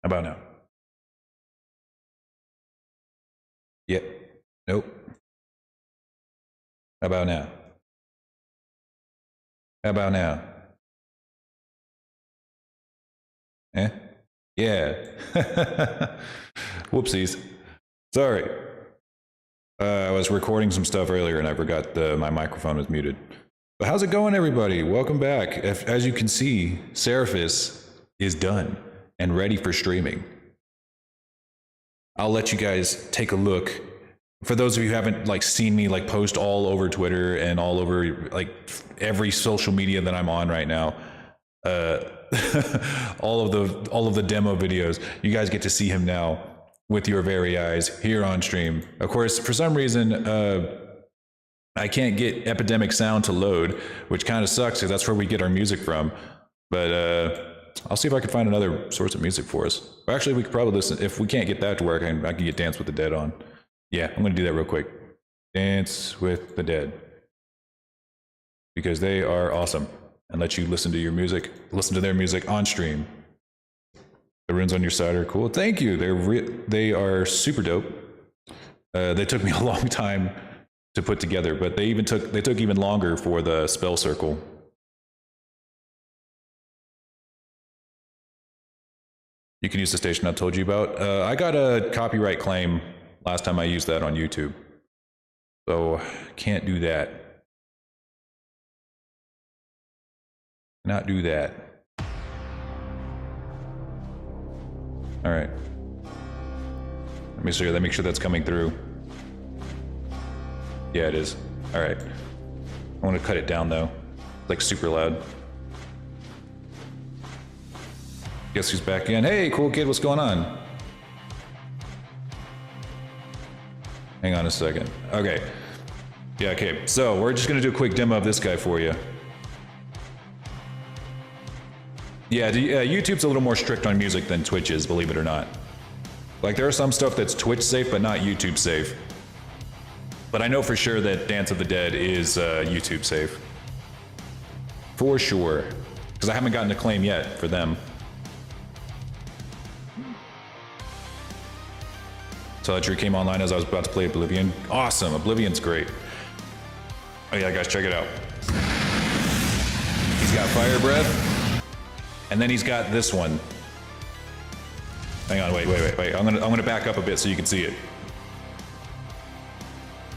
about now? Yeah. Nope. How about now? How about now? Eh? Yeah. Whoopsies. Sorry. I was recording some stuff earlier and I forgot my microphone was muted. But how's it going, everybody? Welcome back. As you can see, Seraphis is done and ready for streaming. I'll let you guys take a look. For those of you who haven't seen me post all over Twitter and all over every social media that I'm on right now, all of the demo videos, you guys get to see him now with your very eyes here on stream. Of course, for some reason, I can't get Epidemic Sound to load, which kind of sucks because that's where we get our music from. But I'll see if I can find another source of music for us. Actually, we could probably listen. If we can't get that to work, I can get Dance with the Dead on. Yeah, I'm going to do that real quick. Dance with the Dead. Because they are awesome. And let you listen to your music, listen to their music on stream. The runes on your side are cool. Thank you. They are super dope. They took me a long time to put together, but they took even longer for the spell circle. You can use the station I told you about. I got a copyright claim last time I used that on YouTube, so can't do that. Not do that. All right. Let me make sure that's coming through. Yeah, it is. All right. I want to cut it down though, super loud. Guess who's back in? Hey, cool kid, what's going on? Hang on a second. Okay. Yeah, okay. So we're just gonna do a quick demo of this guy for you. Yeah, YouTube's a little more strict on music than Twitch is, believe it or not. There are some stuff that's Twitch safe, but not YouTube safe. But I know for sure that Dance of the Dead is YouTube safe. For sure. Because I haven't gotten a claim yet for them. So that tree came online as I was about to play Oblivion. Awesome, Oblivion's great. Oh yeah, guys, check it out. He's got Fire Breath. And then he's got this one. Hang on, wait. I'm gonna back up a bit so you can see it.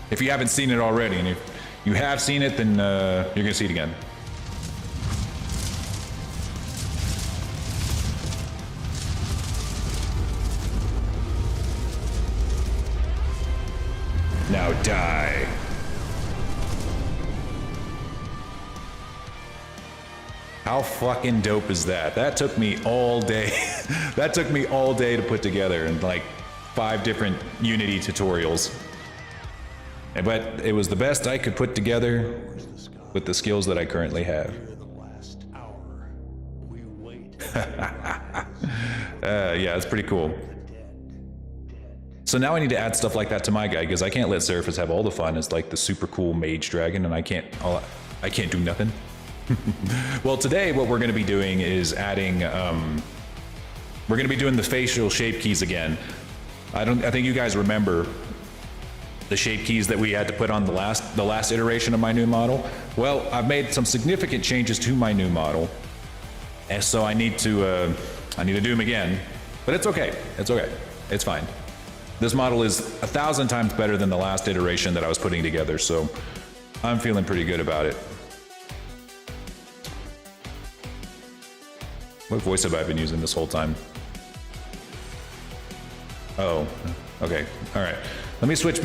If you haven't seen it already, and if you have seen it, then you're gonna see it again. Now die. How fucking dope is that? That took me all day. That took me all day to put together in 5 different Unity tutorials. But it was the best I could put together with the skills that I currently have. Yeah, it's pretty cool. So now I need to add stuff like that to my guy because I can't let Seraphis have all the fun as the super cool mage dragon, and I can't do nothing. Well, today what we're going to be doing is adding. We're going to be doing the facial shape keys again. I think you guys remember the shape keys that we had to put on the last iteration of my new model. Well, I've made some significant changes to my new model, and so I need to do them again. But it's okay. It's okay. It's fine. This model is 1,000 times better than the last iteration that I was putting together, so I'm feeling pretty good about it. What voice have I been using this whole time? Oh, okay, all right. Let me switch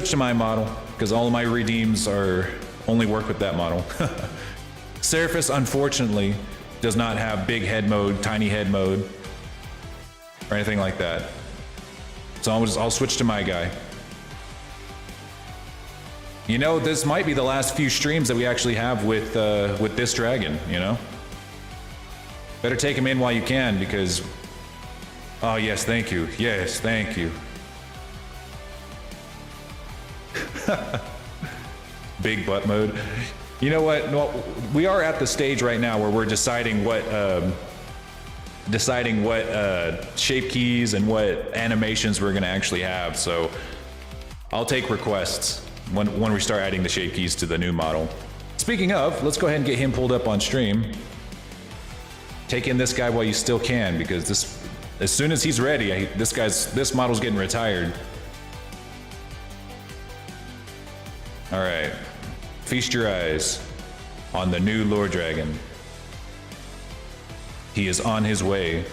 to my model, because all of my redeems only work with that model. Seraphis, unfortunately, does not have big head mode, tiny head mode, or anything like that. So I'll switch to my guy. You know, this might be the last few streams that we actually have with this dragon, you know? Better take him in while you can, because... Oh, yes, thank you. Yes, thank you. Big butt mode. You know what? No, we are at the stage right now where we're deciding what deciding what shape keys and what animations we're gonna actually have. So I'll take requests when we start adding the shape keys to the new model. Speaking of, let's go ahead and get him pulled up on stream. Take in this guy while you still can, because as soon as he's ready, this model's getting retired. All right, feast your eyes on the new Lord Dragon. He is on his way.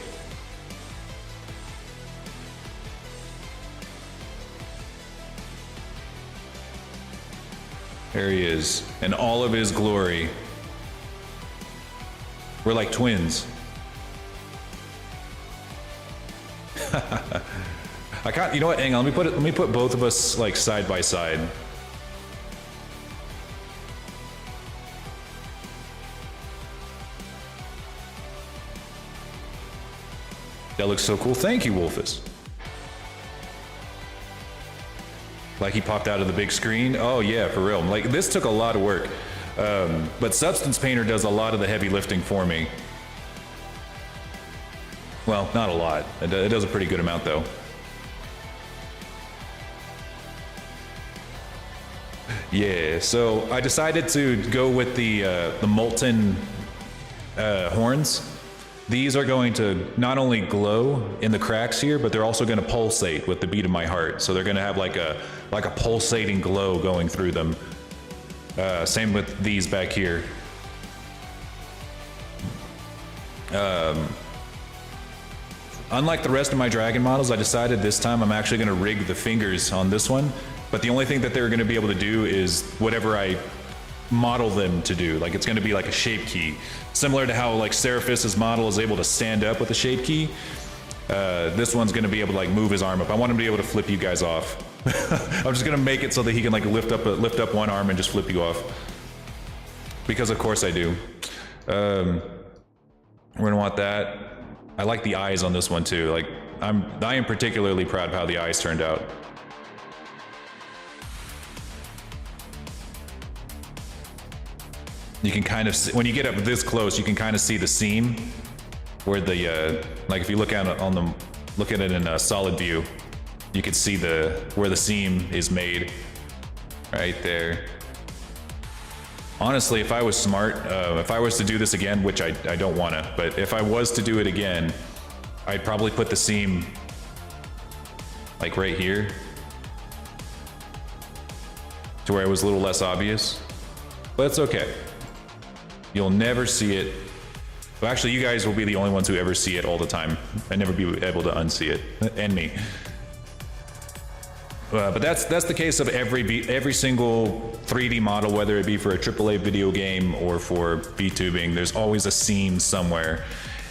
There he is, in all of his glory. We're like twins. I can't. You know what? Hang on. Let me put both of us like side by side. That looks so cool. Thank you, Wolfus. Like he popped out of the big screen. Oh yeah, for real. Like this took a lot of work. But Substance Painter does a lot of the heavy lifting for me. Well, not a lot. It does a pretty good amount though. Yeah, so I decided to go with the molten horns. These are going to not only glow in the cracks here, but they're also going to pulsate with the beat of my heart. So they're going to have like a pulsating glow going through them. Same with these back here. Unlike the rest of my dragon models, I decided this time I'm actually going to rig the fingers on this one. But the only thing that they're going to be able to do is whatever I model them to do. Like it's going to be like a shape key, similar to how like Seraphis' model is able to stand up with a shape key. This one's going to be able to like move his arm up. I want him to be able to flip you guys off. I'm just going to make it so that he can like lift up one arm and just flip you off, because of course I do. We're going to want that. I like the eyes on this one too. Like I am particularly proud of how the eyes turned out. You can kind of see, when you get up this close, you can kind of see the seam where the like if you look at it look at it in a solid view, you can see where the seam is made right there. Honestly, if I was smart, if I was to do this again, which I don't want to, but if I was to do it again, I'd probably put the seam like right here to where it was a little less obvious, but it's okay. You'll never see it. Well, actually, you guys will be the only ones who ever see it all the time. I'd never be able to unsee it, and me. But that's the case of every single 3D model, whether it be for a AAA video game or for VTubing. There's always a seam somewhere.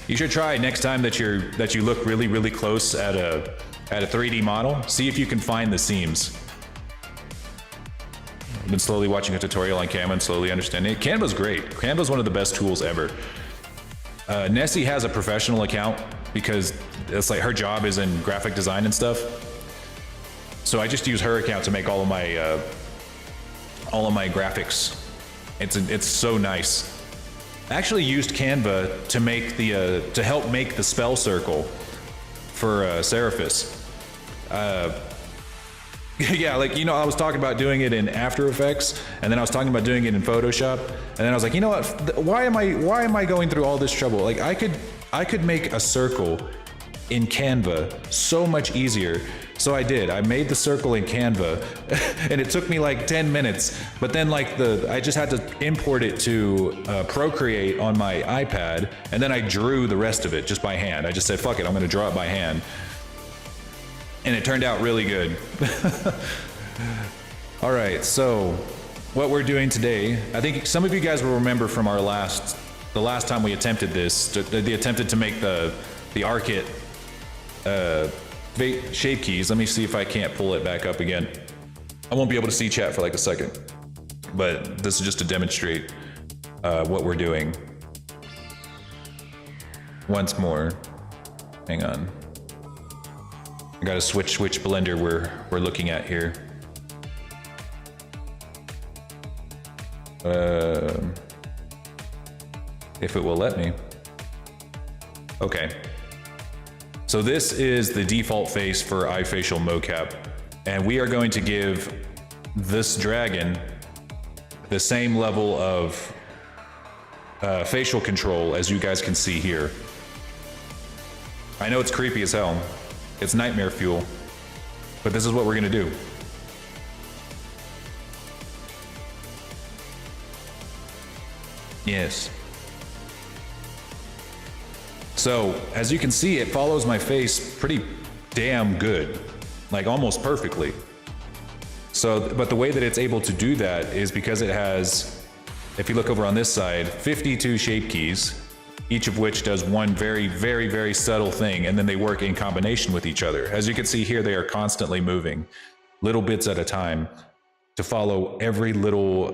You should try next time that you look really close at a 3D model. See if you can find the seams. I've been slowly watching a tutorial on Canva and slowly understanding it. Canva's great. Canva's one of the best tools ever. Nessie has a professional account because it's like her job is in graphic design and stuff. So I just use her account to make all of my graphics. It's so nice. I actually used Canva to make to help make the spell circle for Seraphis. Yeah, like, you know, I was talking about doing it in After Effects, and then I was talking about doing it in Photoshop, and then I was like, you know what? Why am I going through all this trouble? Like, I could make a circle in Canva so much easier. So I did. I made the circle in Canva, and it took me like 10 minutes. But then like I just had to import it to Procreate on my iPad, and then I drew the rest of it just by hand. I just said, fuck it, I'm going to draw it by hand. And it turned out really good. All right, so what we're doing today, I think some of you guys will remember from the last time we attempted this, they attempted to make the Arcit shape keys. Let me see if I can't pull it back up again. I won't be able to see chat for like a second, but this is just to demonstrate what we're doing. Once more, hang on. I gotta switch which blender we're looking at here. If it will let me. Okay. So this is the default face for iFacial mocap, and we are going to give this dragon the same level of facial control as you guys can see here. I know it's creepy as hell. It's nightmare fuel, but this is what we're gonna do. Yes. So, as you can see, it follows my face pretty damn good, like almost perfectly. So, but the way that it's able to do that is because it has, if you look over on this side, 52 shape keys, each of which does one very, very, very subtle thing, and then they work in combination with each other. As you can see here, they are constantly moving, little bits at a time, to follow every little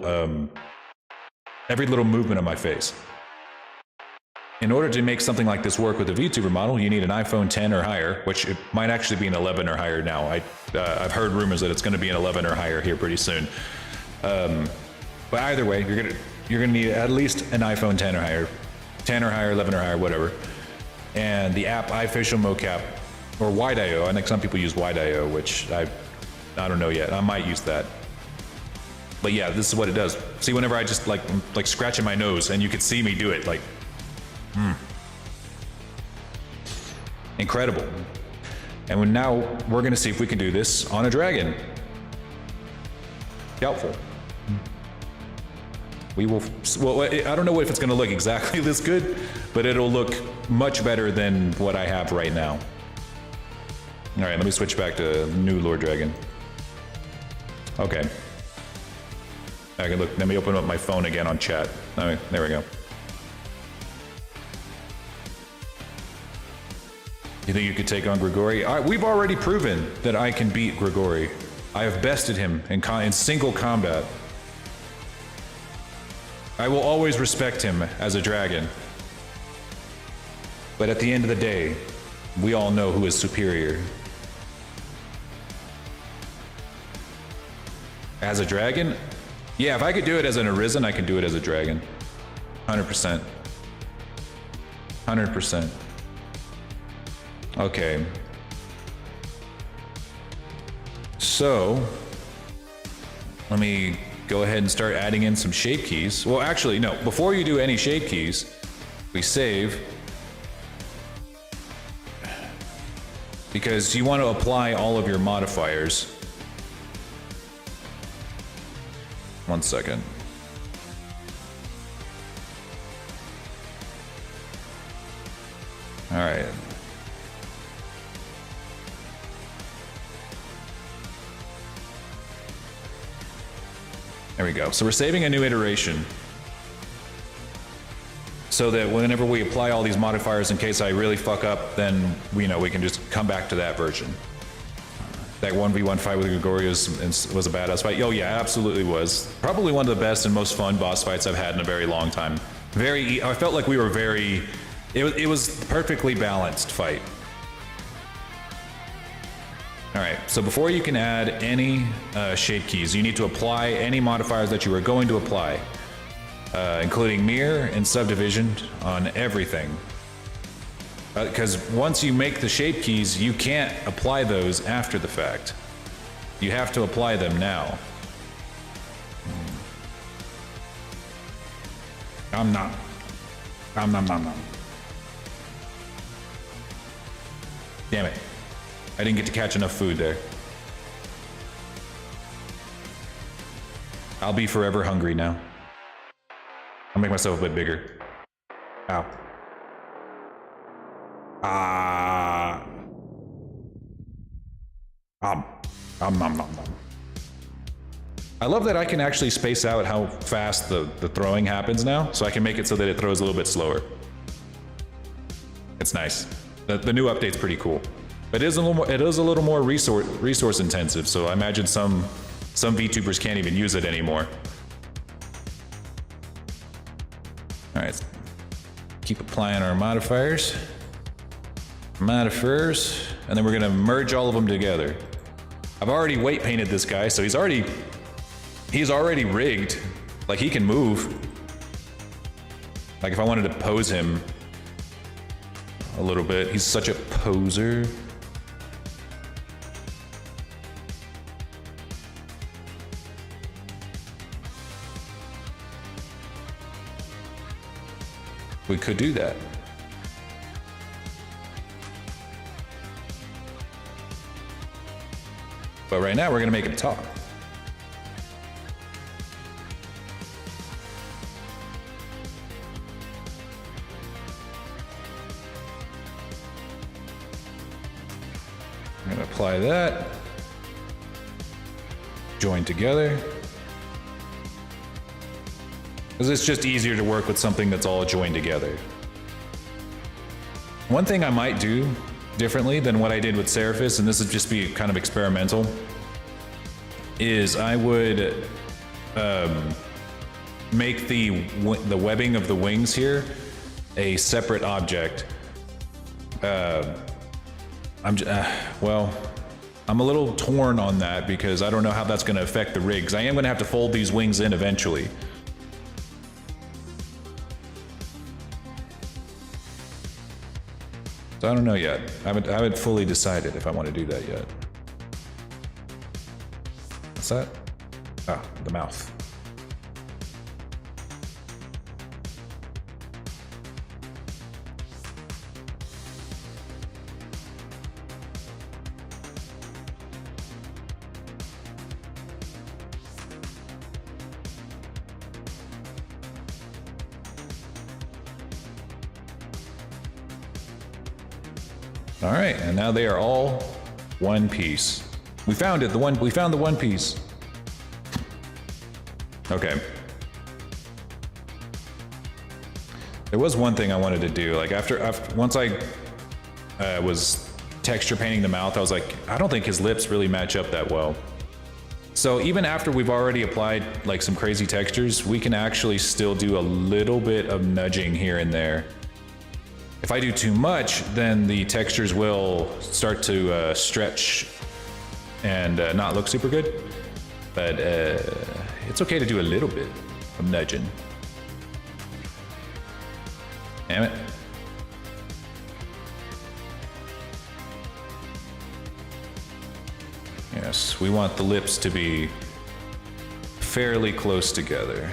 movement of my face. In order to make something like this work with a VTuber model, you need an iPhone 10 or higher, which it might actually be an 11 or higher now. I've heard rumors that it's going to be an 11 or higher here pretty soon. But either way, you're gonna need at least an iPhone 10 or higher, 10 or higher, 11 or higher, whatever. And the app iFacial Mocap, or Wide.io. I think some people use Wide.io, which I don't know yet. I might use that. But yeah, this is what it does. See, whenever I just like scratching my nose, and you could see me do it, like. Incredible. And now we're gonna see if we can do this on a dragon. Doubtful. We will, well, I don't know if it's gonna look exactly this good, but it'll look much better than what I have right now. All right, let me switch back to new Lord Dragon. Okay. Okay, look, let me open up my phone again on chat. All right, there we go. You think you could take on Grigori? We've already proven that I can beat Grigori. I have bested him in single combat. I will always respect him as a dragon. But at the end of the day, we all know who is superior. As a dragon? Yeah, if I could do it as an Arisen, I can do it as a dragon. 100%. 100%. Okay. So, let me go ahead and start adding in some shape keys. Well, actually, no. Before you do any shape keys, we save. Because you want to apply all of your modifiers. 1 second. All right. There we go. So we're saving a new iteration so that whenever we apply all these modifiers, in case I really fuck up, then we can just come back to that version. That 1v1 fight with Grigori was a badass fight. Oh yeah, absolutely was. Probably one of the best and most fun boss fights I've had in a very long time. I felt like we were it was perfectly balanced fight. All right, so before you can add any shape keys, you need to apply any modifiers that you are going to apply, including mirror and subdivision on everything. Because once you make the shape keys, you can't apply those after the fact. You have to apply them now. Nom nom. Nom nom nom nom. Damn it. I didn't get to catch enough food there. I'll be forever hungry now. I'll make myself a bit bigger. Ow. Nom nom nom. I love that I can actually space out how fast the throwing happens now, so I can make it so that it throws a little bit slower. It's nice. The new update's pretty cool. But it is a little more resource intensive, so I imagine some VTubers can't even use it anymore. All right, keep applying our modifiers, and then we're gonna merge all of them together. I've already weight painted this guy, so he's already rigged. Like, he can move. Like, if I wanted to pose him, a little bit. He's such a poser. We could do that. But right now we're gonna make him talk. I'm gonna apply that. Join together. Because it's just easier to work with something that's all joined together. One thing I might do differently than what I did with Seraphis, and this would just be kind of experimental, is I would make the webbing of the wings here a separate object. Well, I'm a little torn on that because I don't know how that's going to affect the rig, because I am going to have to fold these wings in eventually. So I don't know yet. I haven't fully decided if I want to do that yet. What's that? Ah, the mouth. All right, and now they are all one piece. We found it. We found the one piece. Okay. There was one thing I wanted to do. Like once I was texture painting the mouth, I was like, I don't think his lips really match up that well. So even after we've already applied like some crazy textures, we can actually still do a little bit of nudging here and there. If I do too much, then the textures will start to stretch and not look super good. But it's okay to do a little bit of nudging. Damn it. Yes, we want the lips to be fairly close together.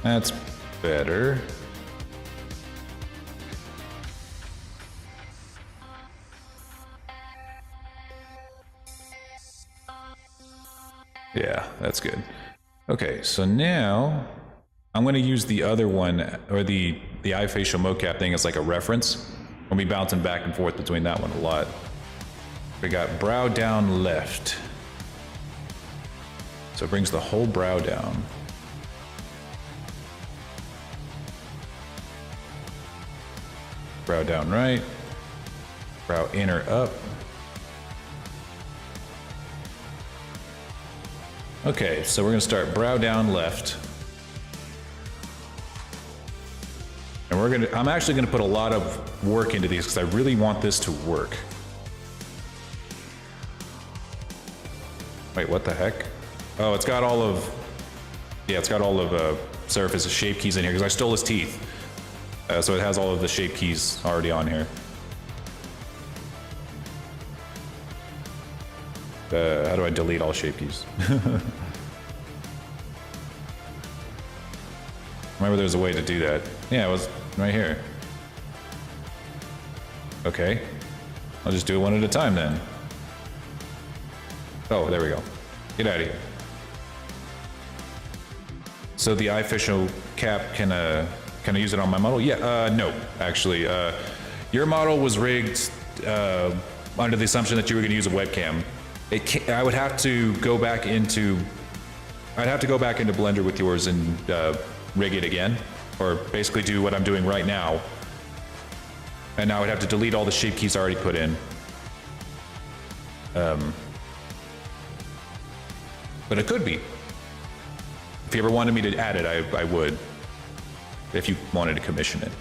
That's better. Yeah, that's good. Okay, so now I'm going to use the other one, or the eye facial mocap thing, as like a reference. We'll be bouncing back and forth between that one a lot. We got brow down left. So it brings the whole brow down. Brow down right, brow inner up. Okay, so we're gonna start brow down left. And I'm actually gonna put a lot of work into these because I really want this to work. Wait, what the heck? Oh, it's got all of Seraphis' shape keys in here because I stole his teeth. So it has all of the shape keys already on here. How do I delete all shape keys? Remember there's a way to do that. Yeah, it was right here. Okay. I'll just do it one at a time then. Oh, there we go. Get out of here. So the eye facial cap can I use it on my model? Yeah, no, actually. Your model was rigged under the assumption that you were going to use a webcam. I would have to go back into Blender with yours and rig it again, or basically do what I'm doing right now. And now I would have to delete all the shape keys I already put in. But it could be. If you ever wanted me to add it, I would. If you wanted to commission it.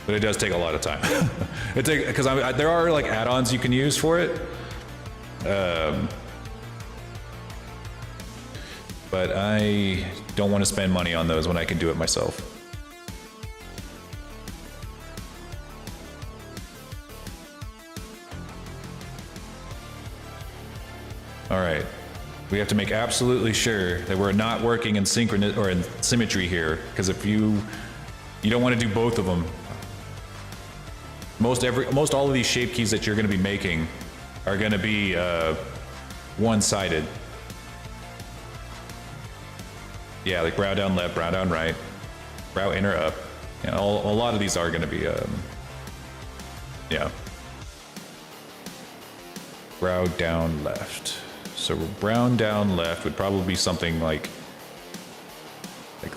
But it does take a lot of time. Because there are like add-ons you can use for it. but I don't want to spend money on those when I can do it myself. All right, we have to make absolutely sure that we're not working in synchronous or in symmetry here, because if you don't want to do both of them. Most all of these shape keys that you're going to be making are going to be one-sided. Yeah, like brow down left, brow down right, brow inner up. Yeah, a lot of these are going to be yeah. Brow down left. So brown down left would probably be something like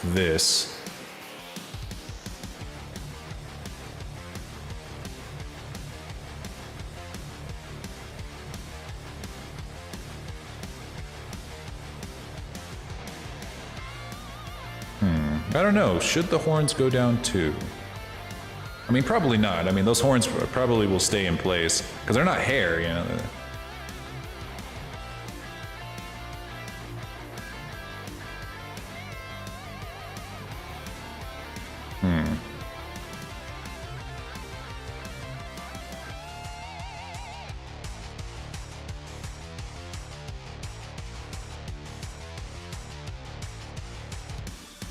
this. I don't know, should the horns go down too? I mean, probably not. I mean, those horns probably will stay in place, because they're not hair, you know?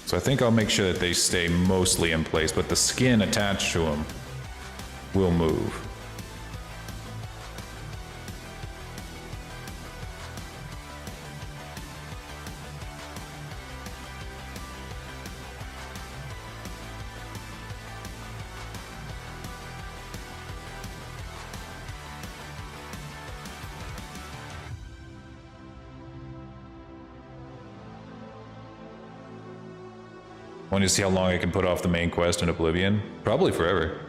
So I think I'll make sure that they stay mostly in place, but the skin attached to them will move. Want to see how long I can put off the main quest in Oblivion? Probably forever.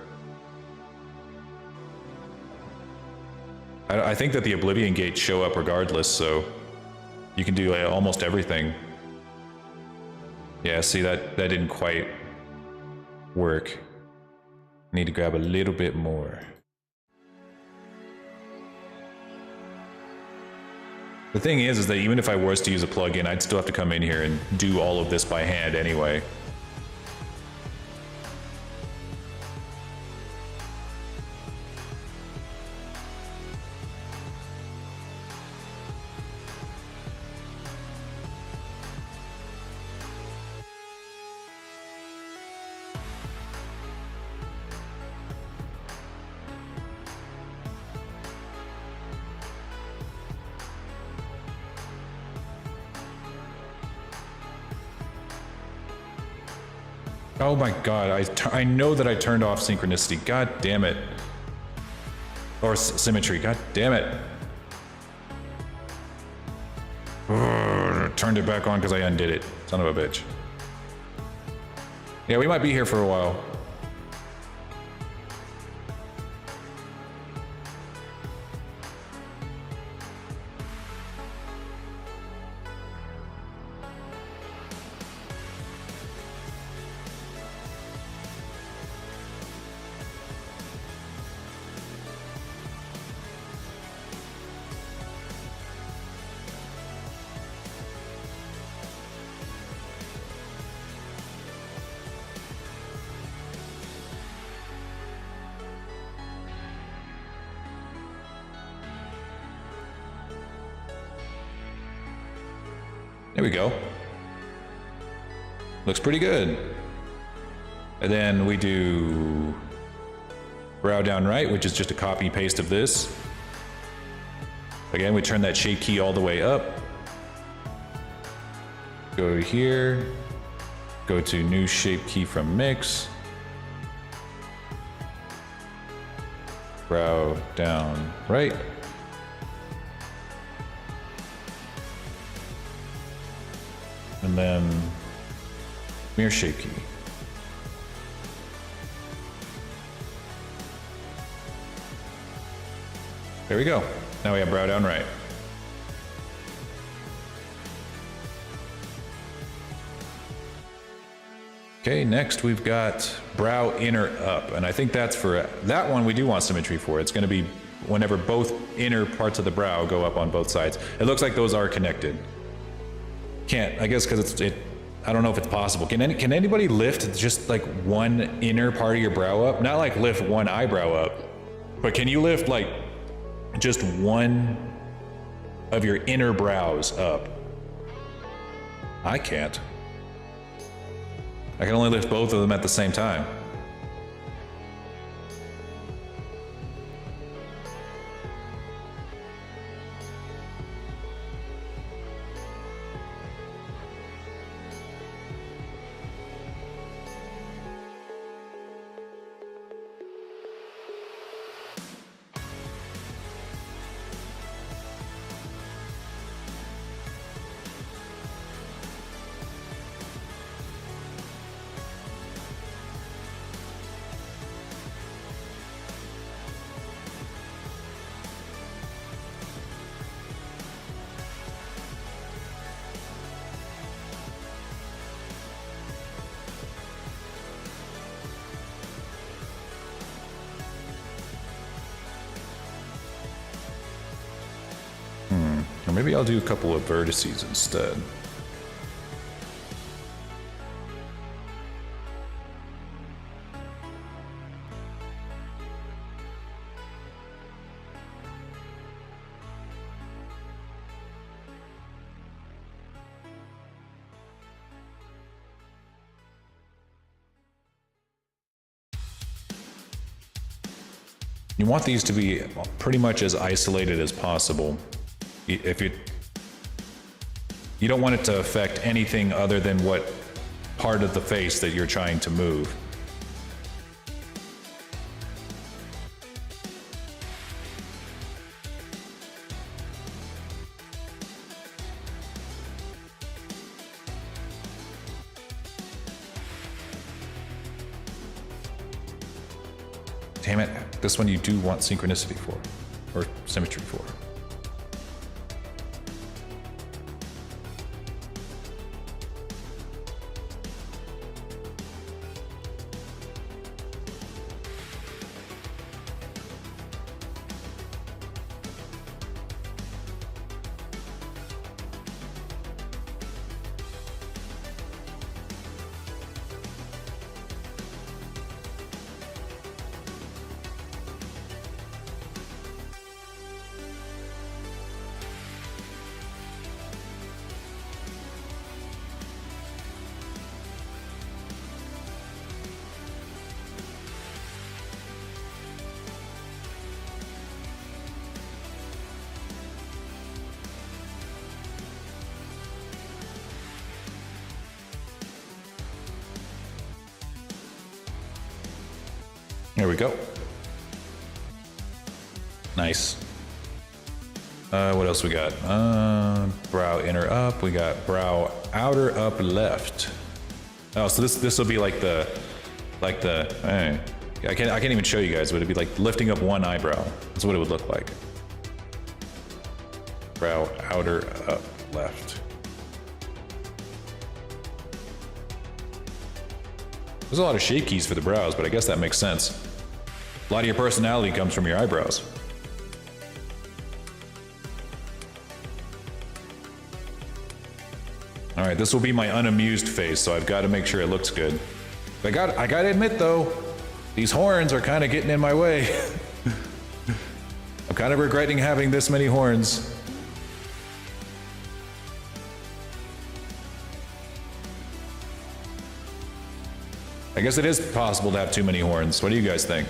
I think that the Oblivion gates show up regardless, so you can do almost everything. Yeah, see, that didn't quite work. Need to grab a little bit more. The thing is that even if I was to use a plugin, I'd still have to come in here and do all of this by hand anyway. Oh my god, I know that I turned off synchronicity. God damn it. Or symmetry. God damn it. Turned it back on because I undid it. Son of a bitch. Yeah, we might be here for a while. There we go. Looks pretty good. And then we do brow down right, which is just a copy paste of this. Again, we turn that shape key all the way up. Go here. Go to new shape key from mix. Brow down right. And then mirror shape key. There we go. Now we have brow down right. Okay, next we've got brow inner up, and I think that's for that one we do want symmetry for. It's going to be whenever both inner parts of the brow go up on both sides. It looks like those are connected. Can't, I guess because I don't know if it's possible. Can anybody lift just like one inner part of your brow up? Not like lift one eyebrow up, but can you lift like just one of your inner brows up? I can't. I can only lift both of them at the same time. Or maybe I'll do a couple of vertices instead. You want these to be pretty much as isolated as possible. If you don't want it to affect anything other than what part of the face that you're trying to move. Damn it, this one you do want synchronicity for, or symmetry for. There we go. Nice. What else we got? Brow inner up. We got brow outer up left. Oh, so this will be like the I can't even show you guys. Would it be like lifting up one eyebrow? That's what it would look like. Brow outer up left. There's a lot of shape keys for the brows, but I guess that makes sense. A lot of your personality comes from your eyebrows. All right, this will be my unamused face, so I've got to make sure it looks good. I gotta admit though, these horns are kind of getting in my way. I'm kind of regretting having this many horns. I guess it is possible to have too many horns. What do you guys think?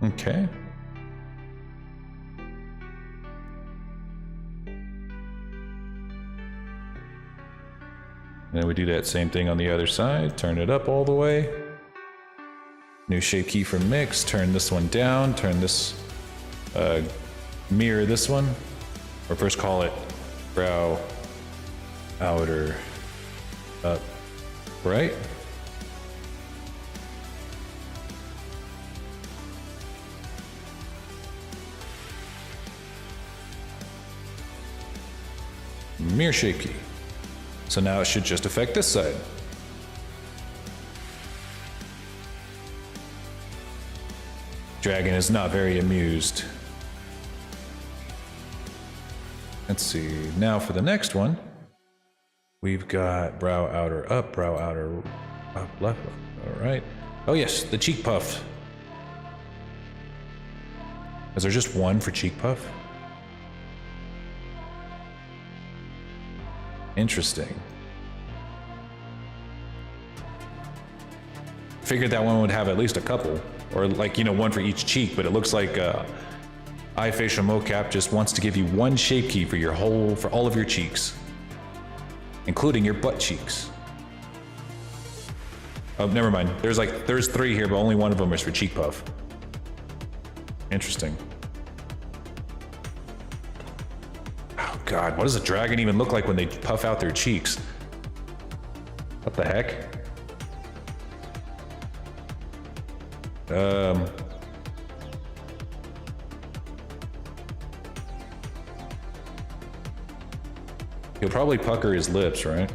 Okay. Then we do that same thing on the other side. Turn it up all the way. New shape key for mix. Turn this one down. Turn this, mirror this one. Or first call it brow outer, up, right? Mirror shape key. So now it should just affect this side. Dragon is not very amused. Let's see, now for the next one. We've got brow outer up, brow outer up, left, all right. Oh yes, the cheek puff. Is there just one for cheek puff? Interesting. Figured that one would have at least a couple, or like, you know, one for each cheek, but it looks like Eye Facial Mocap just wants to give you one shape key for for all of your cheeks, including your butt cheeks. Oh, never mind. There's 3 here, but only one of them is for cheek puff. Interesting. Oh God, what does a dragon even look like when they puff out their cheeks? What the heck? He'll probably pucker his lips, right?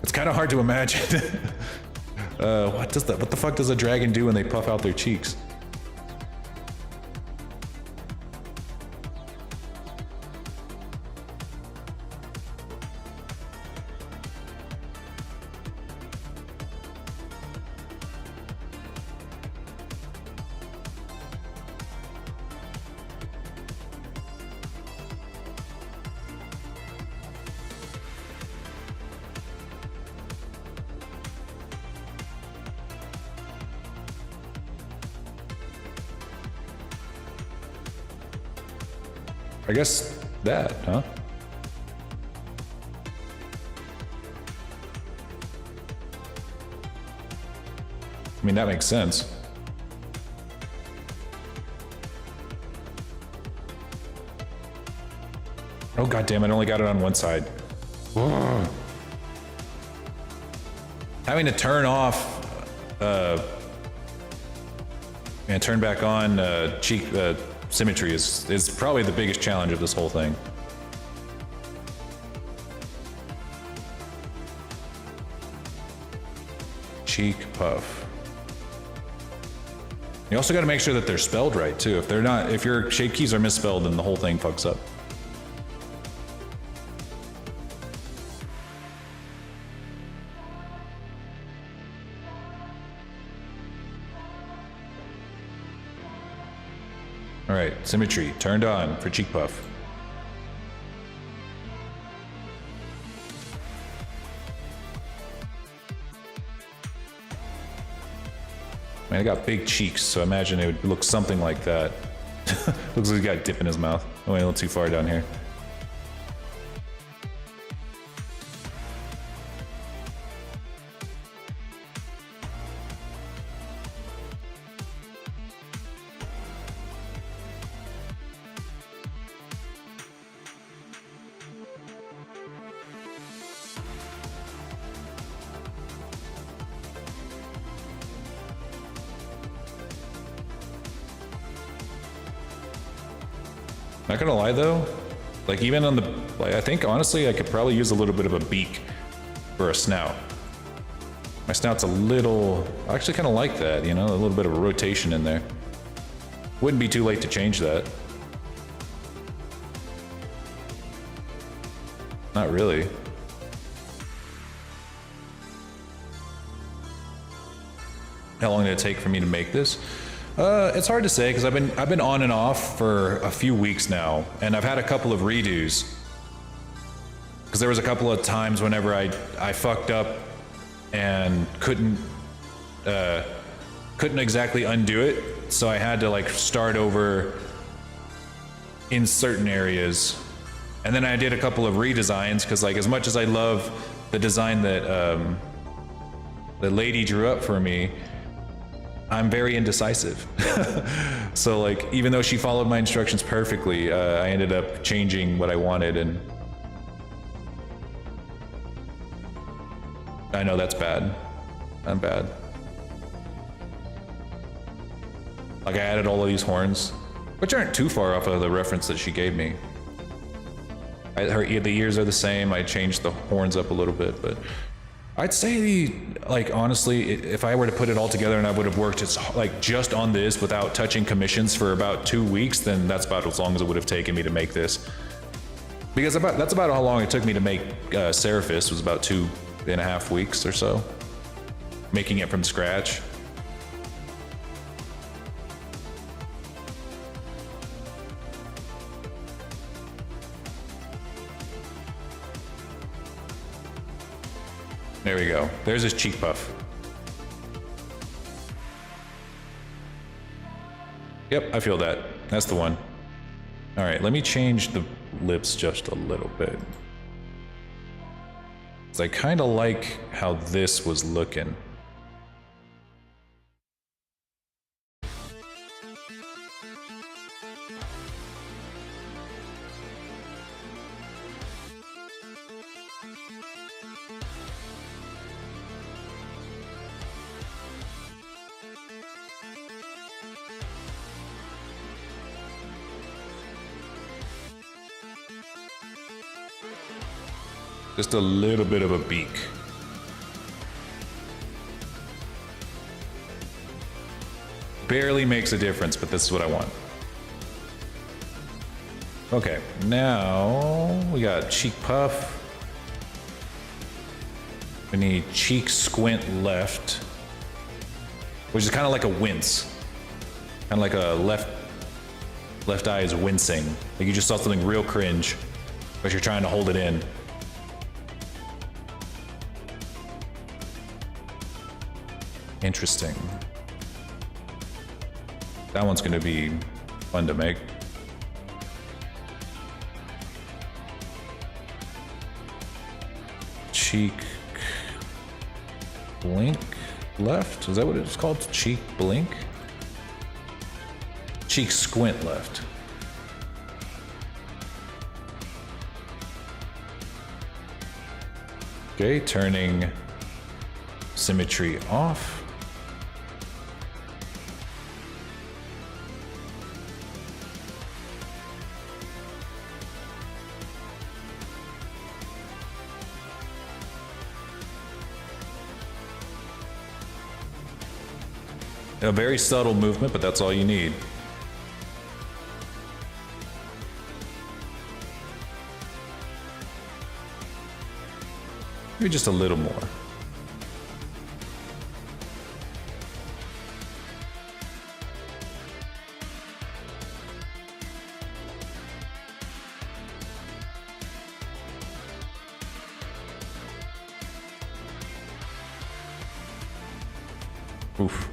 It's kind of hard to imagine. What the fuck does a dragon do when they puff out their cheeks? I guess that, huh? I mean, that makes sense. Oh, goddamn, I only got it on one side. Ugh. Having to turn off, and turn back on cheek symmetry is probably the biggest challenge of this whole thing. Cheek puff. You also got to make sure that they're spelled right too. If they're not, if your shape keys are misspelled, then the whole thing fucks up. All right, symmetry turned on for cheek puff. I mean, I got big cheeks, so I imagine it would look something like that. Looks like he's got a dip in his mouth. I went a little too far down here. Not gonna lie though, like even on the, like I think honestly I could probably use a little bit of a beak for a snout. My snout's a little, I actually kind of like that, you know, a little bit of a rotation in there. Wouldn't be too late to change that. Not really. How long did it take for me to make this? It's hard to say because I've been on and off for a few weeks now, and I've had a couple of redos. Because there was a couple of times whenever I fucked up and couldn't exactly undo it, so I had to like start over in certain areas. And then I did a couple of redesigns because like as much as I love the design that the lady drew up for me, I'm very indecisive. So like, even though she followed my instructions perfectly, I ended up changing what I wanted, and I know that's bad. I'm bad. Like I added all of these horns, which aren't too far off of the reference that she gave me. The ears are the same. I changed the horns up a little bit, but I'd say, like, honestly, if I were to put it all together and I would have worked just on this without touching commissions for about 2 weeks, then that's about as long as it would have taken me to make this. Because that's about how long it took me to make Seraphis, was about 2.5 weeks or so, making it from scratch. There we go. There's his cheek puff. Yep, I feel that. That's the one. All right, let me change the lips just a little bit. 'Cause I kind of like how this was looking. Just a little bit of a beak. Barely makes a difference, but this is what I want. Okay, now we got cheek puff. We need cheek squint left, which is kind of like a wince. Kind of like a left eye is wincing. Like you just saw something real cringe, but you're trying to hold it in. Interesting. That one's gonna be fun to make. Cheek blink left? Is that what it's called? Cheek blink? Cheek squint left. Okay, turning symmetry off. A very subtle movement, but that's all you need. Maybe just a little more. Oof.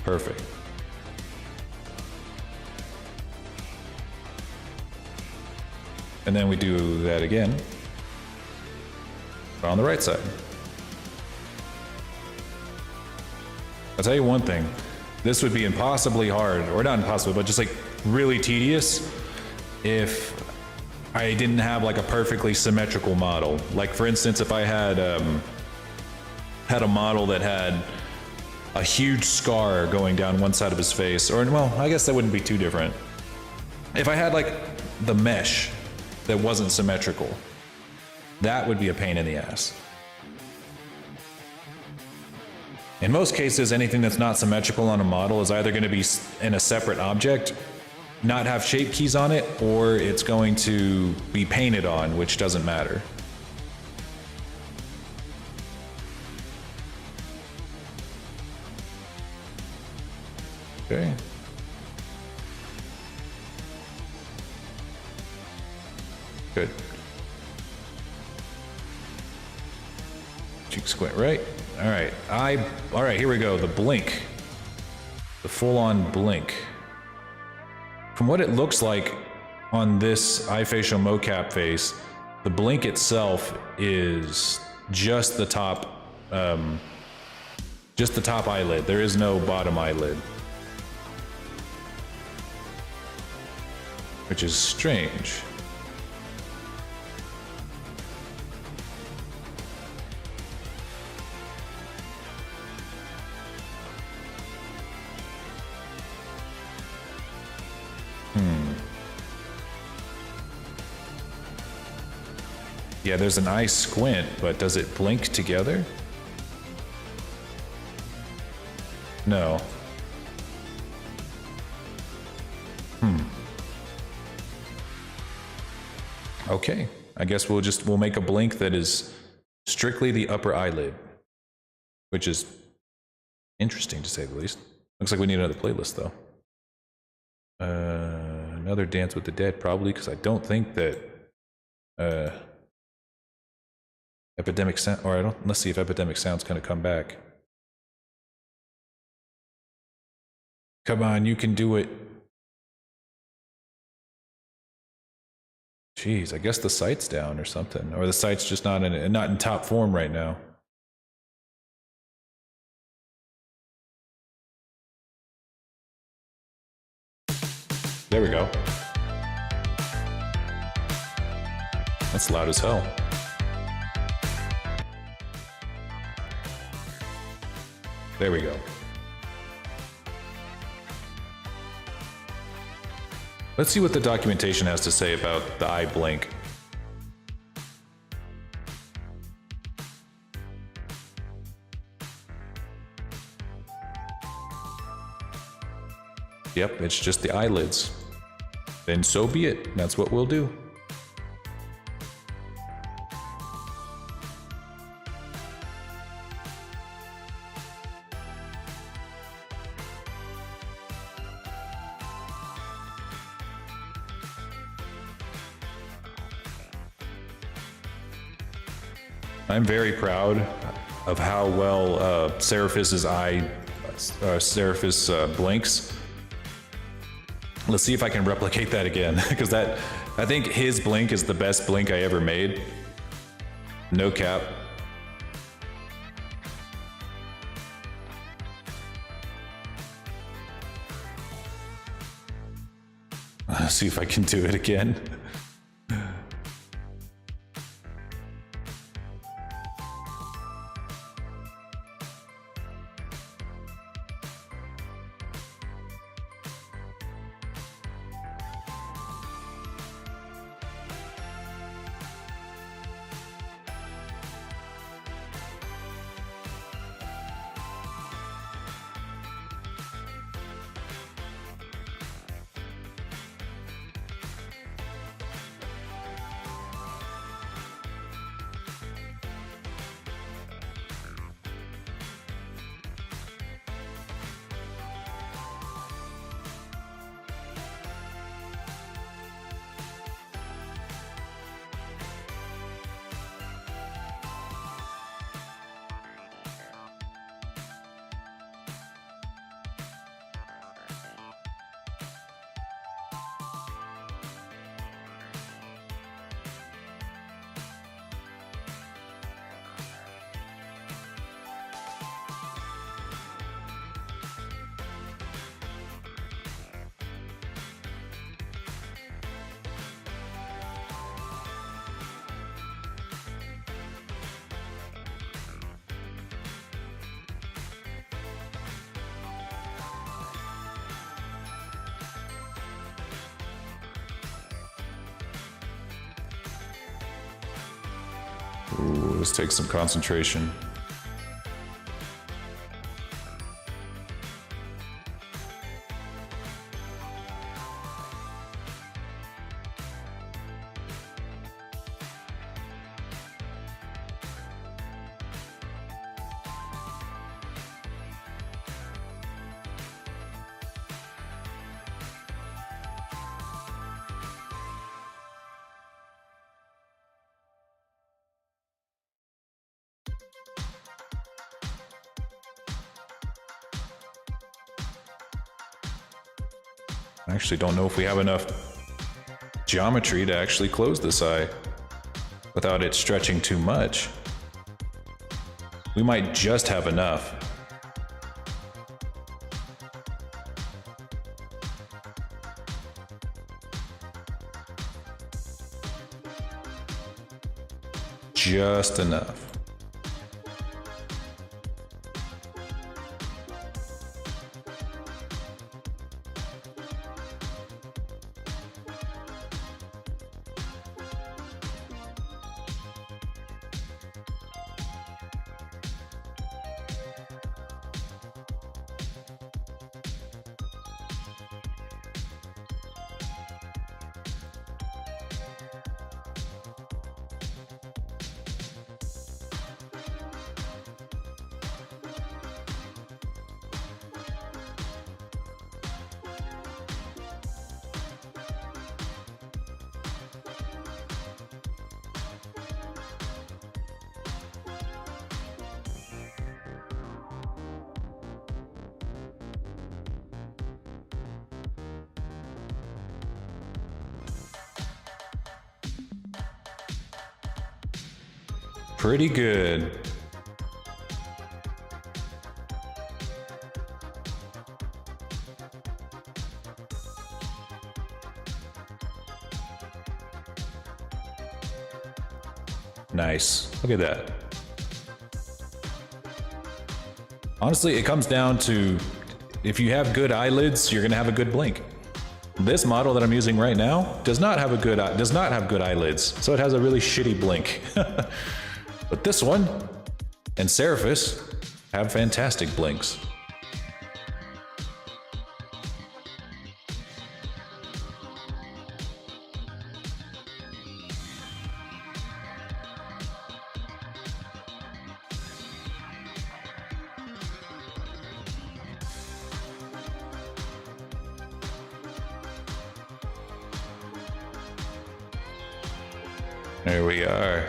Perfect. And then we do that again, but on the right side. I'll tell you one thing, this would be impossibly hard, or not impossible, but just like really tedious if I didn't have like a perfectly symmetrical model. Like for instance, if I had a model that had a huge scar going down one side of his face, or well, I guess that wouldn't be too different. If I had like the mesh that wasn't symmetrical, that would be a pain in the ass. In most cases, anything that's not symmetrical on a model is either going to be in a separate object, not have shape keys on it, or it's going to be painted on, which doesn't matter. Okay. Good. Cheek squint right. All right. All right, here we go. The blink. The full-on blink. From what it looks like on this iFacial mocap face, the blink itself is just the top eyelid. There is no bottom eyelid. Which is strange. Yeah, there's an eye squint, but does it blink together? No. Okay, I guess we'll make a blink that is strictly the upper eyelid, which is interesting to say the least. Looks like we need another playlist though. Another Dance with the Dead, probably, because I don't think that Epidemic Sound, or I don't, let's see if Epidemic Sound's gonna come back. Come on, you can do it. Jeez, I guess the site's down or something, or the site's just not in top form right now. There we go. That's loud as hell. There we go. Let's see what the documentation has to say about the eye blink. Yep, it's just the eyelids. Then so be it. That's what we'll do. I'm very proud of how well Seraphis' blinks. Let's see if I can replicate that again, because I think his blink is the best blink I ever made. No cap. Let's see if I can do it again. Ooh, this takes some concentration. I actually don't know if we have enough geometry to actually close this eye without it stretching too much. We might just have enough. Just enough. Pretty good. Nice. Look at that. Honestly, it comes down to if you have good eyelids, you're gonna have a good blink. This model that I'm using right now does not have good eyelids, so it has a really shitty blink. But this one and Seraphis have fantastic blinks. There we are.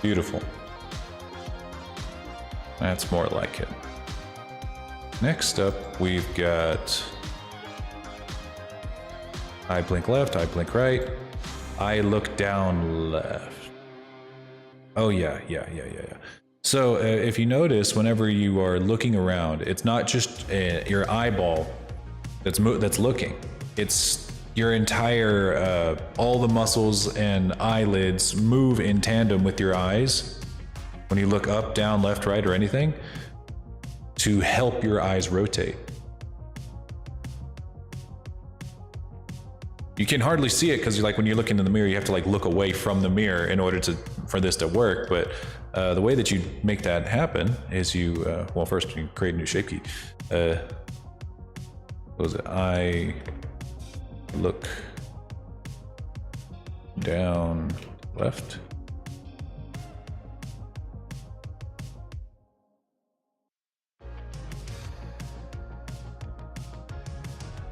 Beautiful. That's more like it. Next up, we've got eye blink left, eye blink right, eye look down left. Oh yeah. So if you notice, whenever you are looking around, it's not just your eyeball that's looking. It's your entire, all the muscles and eyelids move in tandem with your eyes when you look up, down, left, right, or anything to help your eyes rotate. You can hardly see it because when you're looking in the mirror, you have to look away from the mirror in order for this to work. But the way that you make that happen is you, well, first you create a new shape key. What was it? I look down left.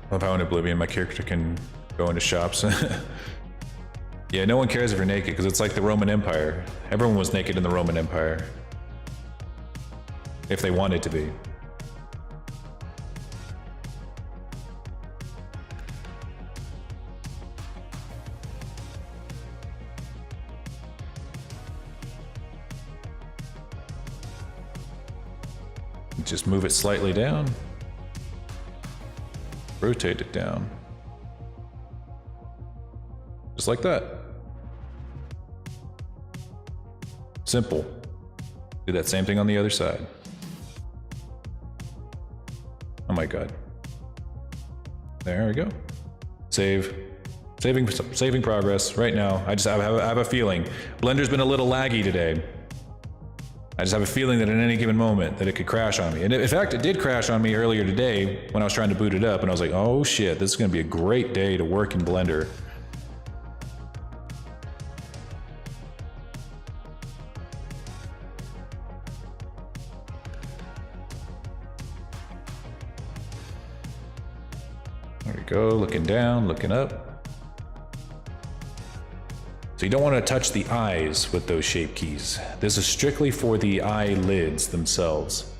Love how in Oblivion my character can go into shops. Yeah, no one cares if you're naked because it's like the Roman Empire. Everyone was naked in the Roman Empire. If they wanted to be. Just move it slightly down. Rotate it down. Just like that. Simple. Do that same thing on the other side. Oh my god. There we go. Saving progress right now. I have a feeling. Blender's been a little laggy today. I just have a feeling that at any given moment that it could crash on me. And in fact, it did crash on me earlier today when I was trying to boot it up and I was like, oh shit, this is gonna be a great day to work in Blender. There we go, looking down, looking up. So you don't want to touch the eyes with those shape keys. This is strictly for the eyelids themselves.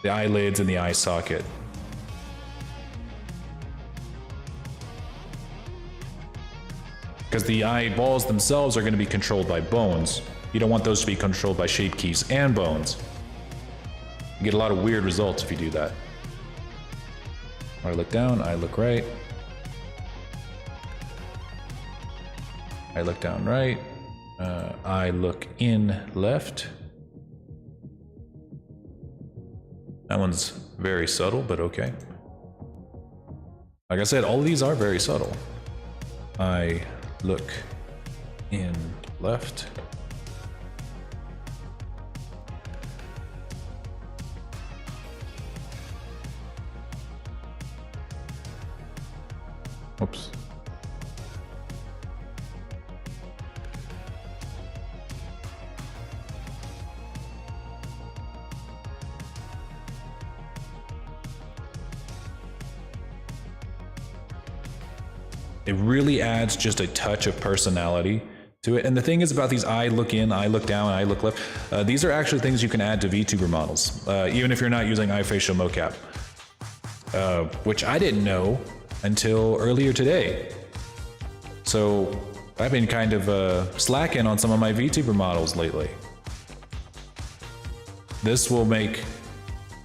The eyelids and the eye socket. Because the eyeballs themselves are going to be controlled by bones. You don't want those to be controlled by shape keys and bones. You get a lot of weird results if you do that. I look down, I look right. I look down right. I look in left. That one's very subtle, but okay. Like I said, all of these are very subtle. I look in left. Oops. It really adds just a touch of personality to it. And the thing is about these I look in, I look down, I look left, these are actually things you can add to VTuber models, even if you're not using iFacial mocap, which I didn't know until earlier today. So I've been kind of slacking on some of my VTuber models lately. This will make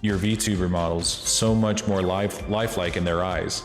your VTuber models so much more lifelike in their eyes.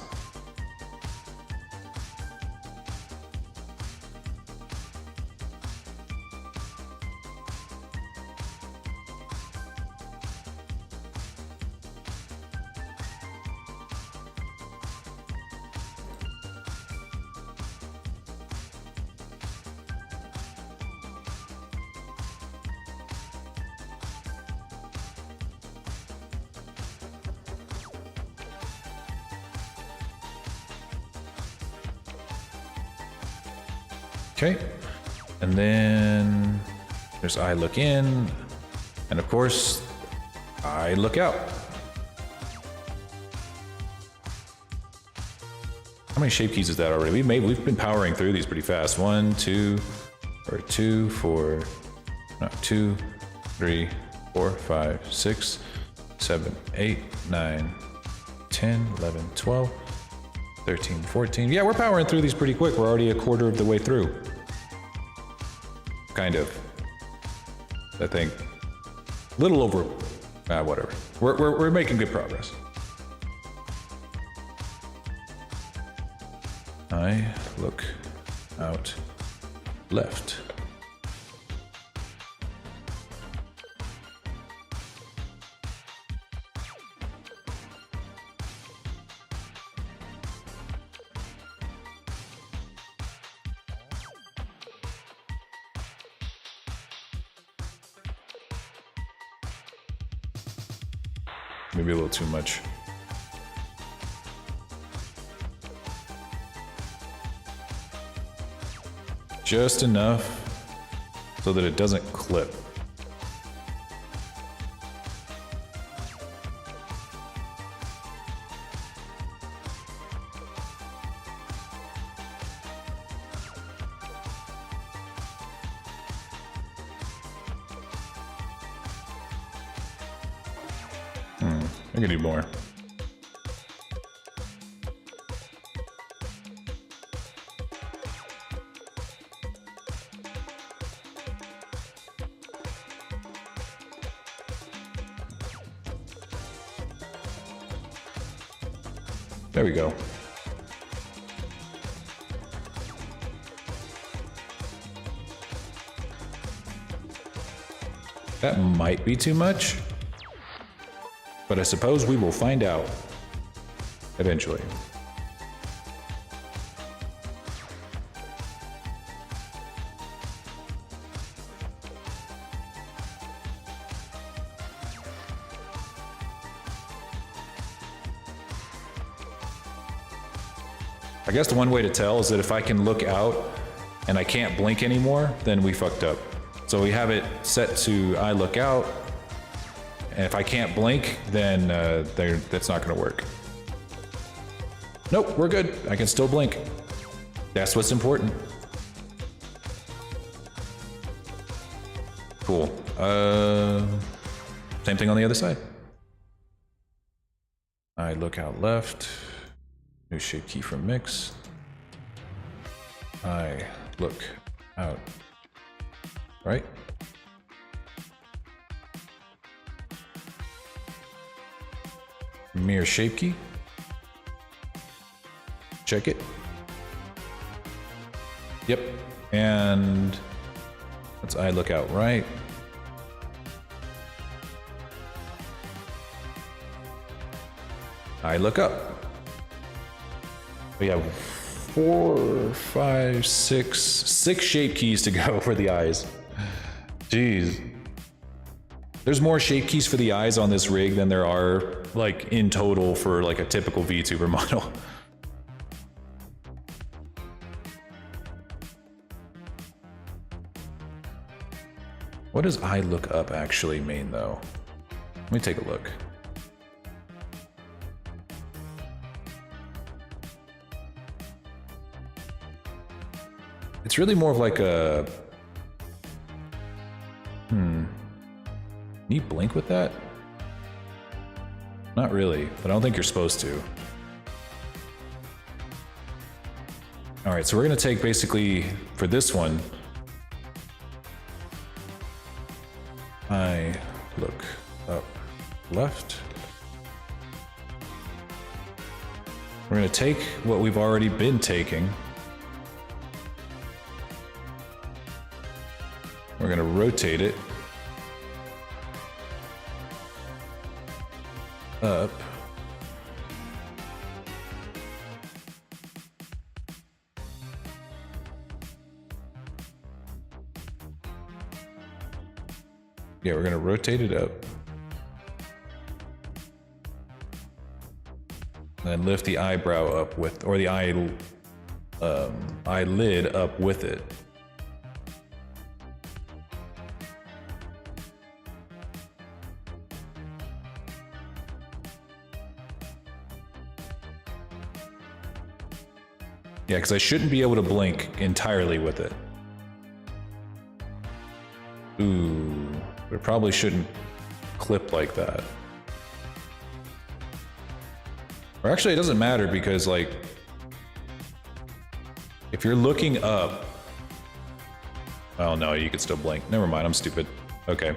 Okay, and then there's I look in, and of course, I look out. How many shape keys is that already? We've been powering through these pretty fast. 1, 2, or 2, 4, no, 2, 3, 4, 5, 6, 7, 8, 9, 10, 11, 12, 13, 14. Yeah, we're powering through these pretty quick. We're already a quarter of the way through. Kind of. I think. A little over. Whatever. We're making good progress. I look out left. Maybe a little too much. Just enough so that it doesn't clip. I can do more. There we go. That might be too much, but I suppose we will find out eventually. I guess the one way to tell is that if I can look out and I can't blink anymore, then we fucked up. So we have it set to I look out, and if I can't blink, then that's not gonna work. Nope, we're good. I can still blink. That's what's important. Cool. Same thing on the other side. I look out left. New shape key from mix. I look out right. Mirror shape key. Check it. Yep. And let's I look out right. I look up. We have 4, 5, 6 shape keys to go for the eyes. Jeez. There's more shape keys for the eyes on this rig than there are, like, in total for, like, a typical VTuber model. What does I look up actually mean, though? Let me take a look. It's really more of like a... Can you blink with that? Not really, but I don't think you're supposed to. Alright, so we're gonna take basically, for this one, I look up left. We're gonna take what we've already been taking. We're gonna rotate it up. Yeah, we're gonna rotate it up. And then lift the eyebrow up with, or the eyelid up with it. Yeah, because I shouldn't be able to blink entirely with it. Ooh, it probably shouldn't clip like that. Or actually, it doesn't matter because, like, if you're looking up... Oh no, you could still blink. Never mind, I'm stupid. Okay.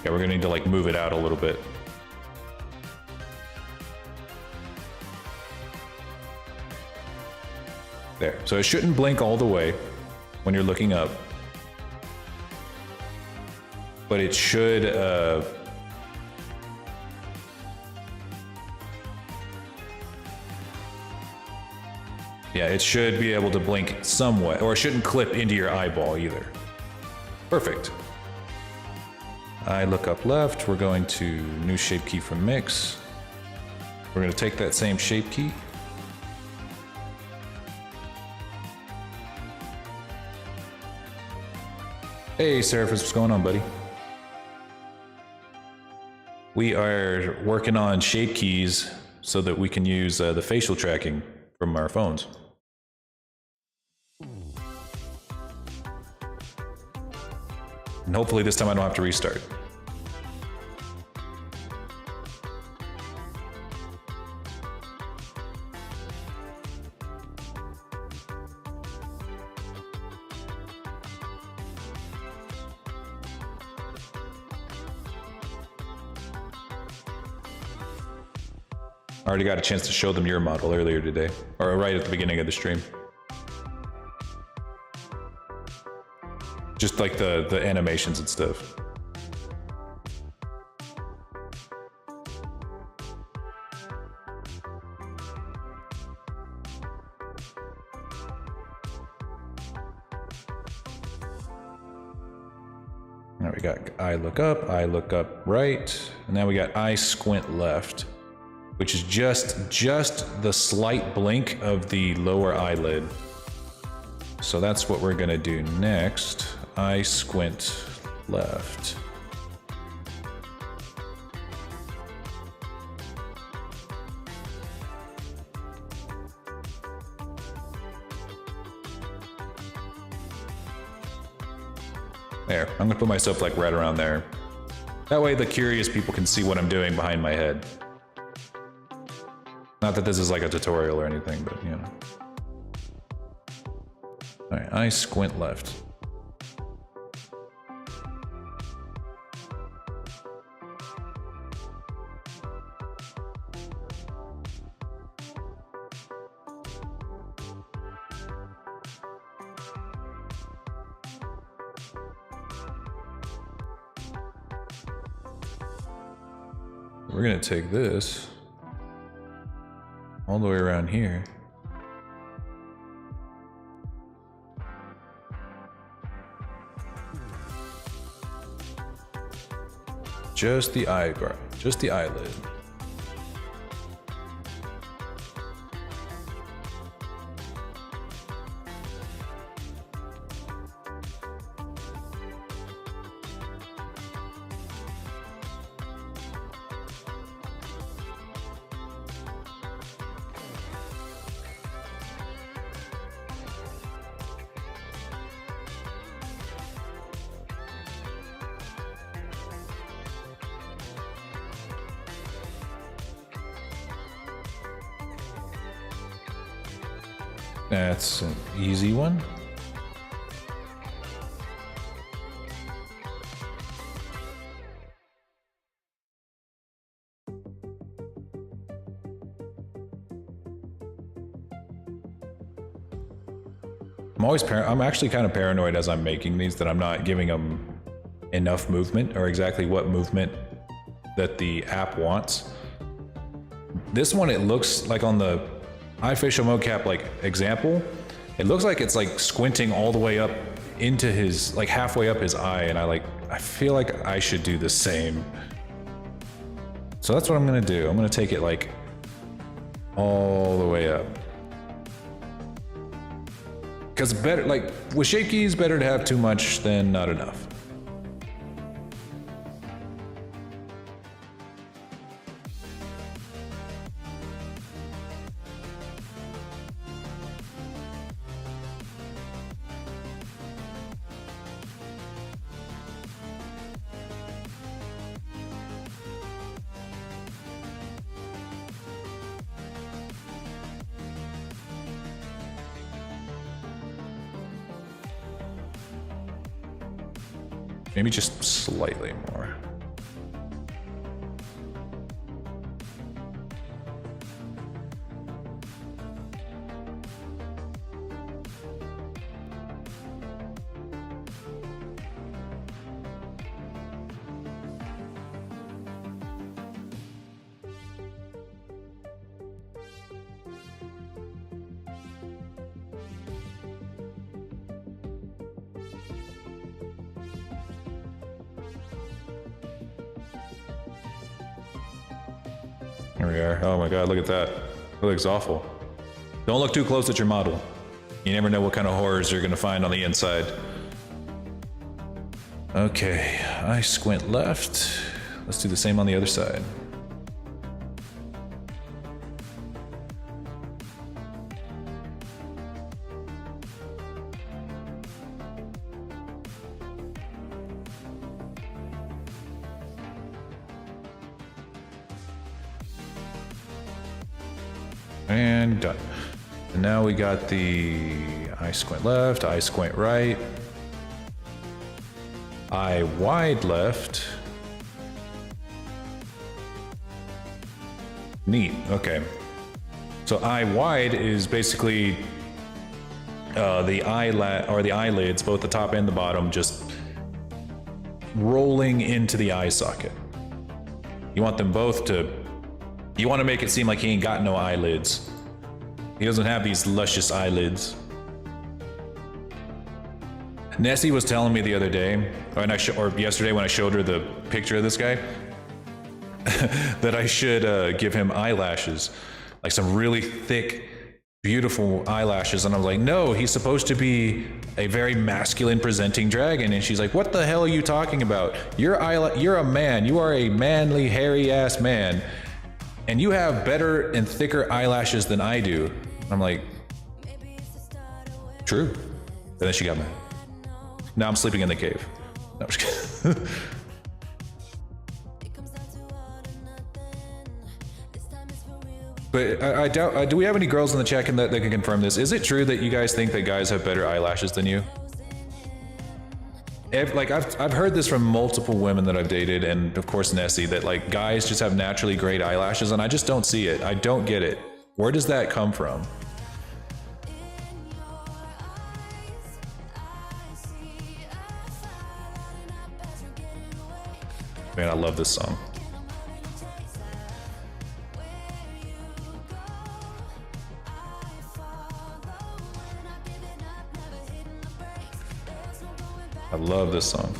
Yeah, we're gonna need to, like, move it out a little bit. There. So it shouldn't blink all the way when you're looking up. But it should, yeah, it should be able to blink somewhat, or it shouldn't clip into your eyeball either. Perfect. I look up left, we're going to new shape key from mix. We're going to take that same shape key. Hey, Seraphis, what's going on, buddy? We are working on shape keys so that we can use the facial tracking from our phones. And hopefully this time I don't have to restart. I already got a chance to show them your model earlier today, or right at the beginning of the stream. Just like the animations and stuff. Now we got I look up right, and now we got I squint left, which is just the slight blink of the lower eyelid. So that's what we're gonna do next. I squint left. There, I'm gonna put myself like right around there. That way the curious people can see what I'm doing behind my head. Not that this is like a tutorial or anything, but you know. Alright, I squint left. We're gonna take this all the way around here. Just the eyebrow, just the eyelid. That's an easy one. I'm actually kind of paranoid as I'm making these that I'm not giving them enough movement or exactly what movement that the app wants. This one, it looks like on the eye facial mocap like example, it looks like it's like squinting all the way up into his, like halfway up his eye, and I feel like I should do the same. So that's what I'm gonna do. I'm gonna take it like all the way up. Because better, like with shape keys, better to have too much than not enough. Maybe just slightly more. Here we are. Oh my god, look at that. That looks awful. Don't look too close at your model. You never know what kind of horrors you're gonna find on the inside. Okay, I squint left. Let's do the same on the other side. And done. And now we got the eye squint left, eye squint right, eye wide left. Neat. Okay. So eye wide is basically the eyelids, both the top and the bottom, just rolling into the eye socket. You want them both to. You want to make it seem like he ain't got no eyelids. He doesn't have these luscious eyelids. Nessie was telling me the other day, or yesterday when I showed her the picture of this guy, that I should give him eyelashes, like some really thick, beautiful eyelashes. And I was like, no, he's supposed to be a very masculine presenting dragon. And she's like, what the hell are you talking about? You're a man. You are a manly, hairy ass man. And you have better and thicker eyelashes than I do. I'm like, true. And then she got mad. Now I'm sleeping in the cave. No, I'm just kidding. But I doubt. Do we have any girls in the chat that can confirm this? Is it true that you guys think that guys have better eyelashes than you? Like I've heard this from multiple women that I've dated, and of course Nessie, that like guys just have naturally great eyelashes, and I just don't see it. I don't get it. Where does that come from? Man, I love this song. I love this song.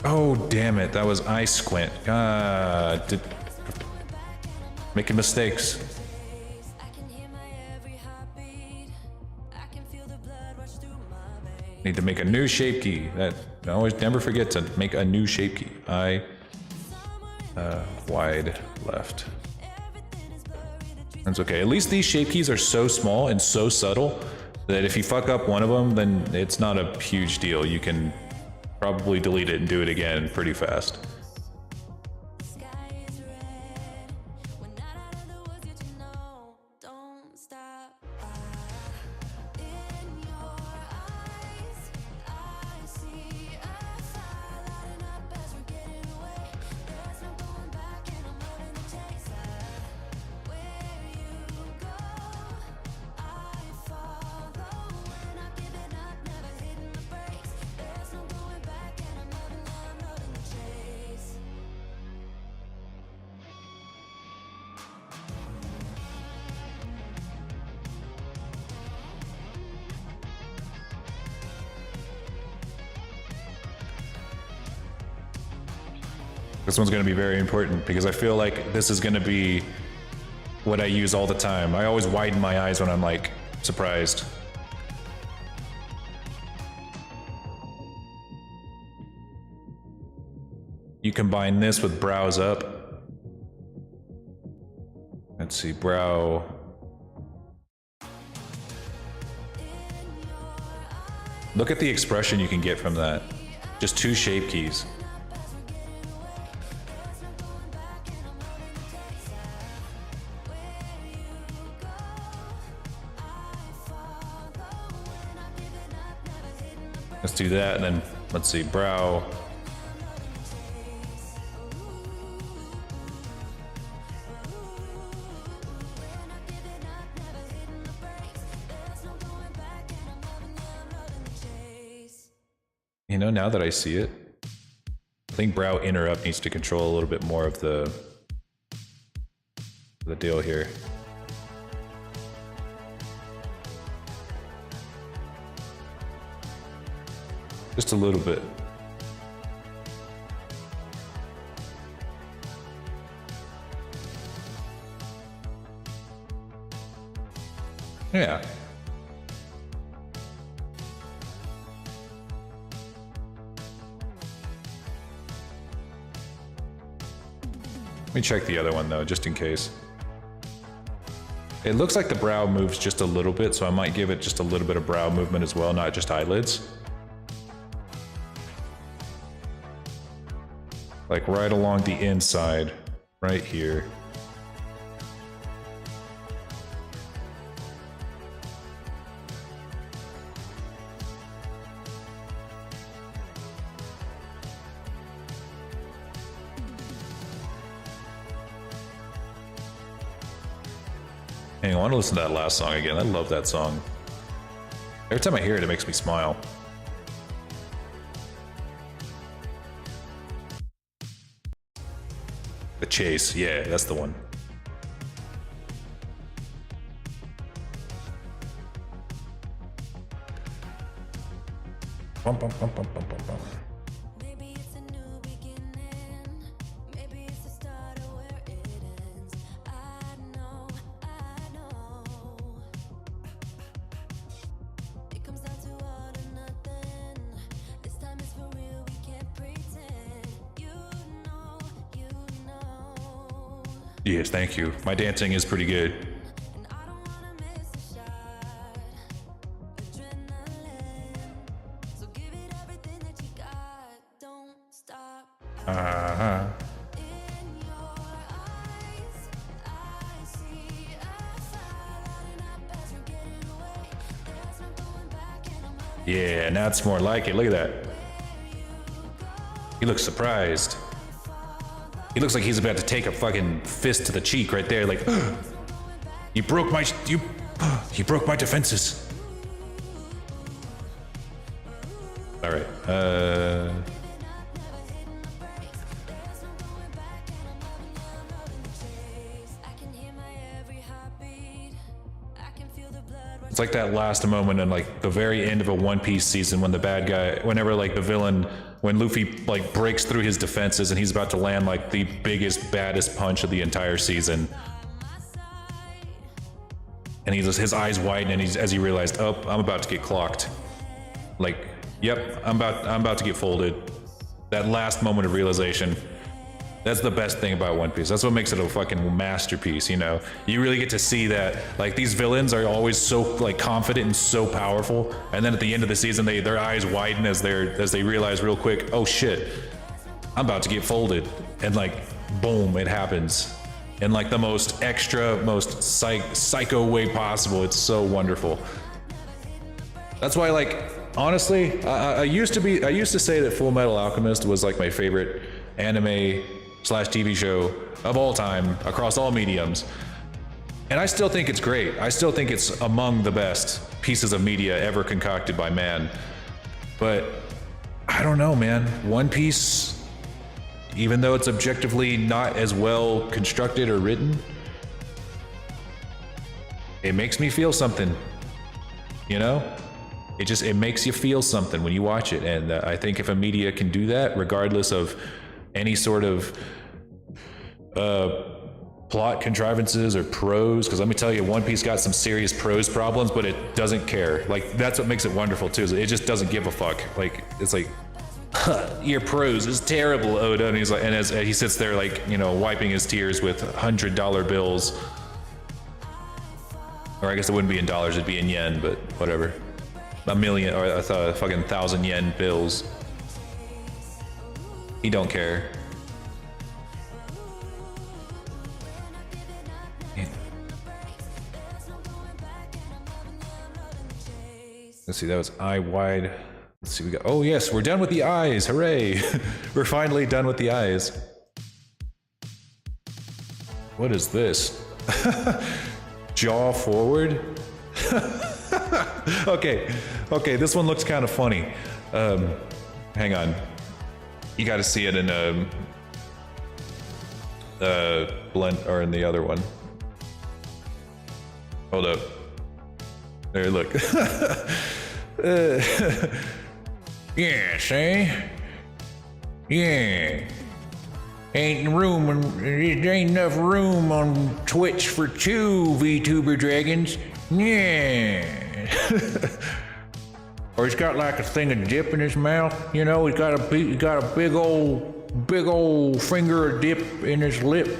Oh, damn it. That was I Squint. God. Making mistakes. Need to make a new shape key. That I always never forget to make a new shape key. Wide left. That's okay. At least these shape keys are so small and so subtle that if you fuck up one of them, then it's not a huge deal. You can probably delete it and do it again pretty fast. This one's going to be very important because I feel like this is going to be what I use all the time. I always widen my eyes when I'm like surprised. You combine this with brows up. Let's see, brow. Look at the expression you can get from that. Just two shape keys. Let's do that, and then let's see, brow. You know, now that I see it, I think brow inner up needs to control a little bit more of the deal here. Just a little bit. Yeah. Let me check the other one though, just in case. It looks like the brow moves just a little bit, so I might give it just a little bit of brow movement as well, not just eyelids. Like right along the inside, right here. Hang on, I want to listen to that last song again. I love that song. Every time I hear it, it makes me smile. The Chase, yeah, that's the one. Bum, bum, bum, bum, bum, bum, bum. Yes, thank you. My dancing is pretty good. Uh-huh. Yeah, now it's more like it. Look at that. He looks surprised. He looks like he's about to take a fucking fist to the cheek right there, like, you broke my defenses. All right. It's like that last moment in like the very end of a One Piece season when the bad guy, whenever like the villain, when Luffy like breaks through his defenses and he's about to land like the biggest, baddest punch of the entire season. And his eyes widen and as he realized, oh, I'm about to get clocked. Like, yep, I'm about to get folded. That last moment of realization. That's the best thing about One Piece. That's what makes it a fucking masterpiece, you know? You really get to see that, like, these villains are always so, like, confident and so powerful, and then at the end of the season, their eyes widen as they realize real quick, oh shit, I'm about to get folded. And, like, boom, it happens. In, like, the most extra, most psycho way possible. It's so wonderful. That's why, like, honestly, I used to say that Full Metal Alchemist was, like, my favorite anime/TV show of all time across all mediums. And I still think it's great. I still think it's among the best pieces of media ever concocted by man. But I don't know, man. One Piece, even though it's objectively not as well constructed or written, it makes me feel something, you know? It makes you feel something when you watch it. And I think if a media can do that, regardless of any sort of plot contrivances or prose, because let me tell you, One Piece got some serious prose problems, but it doesn't care. Like, that's what makes it wonderful too, is it just doesn't give a fuck. Like, it's like, your prose is terrible, Oda. And he's like, and as he sits there, like, you know, wiping his tears with $100 bills, or I guess it wouldn't be in dollars, it'd be in yen, but whatever. A million, or I thought a fucking 1,000 yen bills. He don't care. Let's see, that was eye wide. Let's see, we got, oh yes, we're done with the eyes, hooray. We're finally done with the eyes. What is this? Jaw forward? Okay, this one looks kind of funny. Hang on. You got to see it in blend, or in the other one. Hold up. There, look. Yeah, see? Yeah. There ain't enough room on Twitch for two VTuber dragons. Yeah. Or he's got like a thing of dip in his mouth, you know. He's got a big old finger of dip in his lip.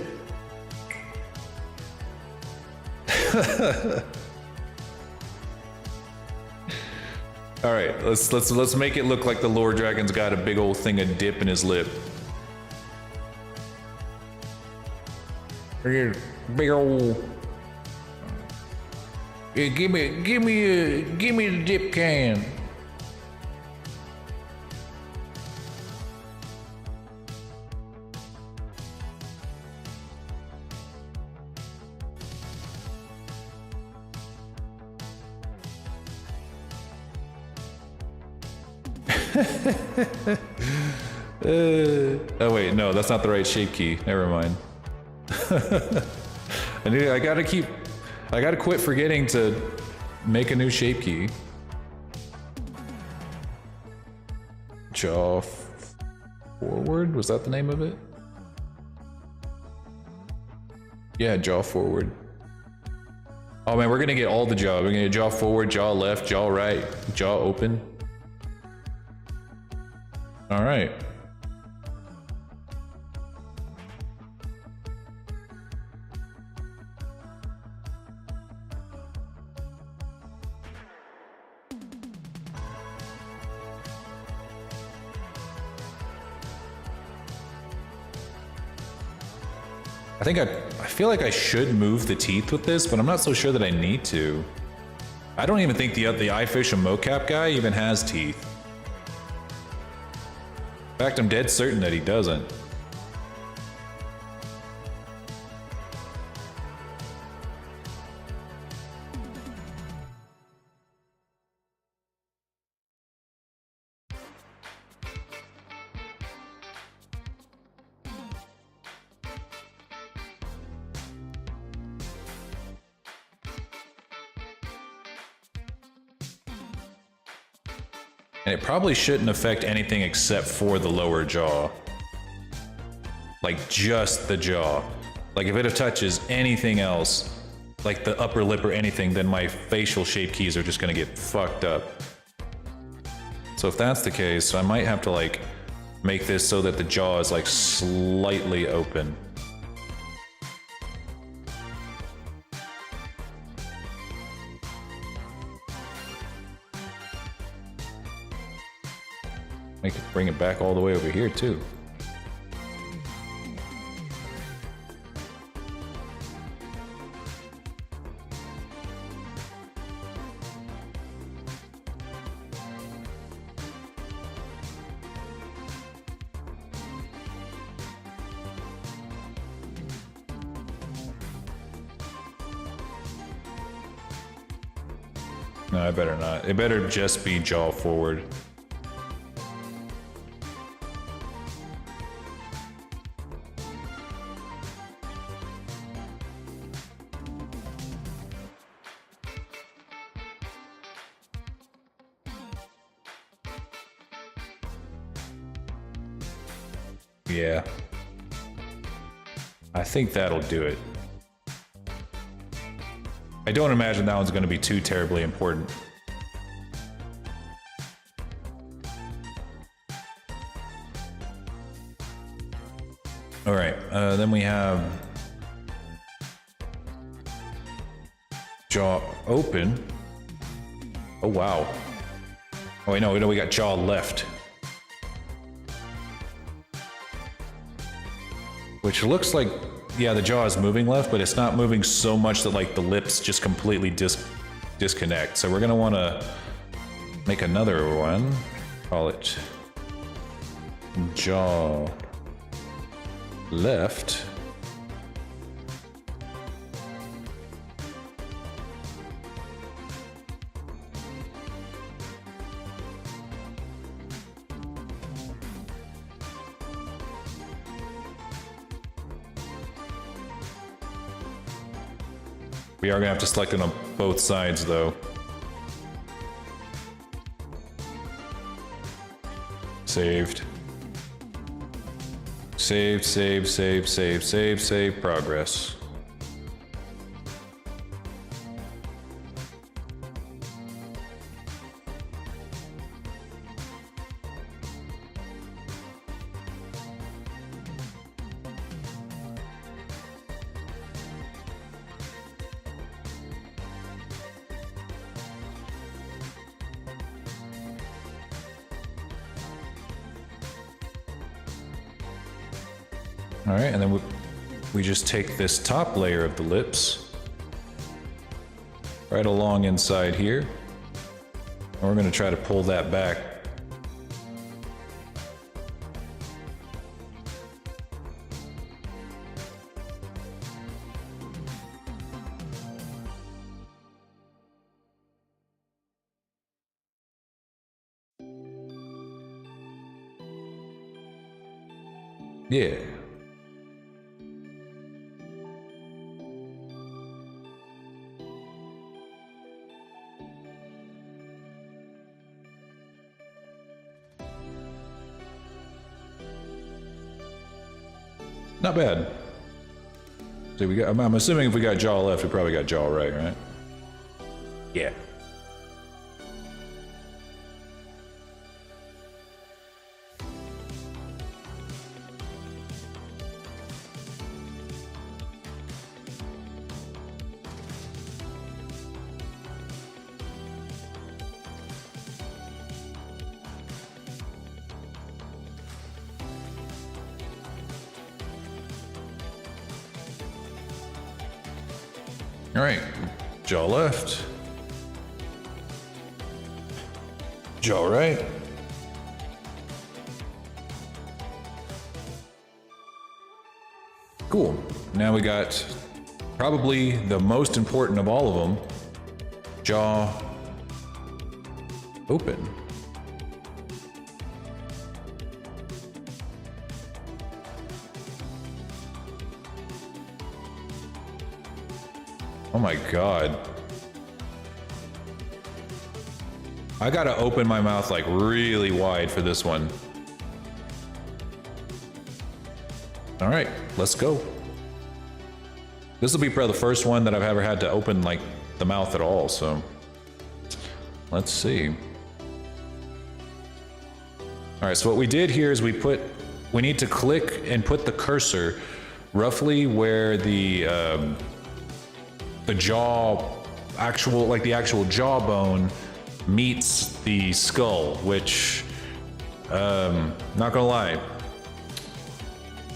All right, let's make it look like the Lord Dragon's got a big old thing of dip in his lip. Big old. Yeah, give me the dip can. Oh wait, no, that's not the right shape key. Never mind. I gotta quit forgetting to make a new shape key. Jaw forward? Was that the name of it? Yeah, jaw forward. Oh man, we're gonna get all the jaw. We're gonna get jaw forward, jaw left, jaw right, jaw open. All right. I feel like I should move the teeth with this, but I'm not so sure that I need to. I don't even think the eye fish and mocap guy even has teeth. In fact, I'm dead certain that he doesn't. And it probably shouldn't affect anything except for the lower jaw. Like just the jaw. Like if it touches anything else, like the upper lip or anything, then my facial shape keys are just gonna get fucked up. So if that's the case, I might have to like make this so that the jaw is like slightly open. Make it bring it back all the way over here too. No, I better not. It better just be jaw forward. Yeah. I think that'll do it. I don't imagine that one's going to be too terribly important. All right, then we have jaw open. Oh, wow. Oh, wait, no, we got jaw left. Which looks like, yeah, the jaw is moving left, but it's not moving so much that like the lips just completely disconnect. So we're gonna wanna make another one. Call it jaw left. We are gonna have to select it on both sides though. Saved. Save, progress. All right, and then we just take this top layer of the lips right along inside here, and we're going to try to pull that back. Yeah. Not bad. So we got, I'm assuming if we got jaw left, we probably got jaw right, right? Yeah. right, jaw left. Jaw right. Cool. Now we got probably the most important of all of them. Jaw open. Oh my god. I gotta open my mouth like really wide for this one. All right, let's go. This will be probably the first one that I've ever had to open like the mouth at all, so let's see. All right, so what we did here is we need to click and put the cursor roughly where the jaw, the actual jawbone meets the skull, which, not gonna lie,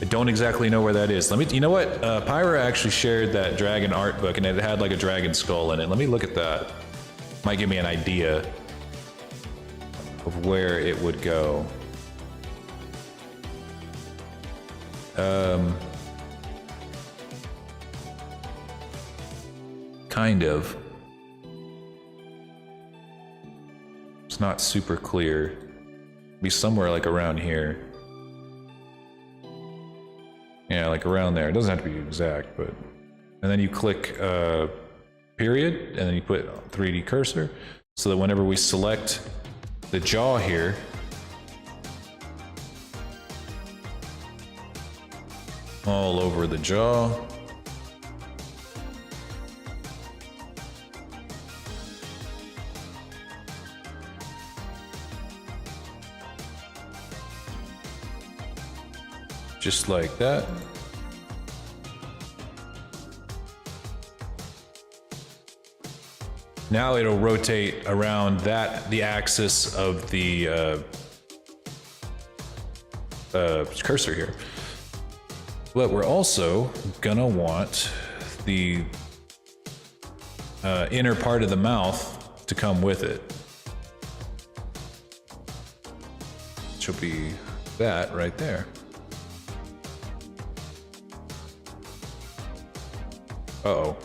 I don't exactly know where that is. You know what? Pyra actually shared that dragon art book and it had like a dragon skull in it. Let me look at that. Might give me an idea of where it would go. Kind of. It's not super clear. Be somewhere like around here. Yeah, like around there. It doesn't have to be exact, but... And then you click period, and then you put 3D cursor, so that whenever we select the jaw here, all over the jaw, just like that. Now it'll rotate around the axis of the cursor here. But we're also gonna want the inner part of the mouth to come with it. Which will be that right there. Uh-oh.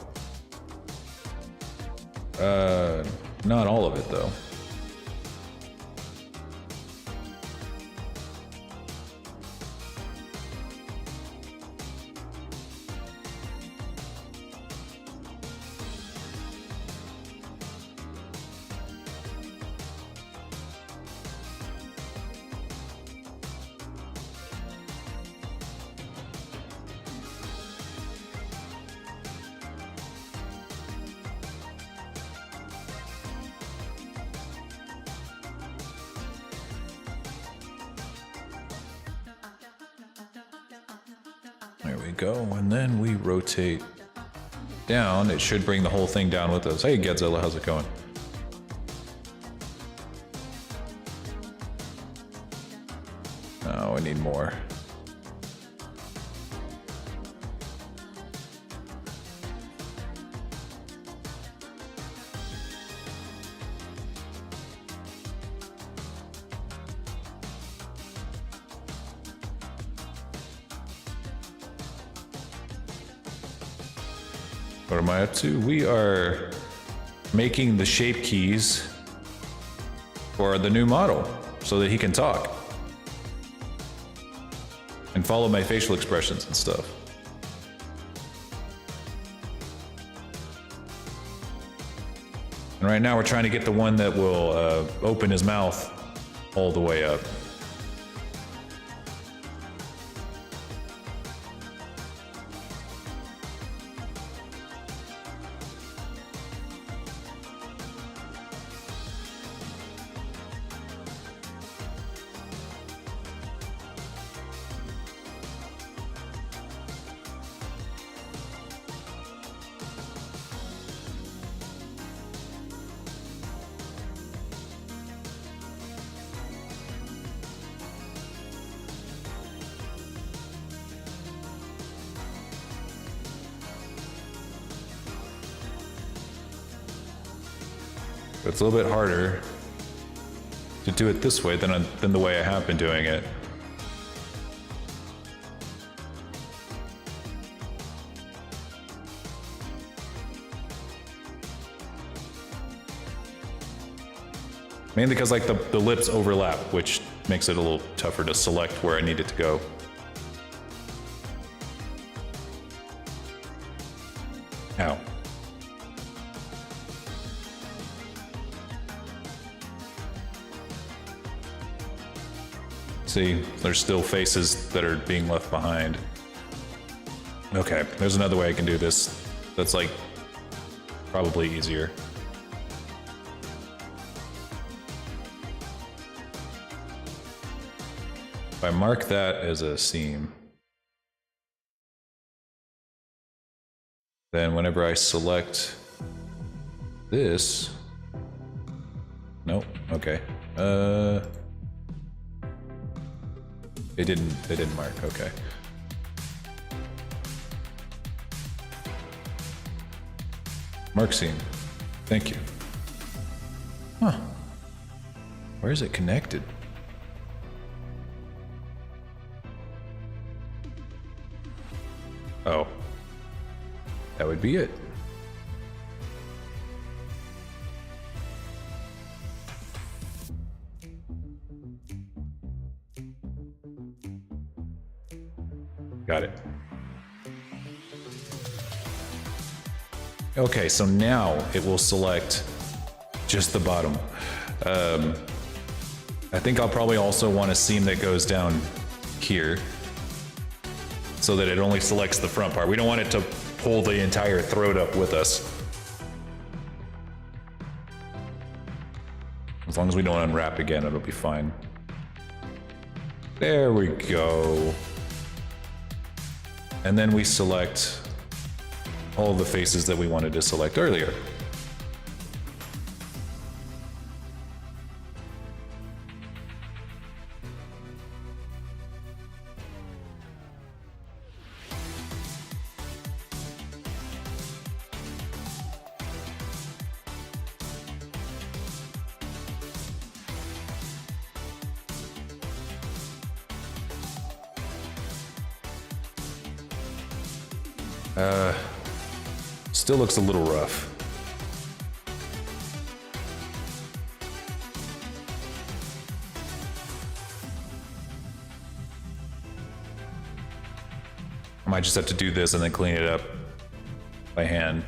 Not all of it, though. There we go, and then we rotate down. It should bring the whole thing down with us. Hey, Godzilla, how's it going? Oh, we need more. What am I up to? We are making the shape keys for the new model so that he can talk and follow my facial expressions and stuff. And right now we're trying to get the one that will open his mouth all the way up. But it's a little bit harder to do it this way than the way I have been doing it. Mainly because like the lips overlap, which makes it a little tougher to select where I need it to go. Ow. See, there's still faces that are being left behind. Okay, there's another way I can do this that's like probably easier. If I mark that as a seam, then whenever I select this, nope, okay. It didn't mark, okay. Mark seam, thank you. Huh, where is it connected? Oh, that would be it. Got it. Okay, so now it will select just the bottom. I think I'll probably also want a seam that goes down here so that it only selects the front part. We don't want it to pull the entire throat up with us. As long as we don't unwrap again, it'll be fine. There we go. And then we select all the faces that we wanted to select earlier. Still looks a little rough. I might just have to do this and then clean it up by hand.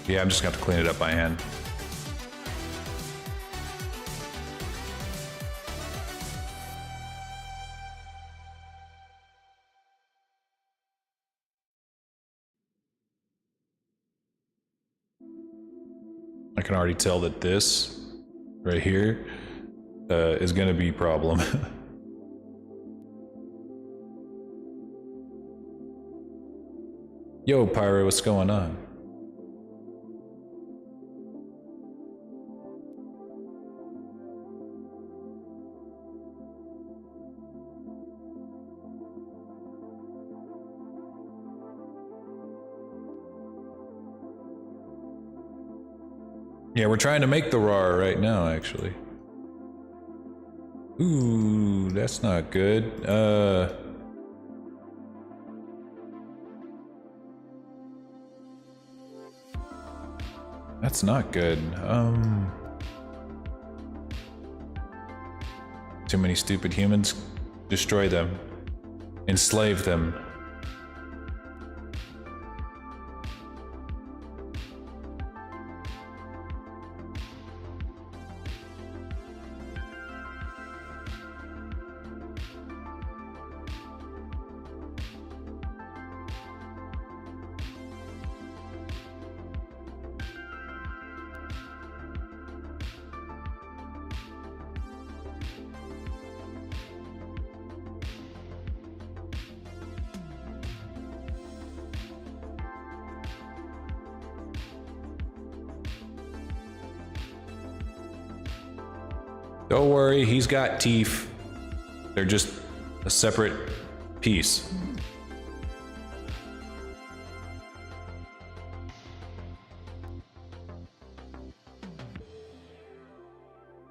Yeah, I'm just gonna have to clean it up by hand. I can already tell that this right here is gonna be a problem. Yo, Pyro, what's going on? Yeah, we're trying to make the RAR right now, actually. Ooh, that's not good. That's not good. Too many stupid humans. Destroy them. Enslave them. Don't worry, he's got teeth. They're just a separate piece.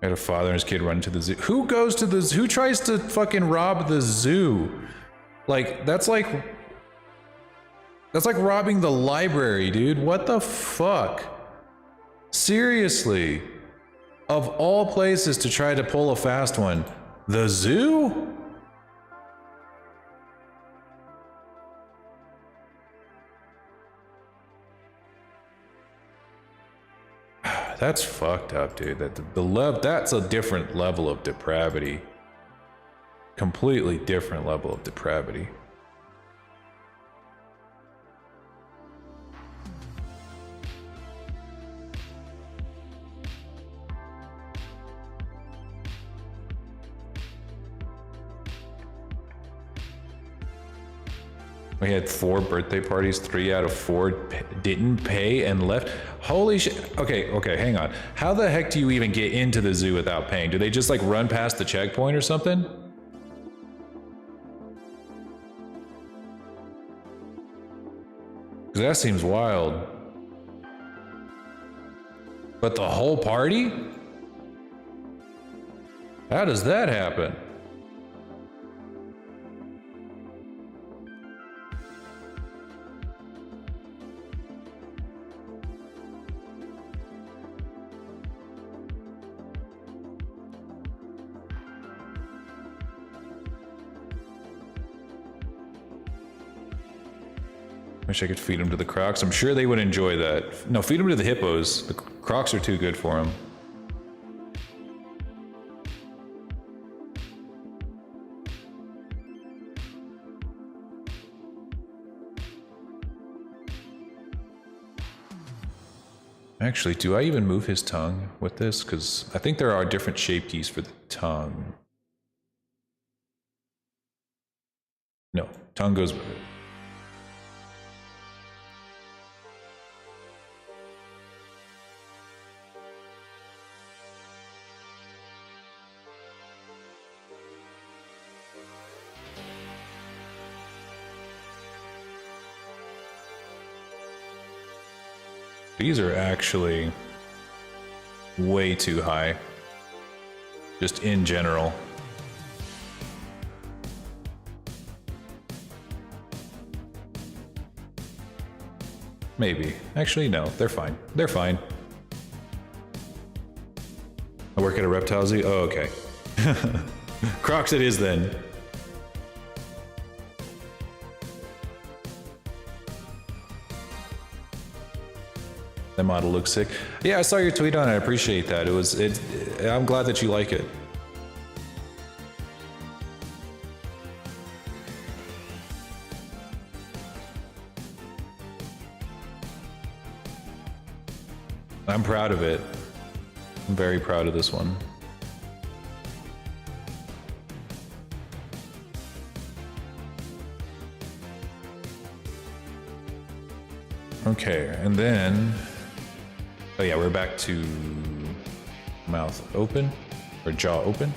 I had a father and his kid run to the zoo. Who goes to the zoo? Who tries to fucking rob the zoo? Like, that's like robbing the library, dude. What the fuck? Seriously. Of all places to try to pull a fast one, the zoo? That's fucked up, dude. That's a different level of depravity. Completely different level of depravity. We had 4 birthday parties, 3 out of 4 didn't pay and left. Holy shit. Okay, hang on. How the heck do you even get into the zoo without paying? Do they just like run past the checkpoint or something? Because that seems wild. But the whole party? How does that happen? Wish I could feed them to the crocs. I'm sure they would enjoy that. No, feed them to the hippos. The crocs are too good for them. Actually, do I even move his tongue with this? Because I think there are different shape keys for the tongue. No, tongue goes with it. These are actually way too high, just in general. Maybe. Actually, no, they're fine. They're fine. I work at a reptile zoo? Oh, okay. Crocs it is then. That model looks sick. Yeah, I saw your tweet on it. I appreciate that. I'm glad that you like it. I'm proud of it. I'm very proud of this one. Okay, and then... Oh yeah, we're back to mouth open, or jaw open.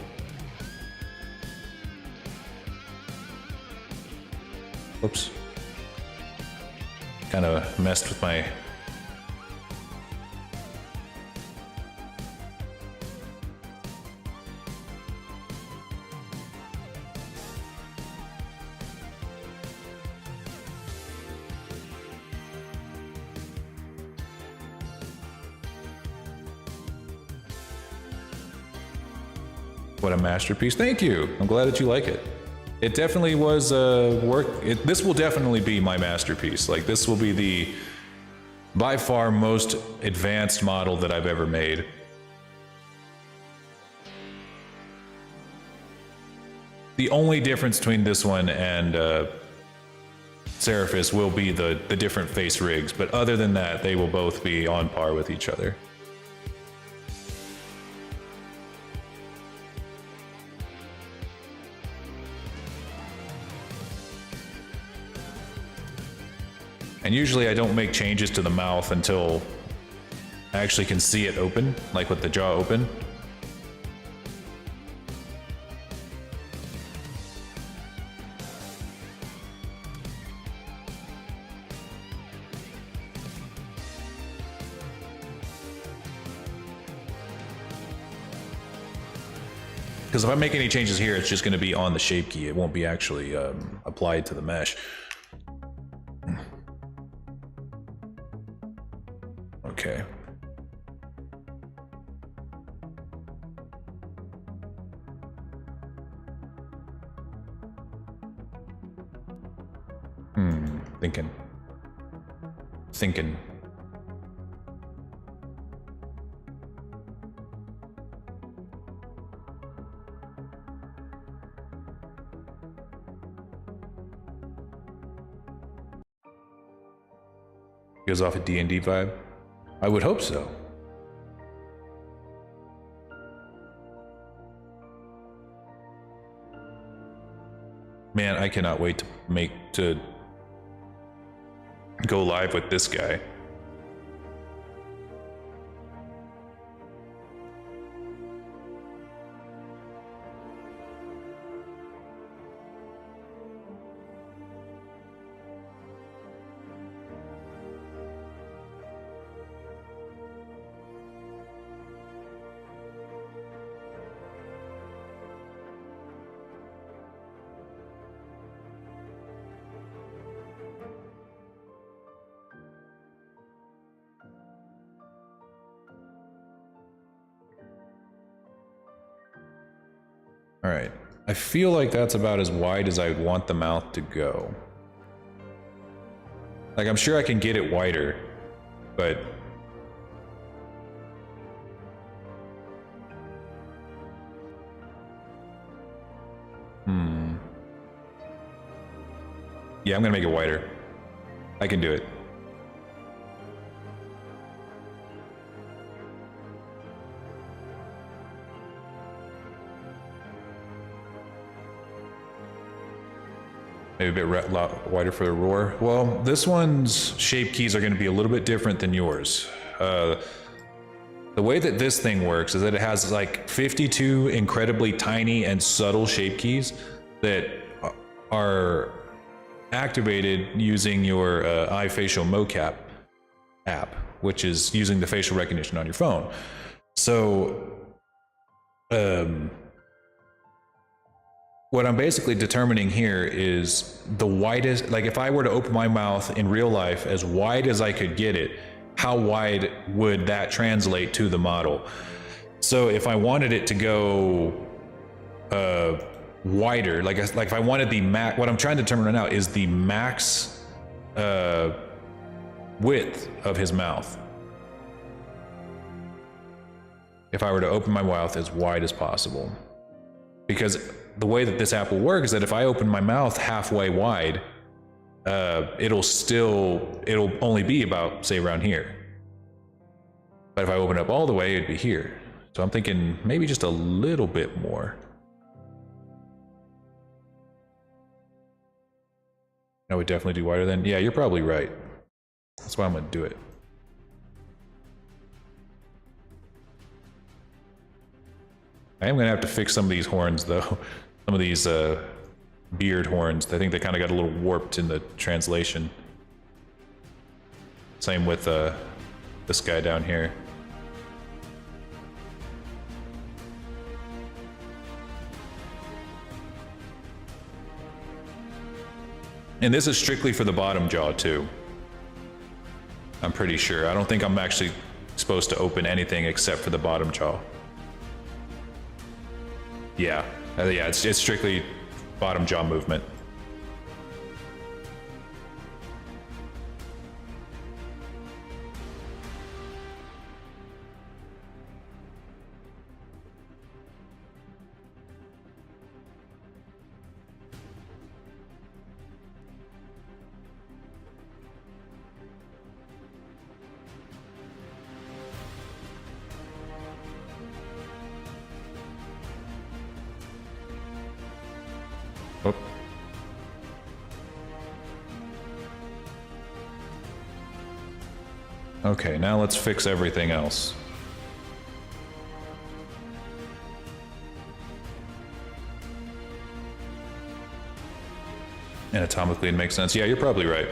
Oops. Kind of messed with my... What a masterpiece. Thank you. I'm glad that you like it. It definitely was this will definitely be my masterpiece. Like, this will be the by far most advanced model that I've ever made. The only difference between this one and Seraphis will be the different face rigs, but other than that, they will both be on par with each other. And usually I don't make changes to the mouth until I actually can see it open, like with the jaw open. Because if I make any changes here, it's just going to be on the shape key. It won't be actually applied to the mesh. Okay. Thinking. Goes off a D&D vibe? I would hope so. Man, I cannot wait to go live with this guy. All right, I feel like that's about as wide as I would want the mouth to go. Like, I'm sure I can get it wider, but... Yeah, I'm gonna make it wider. I can do it. Maybe a bit wider for the roar. Well, this one's shape keys are going to be a little bit different than yours. The way that this thing works is that it has like 52 incredibly tiny and subtle shape keys that are activated using your iFacial mocap app, which is using the facial recognition on your phone. So, what I'm basically determining here is the widest, like if I were to open my mouth in real life as wide as I could get it, how wide would that translate to the model? So if I wanted it to go wider, like if I wanted the max, what I'm trying to determine right now is the max width of his mouth. If I were to open my mouth as wide as possible. Because the way that this app will work is that if I open my mouth halfway wide, it'll only be about, say, around here. But if I open up all the way, it'd be here. So I'm thinking maybe just a little bit more. I would definitely do wider then. Yeah, you're probably right. That's why I'm gonna do it. I am gonna have to fix some of these horns though. Some of these beard horns. I think they kind of got a little warped in the translation. Same with this guy down here. And this is strictly for the bottom jaw too. I'm pretty sure. I don't think I'm actually supposed to open anything except for the bottom jaw. Yeah, yeah, it's strictly bottom jaw movement. Oh. Okay, now let's fix everything else. Anatomically, it makes sense. Yeah, you're probably right.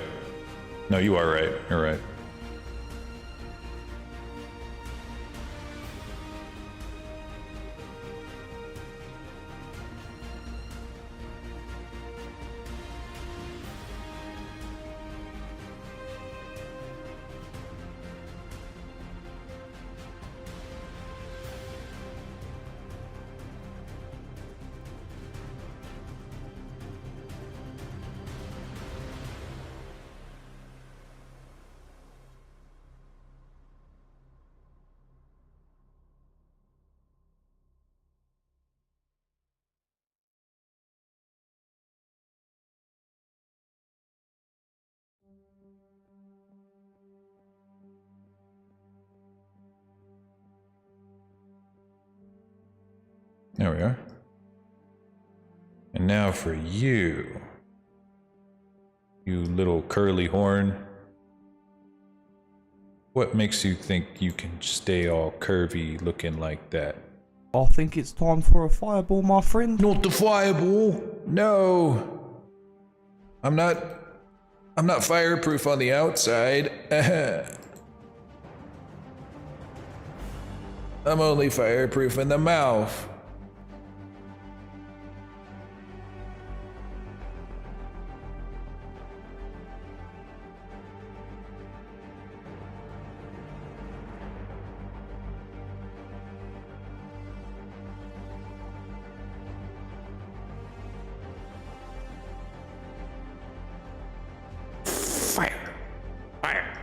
No, you are right. You're right. There we are. And now for you. You little curly horn. What makes you think you can stay all curvy looking like that? I think it's time for a fireball, my friend. Not the fireball! No! I'm not fireproof on the outside. I'm only fireproof in the mouth. Fire! Fire!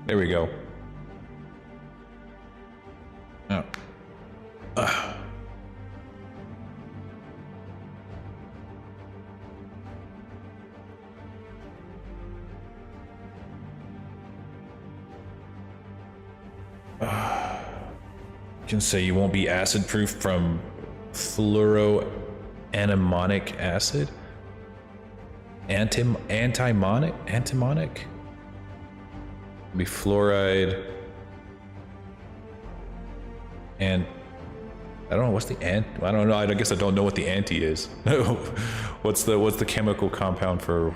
There we go. Oh. You can say you won't be acid proof from fluoroantimonic acid? Antimonic? Be fluoride. And I don't know what's the I don't know. I guess I don't know what the anti is. what's the chemical compound for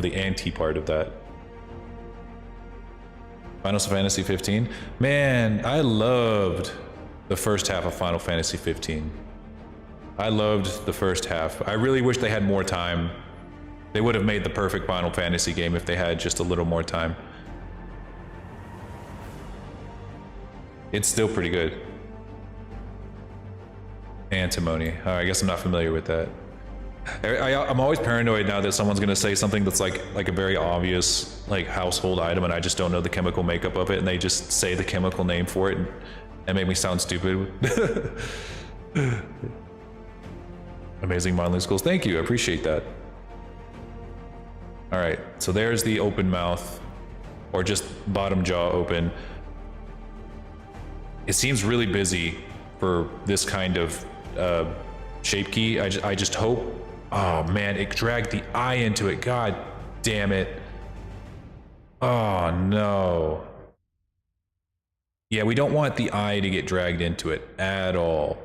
the anti part of that? Final Fantasy 15? Man, I loved the first half of Final Fantasy 15. I loved the first half. I really wish they had more time. They would have made the perfect Final Fantasy game if they had just a little more time. It's still pretty good. Antimony. Oh, I guess I'm not familiar with that. I'm always paranoid now that someone's gonna say something that's like a very obvious like household item, and I just don't know the chemical makeup of it, and they just say the chemical name for it, and make me sound stupid. Amazing modeling skills. Thank you. I appreciate that. All right. So there's the open mouth, or just bottom jaw open. It seems really busy for this kind of shape key. I just hope. Oh man, it dragged the eye into it. God damn it. Oh no. Yeah, we don't want the eye to get dragged into it at all.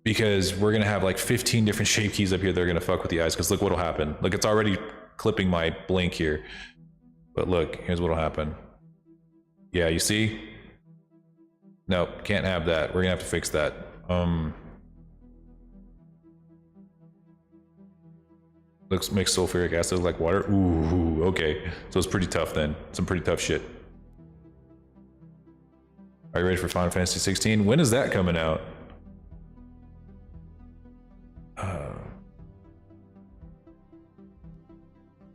Because we're gonna have like 15 different shape keys up here that are gonna fuck with the eyes, because look what'll happen. Look, it's already clipping my blink here. But look, here's what'll happen. Yeah, you see? Nope, can't have that. We're gonna have to fix that. Makes sulfuric acid like water. Ooh, okay. So it's pretty tough then. Some pretty tough shit. Are you ready for Final Fantasy 16? When is that coming out?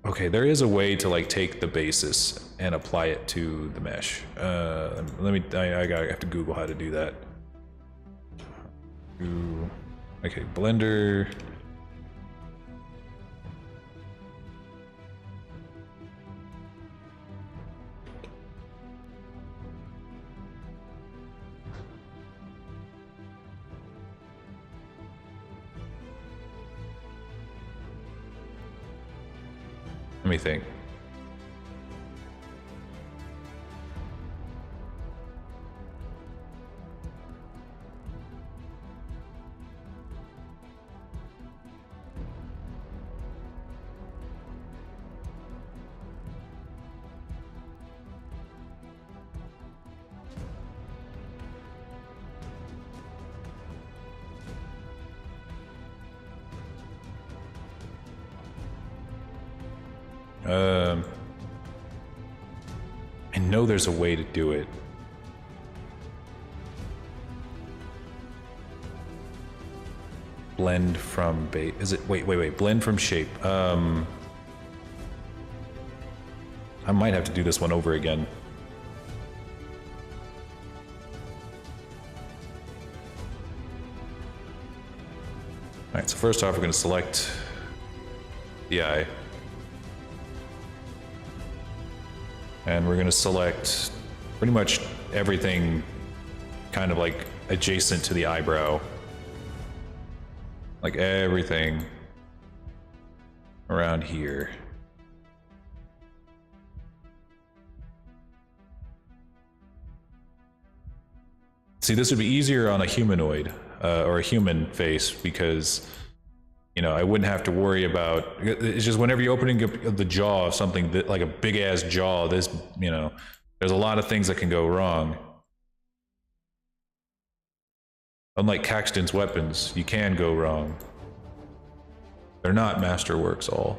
Okay, there is a way to like take the basis and apply it to the mesh. I have to Google how to do that. Okay, Blender. Let me think. I know there's a way to do it. Blend from base. Is it? Wait. Blend from shape. I might have to do this one over again. All right. So first off, we're going to select the eye. And we're going to select pretty much everything kind of like adjacent to the eyebrow. Like everything around here. See, this would be easier on a humanoid or a human face because, you know, I wouldn't have to worry about. It's just whenever you're opening the jaw of something that, like a big ass jaw, this, you know, there's a lot of things that can go wrong. Unlike Caxton's weapons, you can go wrong. They're not masterworks all.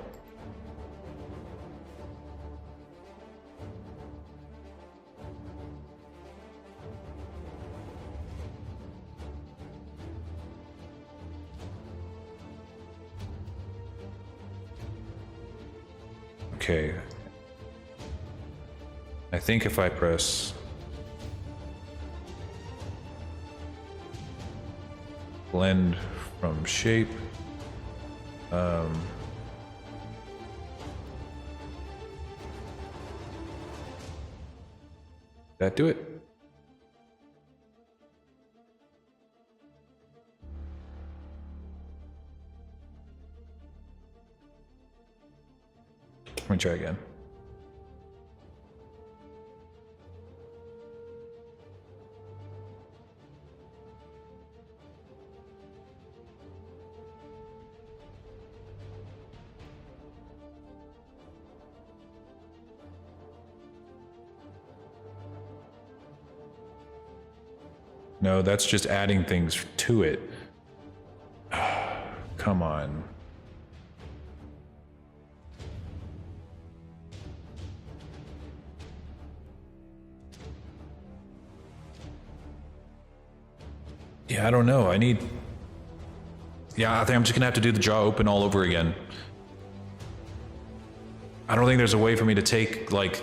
Okay. I think if I press blend from shape, that do it? Let me try again. No, that's just adding things to it. Come on. Yeah, I don't know. I think I'm just gonna have to do the jaw open all over again. I don't think there's a way for me to take, like,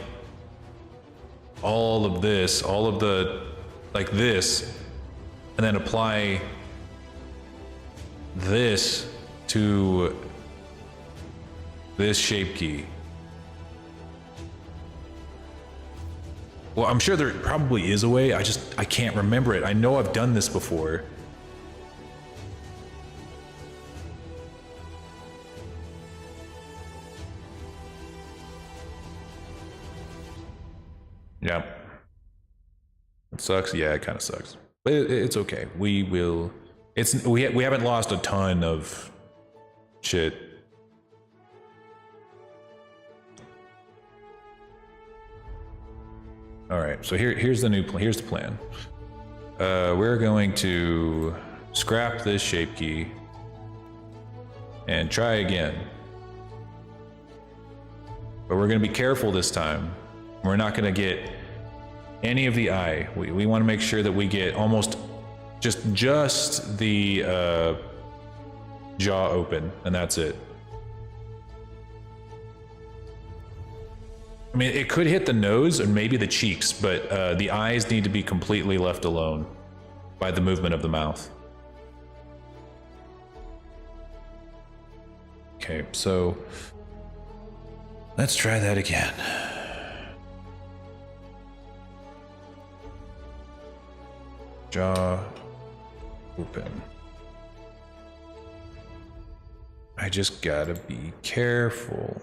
all of this, all of the, like this, and then apply this to this shape key. Well, I'm sure there probably is a way, I can't remember it. I know I've done this before. Yeah. It sucks. Yeah, it kind of sucks. But it's okay. We will. We haven't lost a ton of shit. All right. So here's the new plan. Here's the plan. We're going to scrap this shape key and try again. But we're going to be careful this time. We're not going to get any of the eye. We want to make sure that we get almost just the jaw open, and that's it. I mean, it could hit the nose and maybe the cheeks, but the eyes need to be completely left alone by the movement of the mouth. Okay, so let's try that again. Jaw open. I just gotta be careful.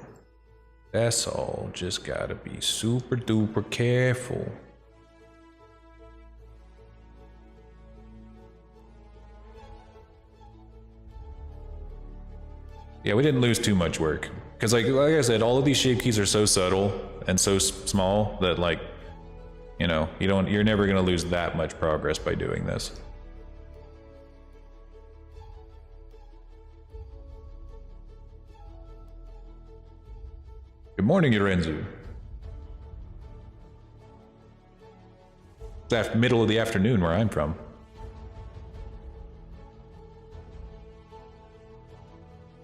That's all. Just gotta be super duper careful. Yeah, we didn't lose too much work. Because like I said, all of these shape keys are so subtle and so small that, like, you know, you're never gonna lose that much progress by doing this. Good morning, Yorenzu. It's middle of the afternoon where I'm from.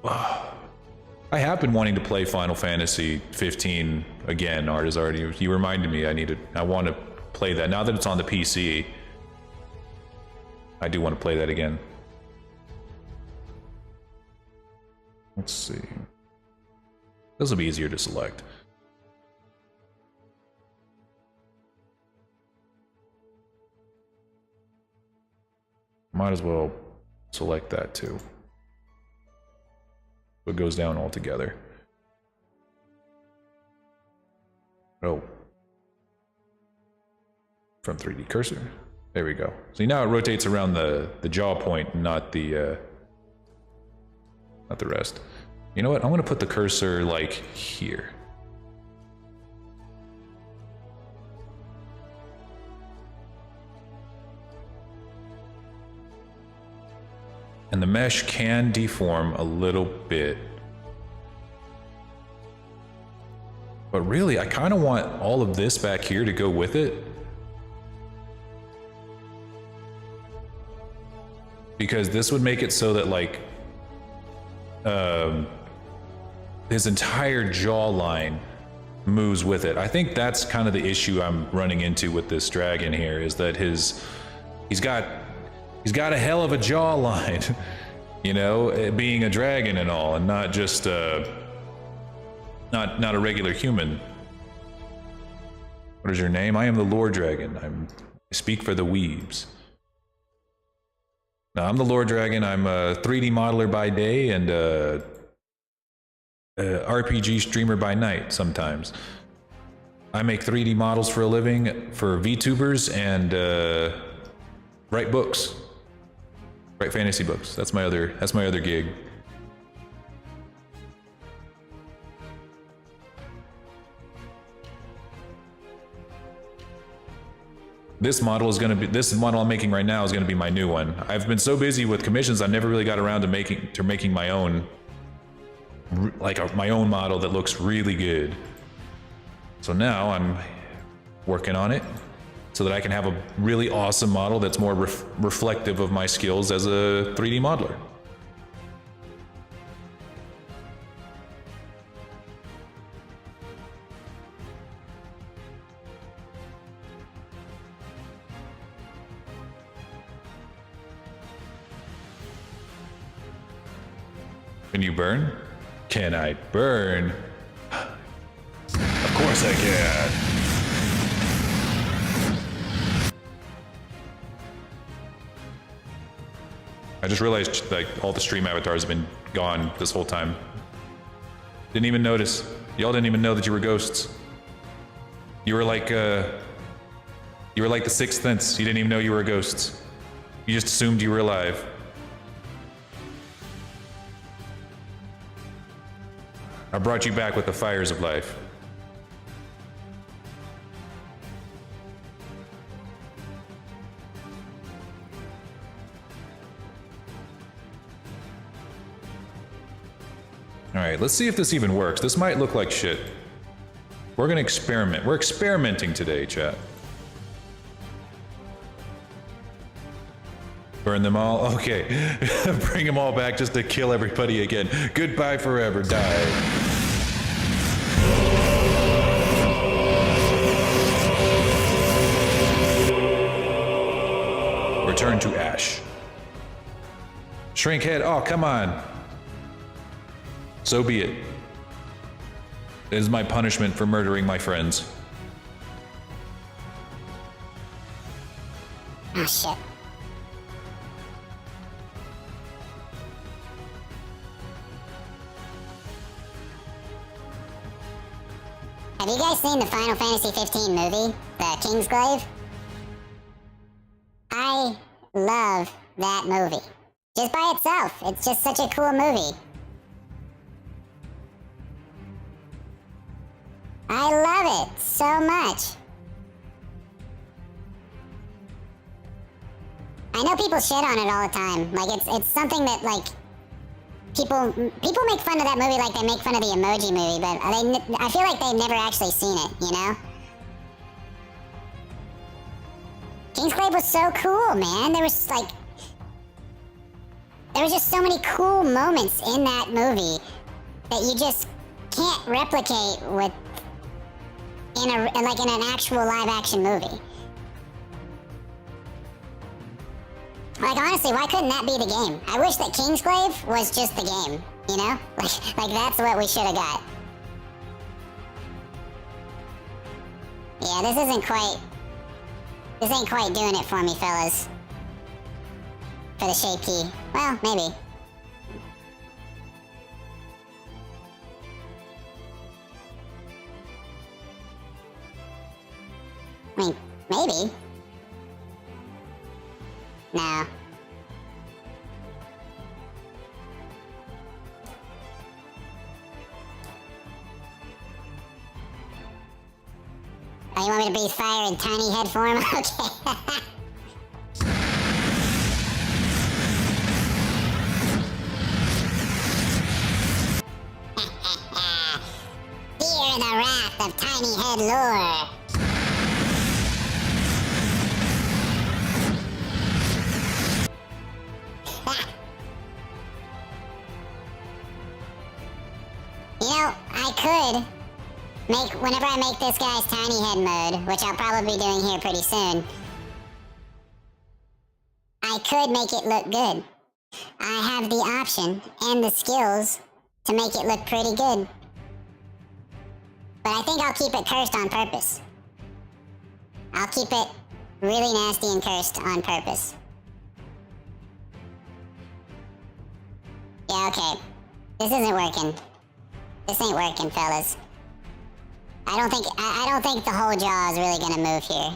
I have been wanting to play Final Fantasy 15 again. Art is already. You reminded me. I want to play that now that it's on the PC. I do want to play that again. Let's see. This will be easier to select. Might as well select that too. It goes down altogether. Oh. From 3D cursor. There we go. See, now it rotates around the jaw point, not the rest. You know what? I'm gonna put the cursor like here. And the mesh can deform a little bit. But really, I kind of want all of this back here to go with it. Because this would make it so that, like, his entire jawline moves with it. I think that's kind of the issue I'm running into with this dragon here, is that he's got a hell of a jawline, you know, being a dragon and all, and not just not a regular human. What is your name? I am the Lord Dragon. I speak for the weebs. Now, I'm the Lord Dragon. I'm a 3D modeler by day and a RPG streamer by night sometimes. I make 3D models for a living for VTubers and write books. Write fantasy books. That's my other gig. This model I'm making right now is gonna be my new one. I've been so busy with commissions, I've never really got around to making my own, my own model that looks really good. So now I'm working on it so that I can have a really awesome model that's more reflective of my skills as a 3D modeler. Can you burn? Can I burn? Of course I can. I just realized, like, all the stream avatars have been gone this whole time. Didn't even notice. Y'all didn't even know that you were ghosts. You were like the Sixth Sense. You didn't even know you were ghosts. You just assumed you were alive. I brought you back with the fires of life. All right, let's see if this even works. This might look like shit. We're gonna experiment. We're experimenting today, chat. Burn them all? Okay. Bring them all back just to kill everybody again. Goodbye forever, die. Return to ash. Shrink head, oh, come on. So be it. It is my punishment for murdering my friends. Oh, shit. Have you guys seen the Final Fantasy 15 movie, The Kingsglaive? I love that movie. Just by itself, it's just such a cool movie. I love it so much. I know people shit on it all the time. Like, it's something that, like, people make fun of that movie like they make fun of the Emoji Movie, but I feel like they've never actually seen it, you know? Kingsglaive was so cool, man. There was just so many cool moments in that movie that you just can't replicate in an actual live action movie. Like, honestly, why couldn't that be the game? I wish that Kingsglaive was just the game, you know? Like that's what we should have got. Yeah, this ain't quite doing it for me, fellas. For the shape key. Well, maybe. I mean, maybe. No. Oh, you want me to breathe fire in tiny head form? Okay. Fear the wrath of tiny head lore. You know, I could whenever I make this guy's tiny head mode, which I'll probably be doing here pretty soon, I could make it look good. I have the option and the skills to make it look pretty good. But I think I'll keep it cursed on purpose. I'll keep it really nasty and cursed on purpose. Yeah, okay. This isn't working. This ain't working, fellas. I don't think the whole jaw is really gonna move here.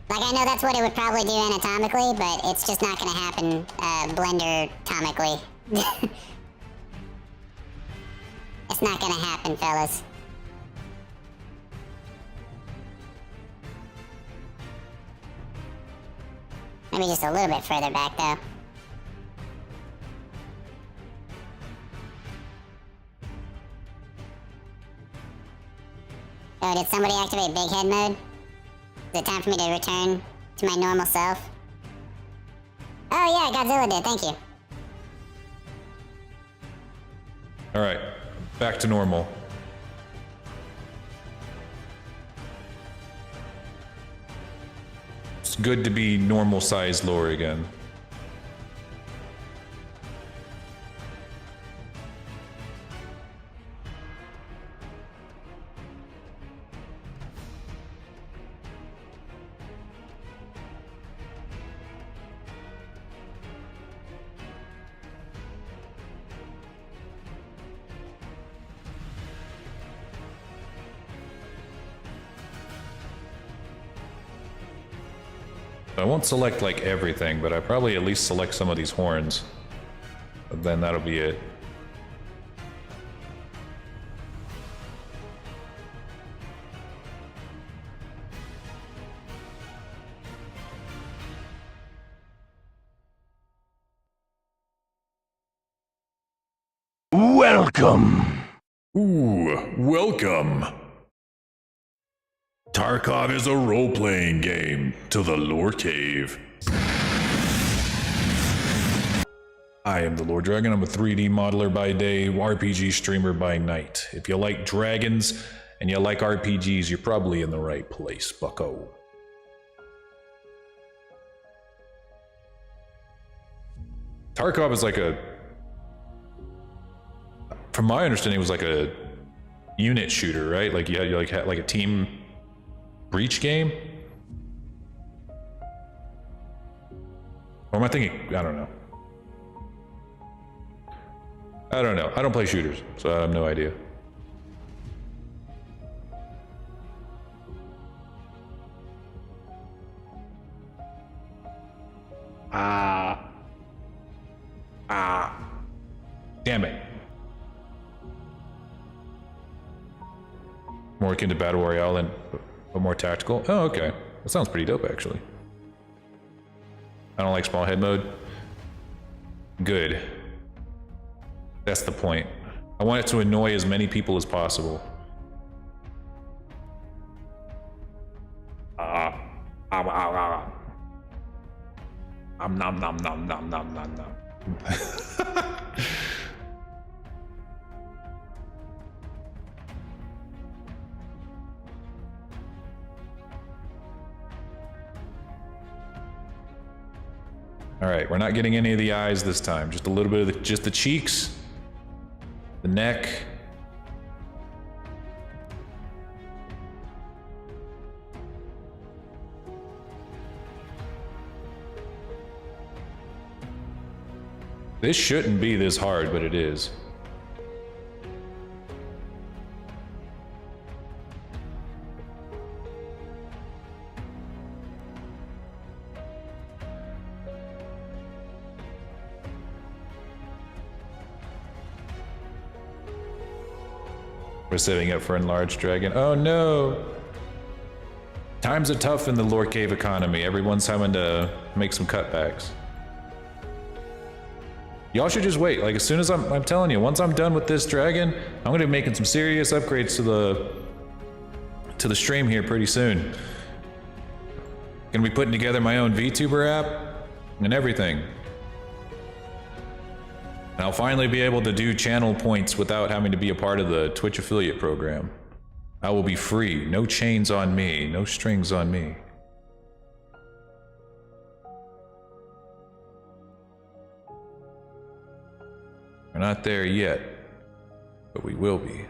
Like, I know that's what it would probably do anatomically, but it's just not gonna happen blender-tomically. It's not gonna happen, fellas. Maybe just a little bit further back, though. Oh, did somebody activate big head mode? Is it time for me to return to my normal self? Oh yeah, Godzilla did, thank you. Alright, back to normal. It's good to be normal sized lore again. I won't select like everything, but I probably at least select some of these horns. But then that'll be it. Welcome. Ooh, welcome. Tarkov is a role-playing game to the Lore Cave. I am the Lore Dragon. I'm a 3D modeler by day, RPG streamer by night. If you like dragons and you like RPGs, you're probably in the right place, bucko. Tarkov is like a... From my understanding, it was like a unit shooter, right? Like you had like a team breach game? Or am I thinking? I don't know. I don't know. I don't play shooters, so I have no idea. Damn it. More akin to Battle Royale and but more tactical. Oh, okay. That sounds pretty dope, actually. I don't like small head mode. Good. That's the point. I want it to annoy as many people as possible. Nom nom nom nom nom nom nom. All right, we're not getting any of the eyes this time. Just a little bit of just the cheeks, the neck. This shouldn't be this hard, but it is. We're saving up for enlarged dragon. Oh no! Times are tough in the lore cave economy. Everyone's having to make some cutbacks. Y'all should just wait. Like, as soon as I'm telling you, once I'm done with this dragon, I'm gonna be making some serious upgrades to the stream here pretty soon. Gonna be putting together my own VTuber app and everything. And I'll finally be able to do channel points without having to be a part of the Twitch affiliate program. I will be free. No chains on me. No strings on me. We're not there yet, but we will be.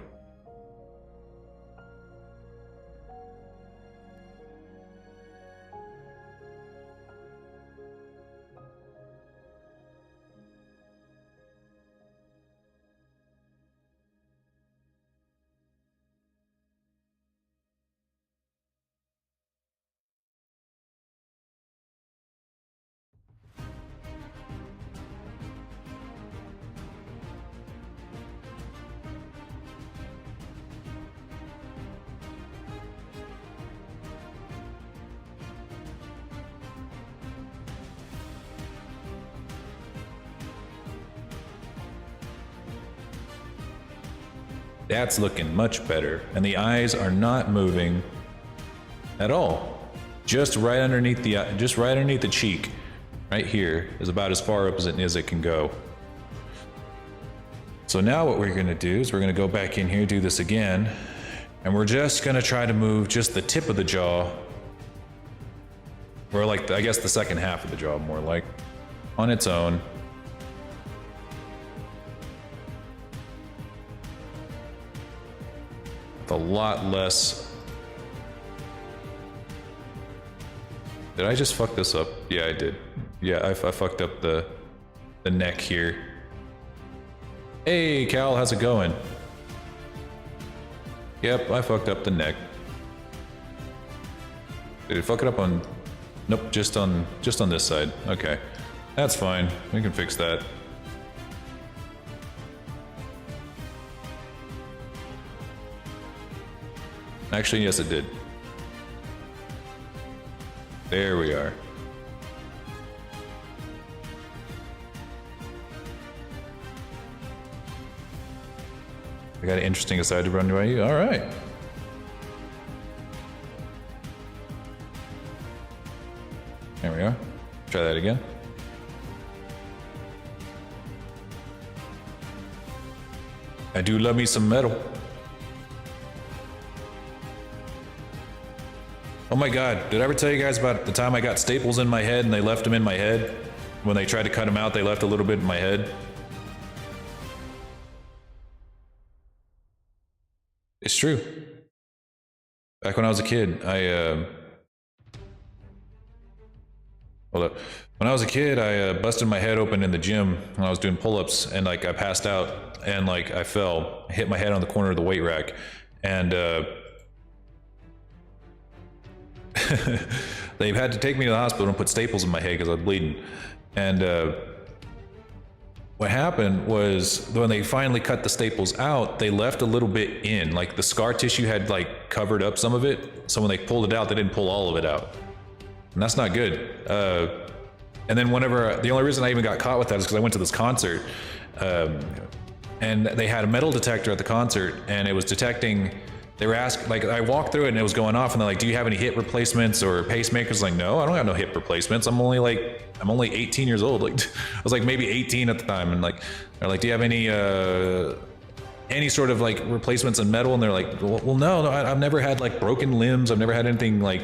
That's looking much better, and the eyes are not moving at all. Just right underneath the cheek, right here, is about as far up as it can go. So now what we're gonna do is we're gonna go back in here, do this again, and we're just gonna try to move just the tip of the jaw, or like I guess the second half of the jaw, more like, on its own. A lot less. Did I just fuck this up? Yeah, I did. Yeah, I fucked up the neck here. Hey, Cal, how's it going? Yep, I fucked up the neck. Did it fuck it up on? Nope, just on this side. Okay, that's fine. We can fix that. Actually, yes, it did. There we are. I got an interesting aside to run by you. All right. There we are. Try that again. I do love me some metal. Oh my god, did I ever tell you guys about the time I got staples in my head and they left them in my head? When they tried to cut them out, they left a little bit in my head. It's true. Back when I was a kid, hold up. When I was a kid, I busted my head open in the gym when I was doing pull-ups, and like I passed out and like I fell, hit my head on the corner of the weight rack, and they had to take me to the hospital and put staples in my head because I was bleeding. And what happened was when they finally cut the staples out, they left a little bit in, like the scar tissue had like covered up some of it. So when they pulled it out, they didn't pull all of it out. And that's not good. And then the only reason I even got caught with that is because I went to this concert. and they had a metal detector at the concert, and it was detecting. They were asked, like, I walked through it and it was going off, and they're like, "Do you have any hip replacements or pacemakers?" Like, no, I don't have no hip replacements. I'm only 18 years old. Like, I was like maybe 18 at the time, and like, they're like, "Do you have any sort of like replacements in metal?" And they're like, well, no, I've never had like broken limbs. I've never had anything like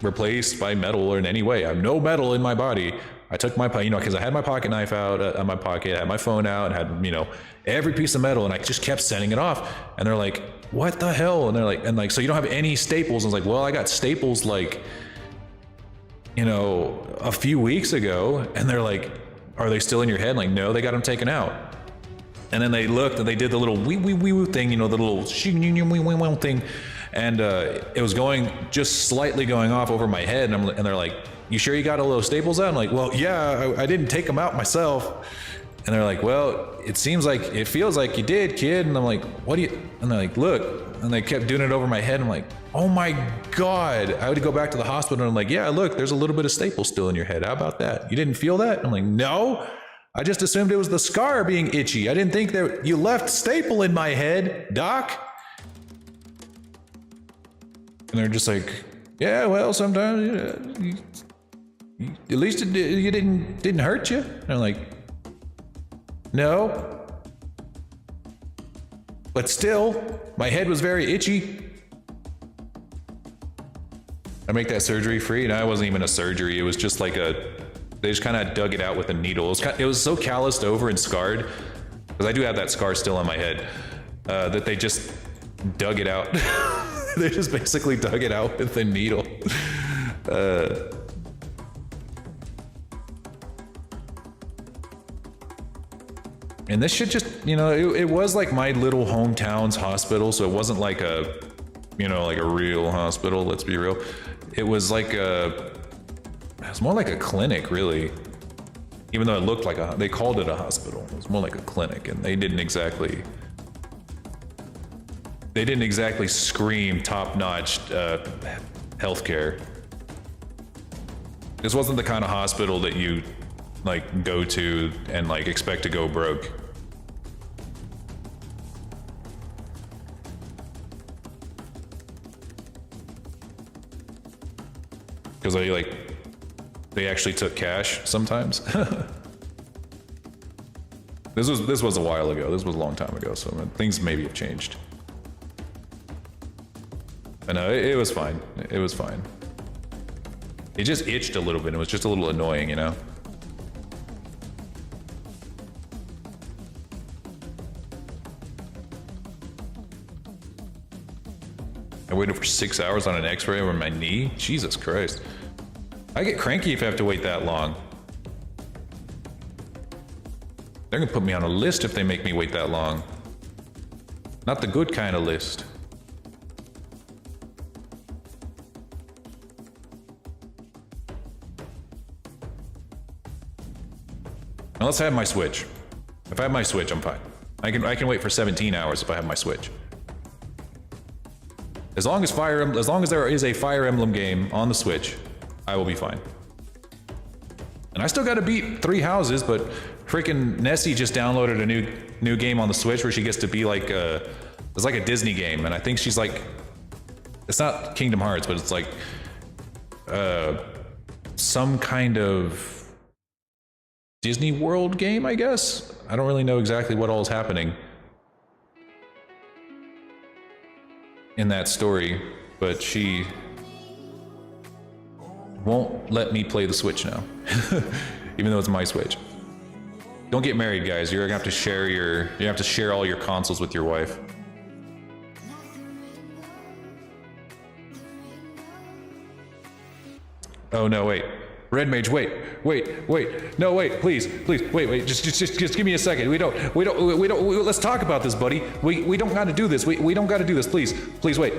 replaced by metal or in any way. I have no metal in my body. I took my, because I had my pocket knife out of my pocket, I had my phone out, and had, every piece of metal, and I just kept sending it off. And they're like, "What the hell?" And they're like, "So you don't have any staples?" And I was like, "Well, I got staples like, a few weeks ago." And they're like, "Are they still in your head?" I'm like, "No, they got them taken out." And then they looked and they did the little wee wee wee wee thing, the little thing, and it was just slightly going off over my head. And they're like, "You sure you got all those staples out?" I'm like, "Well, yeah, I didn't take them out myself." And they're like, "Well, it feels like you did, kid." And I'm like, "What do you?" And they're like, "Look." And they kept doing it over my head. I'm like, "Oh my God." I would go back to the hospital and I'm like, "Yeah, look, there's a little bit of staple still in your head. How about that? You didn't feel that?" And I'm like, "No. I just assumed it was the scar being itchy. I didn't think that you left staple in my head, doc." And they're just like, "Yeah, well, sometimes at least it didn't hurt you." And I'm like, "No. But still, my head was very itchy." I make that surgery free, and it wasn't even a surgery. It was just like they just kind of dug it out with a needle. It was so calloused over and scarred, because I do have that scar still on my head, that they just dug it out. They just basically dug it out with a needle. And this shit just, it was like my little hometown's hospital, so it wasn't like a real hospital, let's be real. It was more like a clinic, really. Even though it looked like they called it a hospital. It was more like a clinic, and they didn't exactly scream top-notch healthcare. This wasn't the kind of hospital that you go to and expect to go broke. Because they actually took cash sometimes. This was a while ago. This was a long time ago, so things maybe have changed. But no, it was fine. It was fine. It just itched a little bit. It was just a little annoying, I waited for 6 hours on an x-ray over my knee? Jesus Christ. I get cranky if I have to wait that long. They're gonna put me on a list if they make me wait that long. Not the good kind of list. Unless I have my Switch. If I have my Switch, I'm fine. I can wait for 17 hours if I have my Switch. As long as there is a Fire Emblem game on the Switch, I will be fine. And I still got to beat 3 houses, but freaking Nessie just downloaded a new game on the Switch where she gets to be it's like a Disney game, and I think she's it's not Kingdom Hearts, but it's some kind of Disney World game, I guess. I don't really know exactly what all is happening in that story, but she won't let me play the Switch now, even though it's my Switch. Don't get married, guys. You're gonna have to share all your consoles with your wife. Oh no, wait. Red Mage, wait. No, wait, please, wait. Just give me a second. We don't, let's talk about this, buddy. We don't gotta do this. We don't gotta do this, please, wait.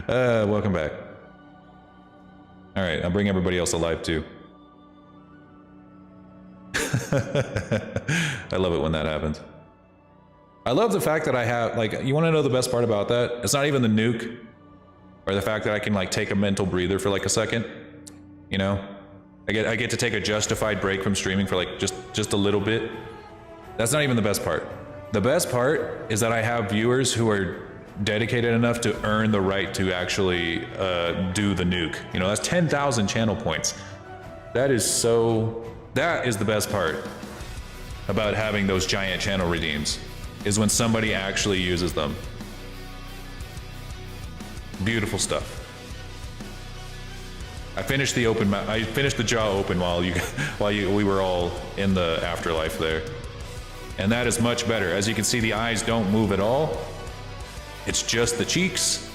Welcome back. All right, I'll bring everybody else alive too. I love it when that happens. I love the fact that I have, like, you want to know the best part about that? It's not even the nuke, or the fact that I can, like, take a mental breather for, like, a second. You know? I get to take a justified break from streaming for, like, just a little bit. That's not even the best part. The best part is that I have viewers who are dedicated enough to earn the right to actually do the nuke. You know, that's 10,000 channel points. That is the best part about having those giant channel redeems, is when somebody actually uses them. Beautiful stuff. I finished the jaw open while we were all in the afterlife there. And that is much better. As you can see, the eyes don't move at all. It's just the cheeks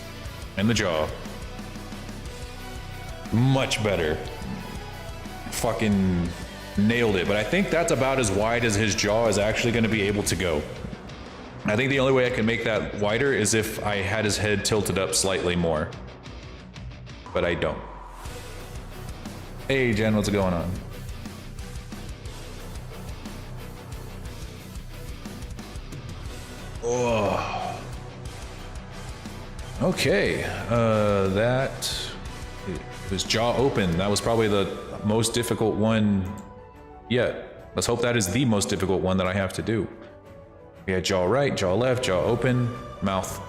and the jaw. Much better. Fucking nailed it. But I think that's about as wide as his jaw is actually going to be able to go. I think the only way I can make that wider is if I had his head tilted up slightly more. But I don't. Hey Jen, what's going on? Oh. Okay, that was jaw open. That was probably the most difficult one yet. Let's hope that is the most difficult one that I have to do. We had jaw right, jaw left, jaw open, mouth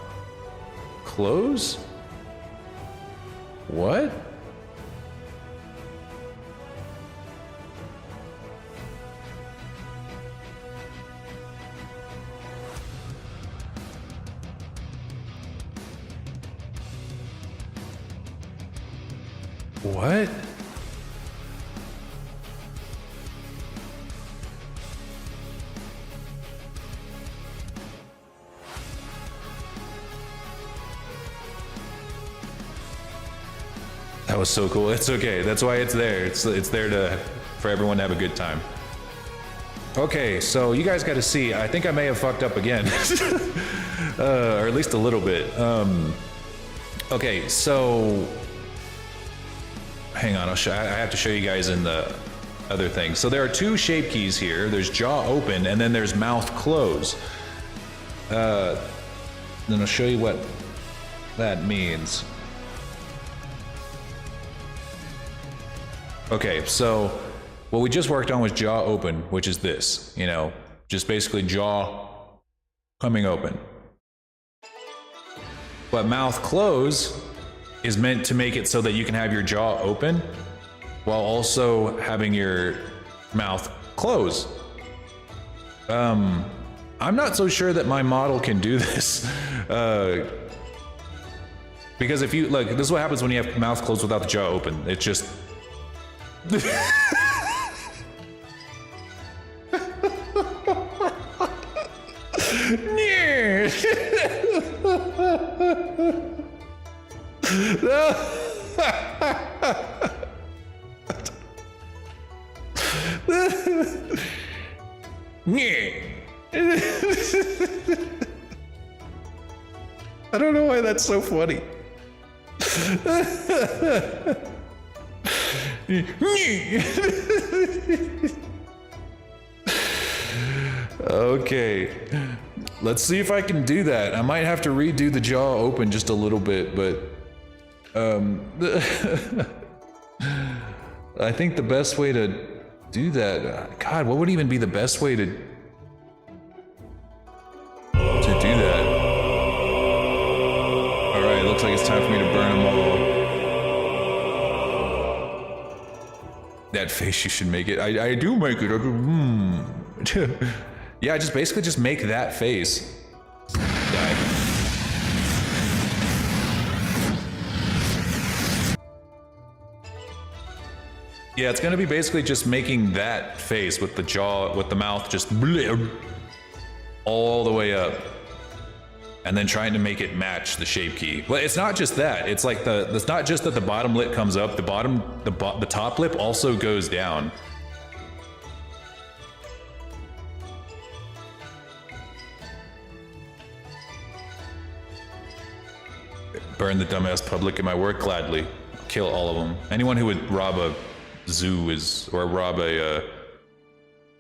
close? What? What? That was so cool. It's okay. That's why it's there. It's there for everyone to have a good time. Okay, so you guys got to see. I think I may have fucked up again, or at least a little bit. Okay, so hang on. I have to show you guys in the other thing. So there are two shape keys here. There's jaw open, and then there's mouth close. Then I'll show you what that means. Okay, so what we just worked on was jaw open, which is this, you know, just basically jaw coming open. But mouth close is meant to make it so that you can have your jaw open while also having your mouth close. I'm not so sure that my model can do this. Because if you, look, this is what happens when you have mouth closed without the jaw open. It just... I don't know why that's so funny. Okay, let's see if I can do that. I might have to redo the jaw open just a little bit, but I think the best way to do that, God, what would even be the best way to do that? All right, looks like it's time for me to burn them all. That face, you should make it. I do make it. Yeah, just basically just make that face. Die. Yeah, it's gonna be basically just making that face with the jaw, with the mouth just all the way up. And then trying to make it match the shape key. Well, it's not just that. It's like it's not just that the bottom lip comes up. The top lip also goes down. Burn the dumbass public in my work gladly. Kill all of them. Anyone who would rob a zoo or rob a,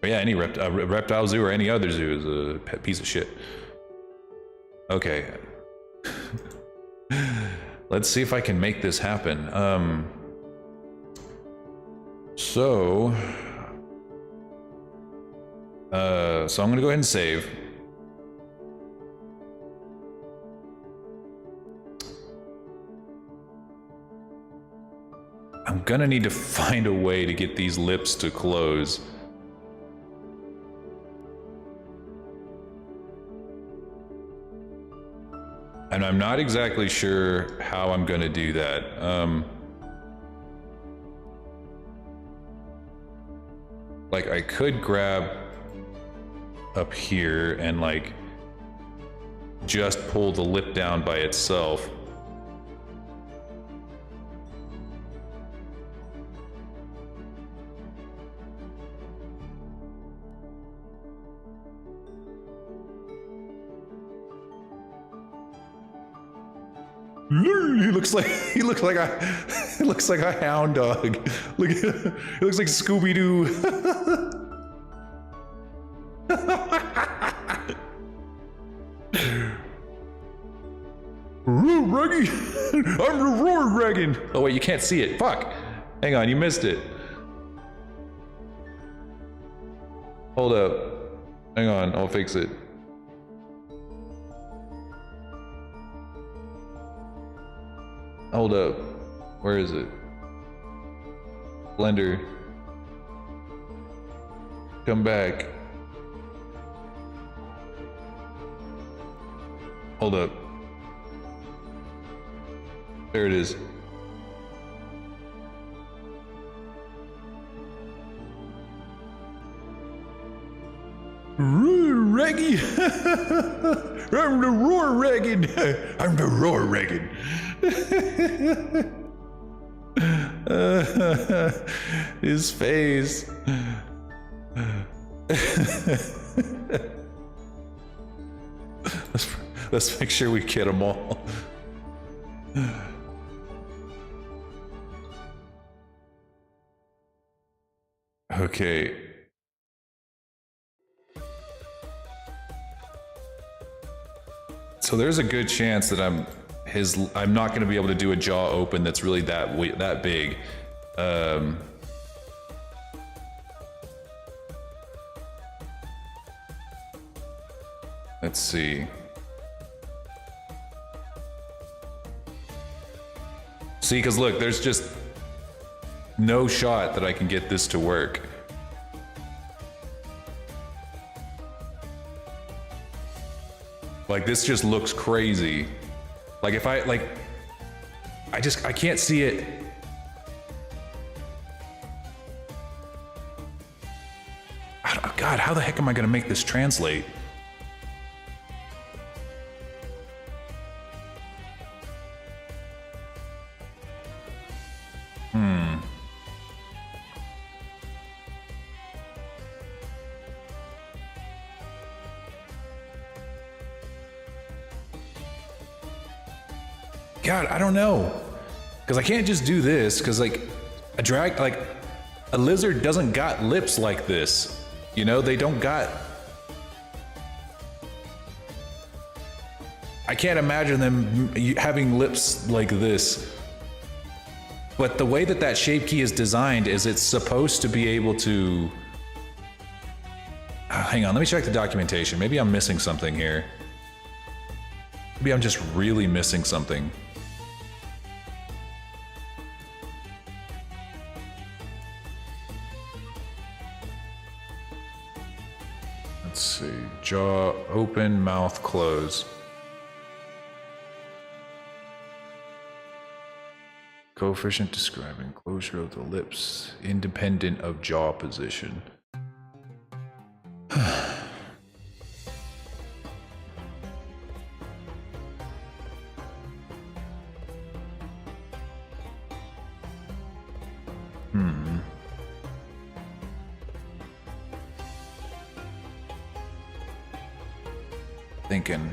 any reptile zoo or any other zoo is a piece of shit. Okay. Let's see if I can make this happen. So I'm gonna go ahead and save. I'm gonna need to find a way to get these lips to close. And I'm not exactly sure how I'm gonna do that. Like, I could grab up here and like just pull the lip down by itself. He looks like a hound dog. Look, he looks like Scooby-Doo. Reggie, I'm the Roar Dragon. Oh wait, you can't see it. Fuck. Hang on, you missed it. Hold up. Hang on, I'll fix it. Hold up. Where is it? Blender. Come back. Hold up. There it is. Reggie! I'm the Roar Dragon! I'm the Roar Dragon! His face. Let's make sure we get them all. Okay. So there's a good chance that I'm not going to be able to do a jaw open that's really that big. Let's see. See, because look, there's just no shot that I can get this to work. Like, this just looks crazy. Like, if I can't see it. God, how the heck am I gonna make this translate? God, I don't know. Because I can't just do this, because like a lizard doesn't got lips like this. You know, they don't got... I can't imagine them having lips like this. But the way that shape key is designed is it's supposed to be able to... hang on, let me check the documentation. Maybe I'm missing something here. Maybe I'm just really missing something. Let's see. Jaw open, mouth close. Coefficient describing closure of the lips, independent of jaw position. Thinking.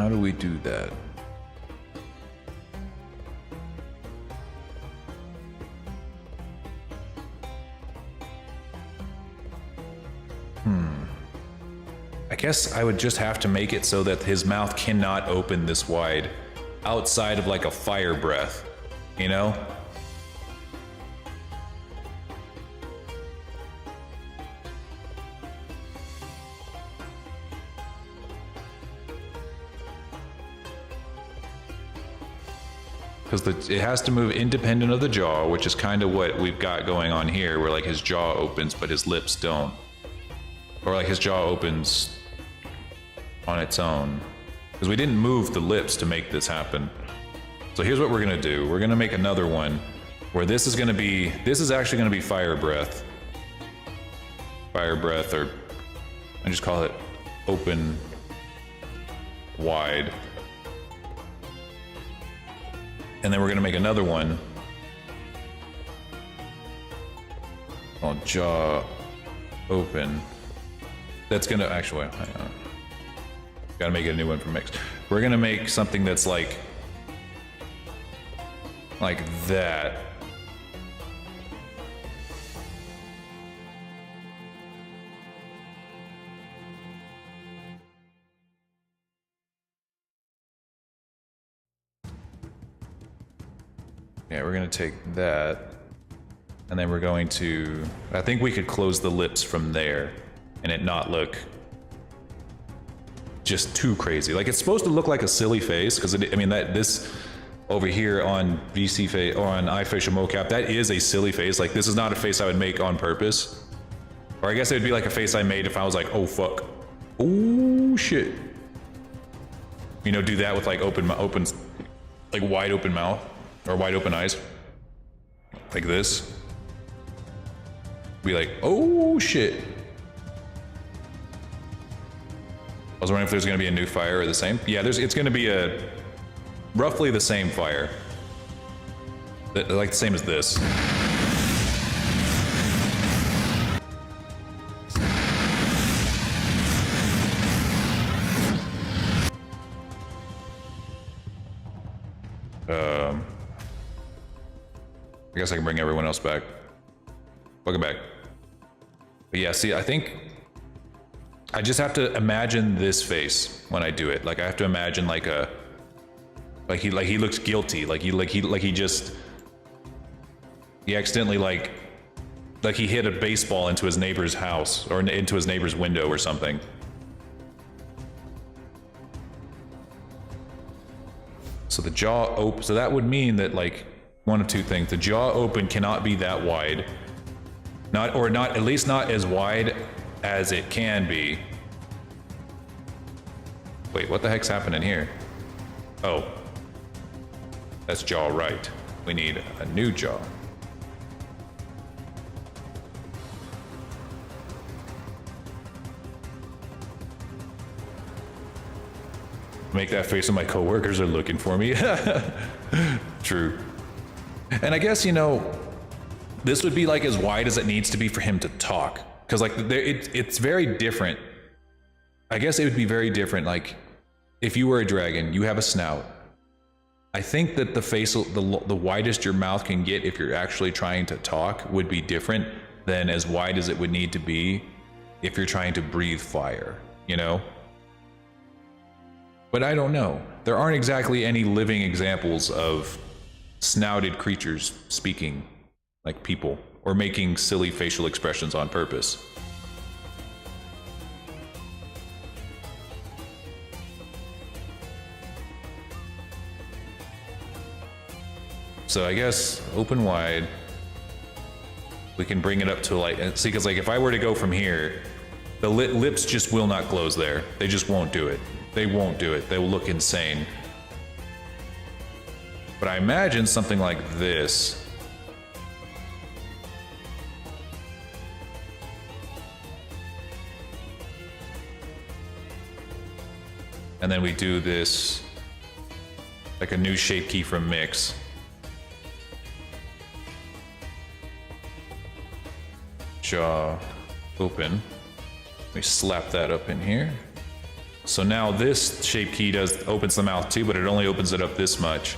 how do we do that? I guess I would just have to make it so that his mouth cannot open this wide outside of like a fire breath, you know? Because it has to move independent of the jaw, which is kind of what we've got going on here, where like his jaw opens but his lips don't. Or like his jaw opens on its own. Because we didn't move the lips to make this happen. So here's what we're gonna do. We're gonna make another one where this is actually gonna be fire breath. Fire breath, or I just call it open wide. And then we're gonna make another one called jaw open. That's gonna actually, hang on. Gotta make it a new one for mix. We're gonna make something that's like that. Yeah, we're gonna take that, and then we're going to, I think we could close the lips from there and it not look just too crazy. Like, it's supposed to look like a silly face, because I mean, that this over here on VC face or on iFacial mocap, that is a silly face. Like, this is not a face I would make on purpose. Or I guess it would be like a face I made if I was like, oh fuck, oh shit. You know, do that with like like wide open mouth or wide open eyes, like this. Be like, oh shit. I was wondering if there's going to be a new fire or the same. Yeah, it's going to be a roughly the same fire, like the same as this. I guess I can bring everyone else back. Welcome back. But yeah, see, I think I just have to imagine this face when I do it. Like, I have to imagine like he looks guilty, like he accidentally like he hit a baseball into his neighbor's house or into his neighbor's window or something. So the jaw open, so that would mean that like one of two things. The jaw open cannot be that wide. At least not as wide as it can be. Wait, what the heck's happening here? Oh. That's jaw right. We need a new jaw. Make that face when my coworkers are looking for me. True. And I guess, you know, this would be like as wide as it needs to be for him to talk. Because like it's very different. I guess it would be very different. Like if you were a dragon, you have a snout. I think that the widest your mouth can get if you're actually trying to talk would be different than as wide as it would need to be if you're trying to breathe fire, you know? But I don't know. There aren't exactly any living examples of snouted creatures speaking like people or making silly facial expressions on purpose. So I guess open wide. We can bring it up to like, see, because like if I were to go from here, the lips just will not close there. They just won't do it. They won't do it. They will look insane. But I imagine something like this. And then we do this like a new shape key from mix. Jaw open. We slap that up in here. So now this shape key opens the mouth too, but it only opens it up this much.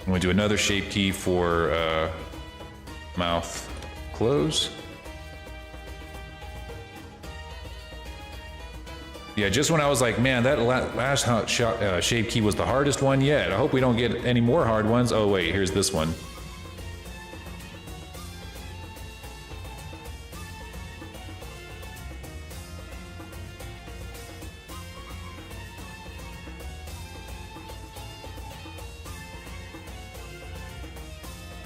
I'm gonna do another shape key for mouth close. Yeah, just when I was like, man, that last shape key was the hardest one yet. I hope we don't get any more hard ones. Oh wait, here's this one.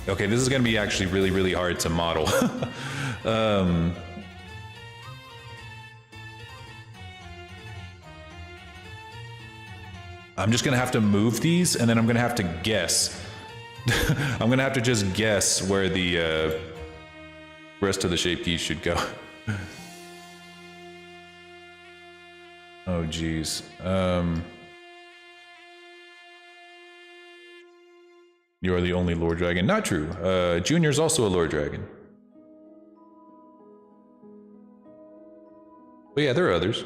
Okay, this is gonna be actually really, really hard to model. I'm just gonna have to move these, and then I'm gonna have to guess. I'm gonna have to just guess where the rest of the shape keys should go. Oh, geez. You are the only Lord Dragon. Not true. Junior's also a Lord Dragon. But yeah, there are others.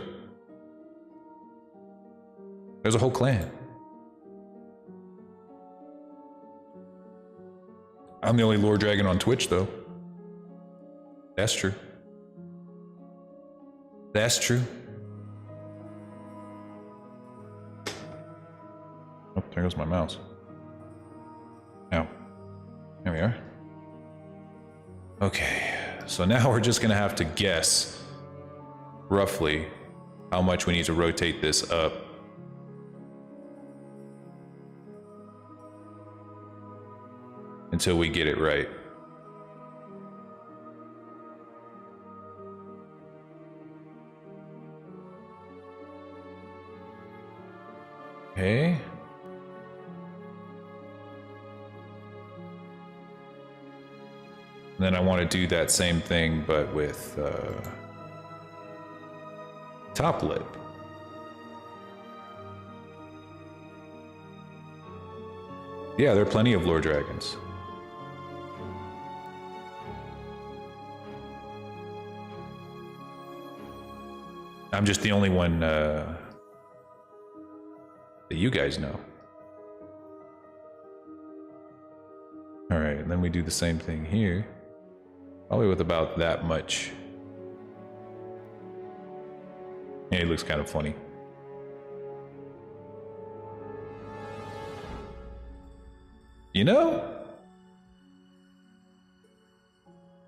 There's a whole clan. I'm the only Lord Dragon on Twitch, though. That's true. That's true. Oh, there goes my mouse. Now, there we are. Okay, so now we're just gonna have to guess roughly how much we need to rotate this up. Until we get it right. Okay. And then I want to do that same thing, but with top lip. Yeah, there are plenty of Lord Dragons. I'm just the only one that you guys know. All right, and then we do the same thing here. Probably with about that much. Yeah, it looks kind of funny. You know?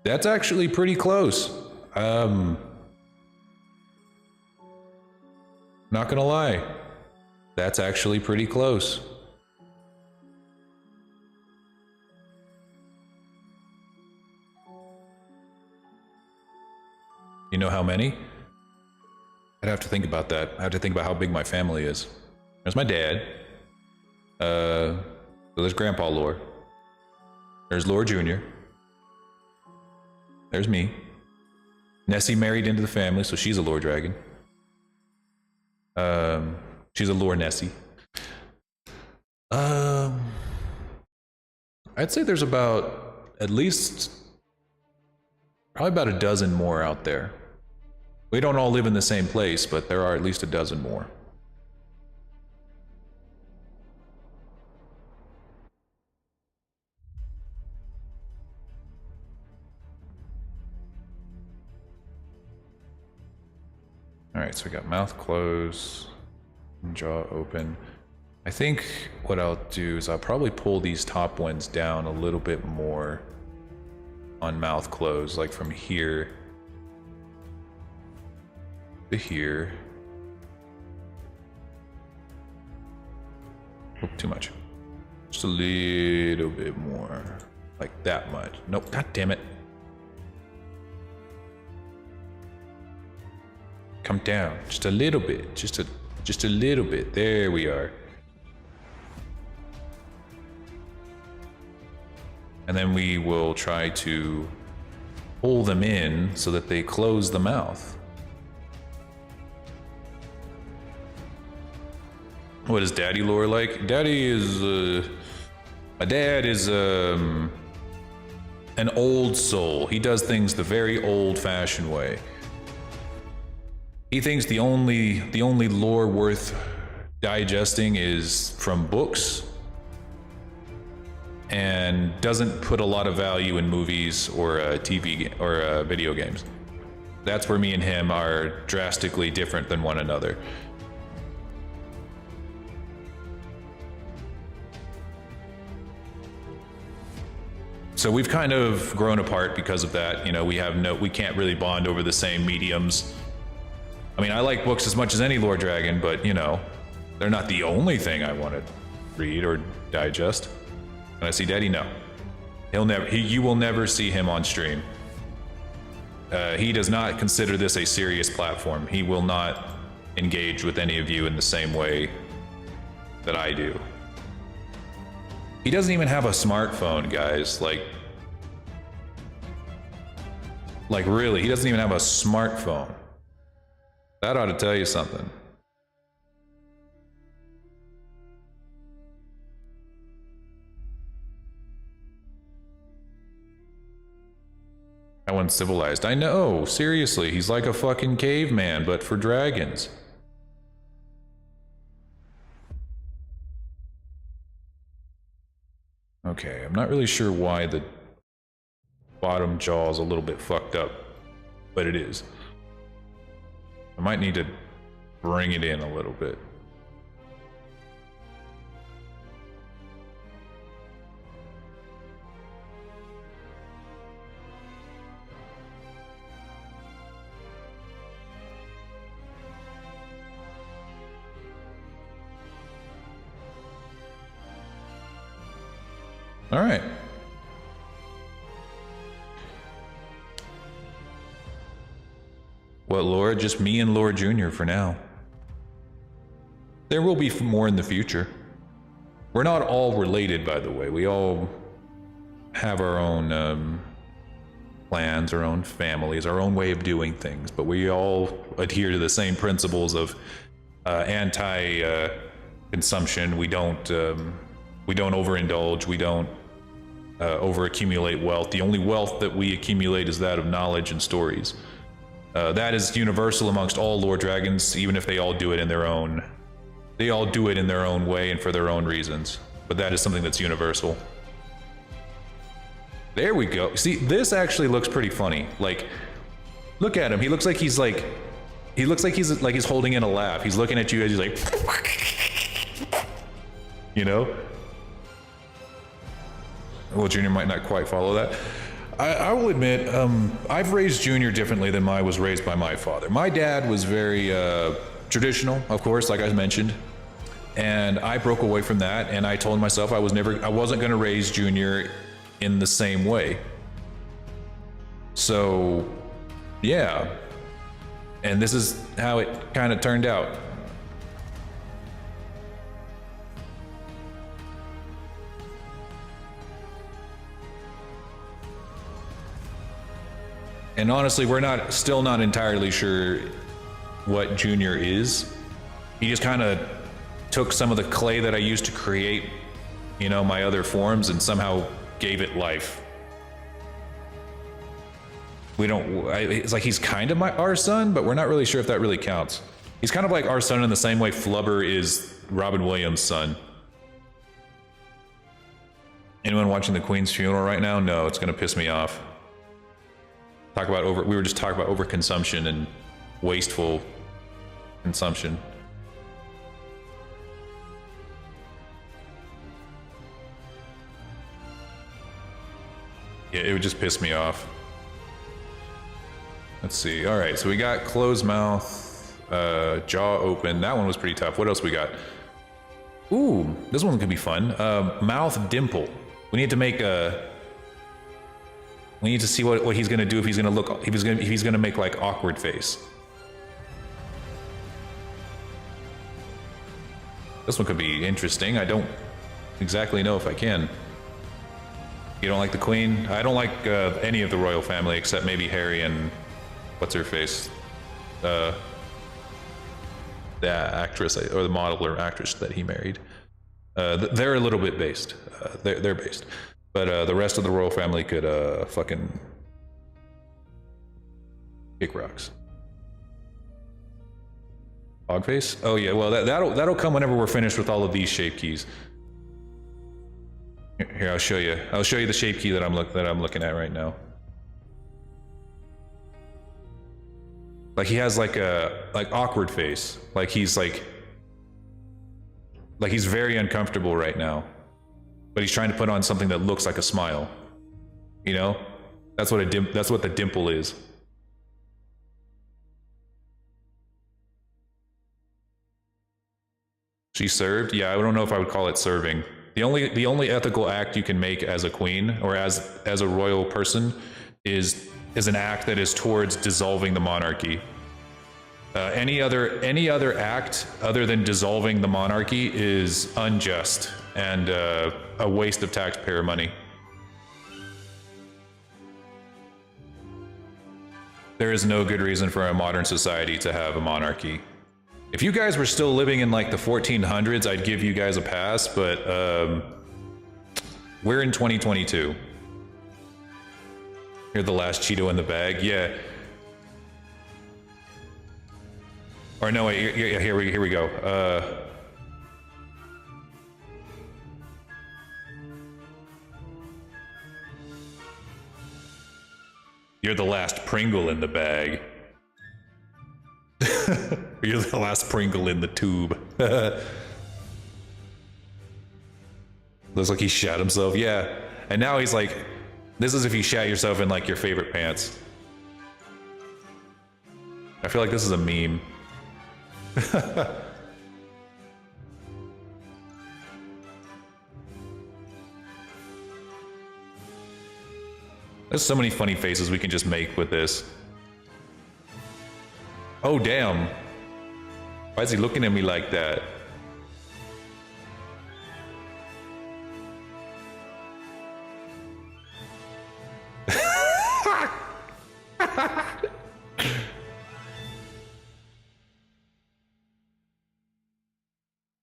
That's actually pretty close. Not gonna lie. That's actually pretty close. You know how many? I'd have to think about that. I have to think about how big my family is. There's my dad. So there's Grandpa Lore. There's Lore Jr. There's me. Nessie married into the family, so she's a Lore Dragon. She's a Lore Nessie. I'd say there's about at least probably about a dozen more out there. We don't all live in the same place, but there are at least a dozen more. All right, so we got mouth closed, jaw open. I think what I'll do is I'll probably pull these top ones down a little bit more on mouth closed, like from here to here. Oh, too much. Just a little bit more, like that much. Nope, god damn it. Come down just a little bit, just a little bit. There we are. And then we will try to pull them in so that they close the mouth. What is Daddy Lore like? Daddy is my dad is an old soul. He does things the very old-fashioned way. He thinks the only lore worth digesting is from books, and doesn't put a lot of value in movies or TV or video games. That's where me and him are drastically different than one another. So we've kind of grown apart because of that. You know, we can't really bond over the same mediums. I mean, I like books as much as any lore dragon, but you know, they're not the only thing I want to read or digest. And I see Daddy, no. You will never see him on stream. He does not consider this a serious platform. He will not engage with any of you in the same way that I do. He doesn't even have a smartphone, guys. Like really, he doesn't even have a smartphone. That ought to tell you something. How uncivilized. I know, seriously, he's like a fucking caveman, but for dragons. Okay, I'm not really sure why the bottom jaw is a little bit fucked up, but it is. I might need to bring it in a little bit. All right. What, Laura? Just me and Laura Jr. for now. There will be more in the future. We're not all related, by the way. We all have our own plans, our own families, our own way of doing things, but we all adhere to the same principles of anti-consumption. We don't overindulge. We don't over-accumulate wealth. The only wealth that we accumulate is that of knowledge and stories. That is universal amongst all lore dragons, even if they all do it in their own. They all do it in their own way and for their own reasons. But that is something that's universal. There we go. See, this actually looks pretty funny. Like, look at him. He looks like he's holding in a laugh. He's looking at you as he's like, you know. Well, Junior might not quite follow that. I will admit, I've raised Junior differently than I was raised by my father. My dad was very traditional, of course, like I mentioned, and I broke away from that. And I told myself I wasn't going to raise Junior in the same way. So, yeah, and this is how it kind of turned out. And honestly, we're still not entirely sure what Junior is. He just kind of took some of the clay that I used to create, you know, my other forms, and somehow gave it life. It's like he's kind of our son, but we're not really sure if that really counts. He's kind of like our son in the same way Flubber is Robin Williams' son. Anyone watching the Queen's funeral right now? No, it's gonna piss me off. We were just talking about overconsumption and wasteful consumption. Yeah, it would just piss me off. Let's see. All right, so we got closed mouth, jaw open. That one was pretty tough. What else we got? Ooh, this one could be fun. Mouth dimple. We need to make a. We need to see what he's gonna do if he's gonna make like awkward face. This one could be interesting. I don't exactly know if I can. You don't like the Queen? I don't like any of the royal family except maybe Harry and what's her face, the actress or the model or actress that he married. They're a little bit based. They're based. But the rest of the royal family could fucking kick rocks. Hog face? Oh yeah, well that'll come whenever we're finished with all of these shape keys. Here, I'll show you. I'll show you the shape key that I'm looking at right now. Like he has like a awkward face. Like he's very uncomfortable right now. But he's trying to put on something that looks like a smile. You know? That's what the dimple is. She served? Yeah, I don't know if I would call it serving. The only ethical act you can make as a queen or as a royal person is an act that is towards dissolving the monarchy. Any other act other than dissolving the monarchy is unjust and a waste of taxpayer money. There is no good reason for a modern society to have a monarchy. If you guys were still living in like the 1400s, I'd give you guys a pass, but we're in 2022. You're the last Cheeto in the bag, yeah. Or no, wait, here we go. You're the last Pringle in the bag. You're the last Pringle in the tube. Looks like he shat himself. Yeah. And now he's like, this is if you shat yourself in like your favorite pants. I feel like this is a meme. There's so many funny faces we can just make with this. Oh, damn. Why is he looking at me like that?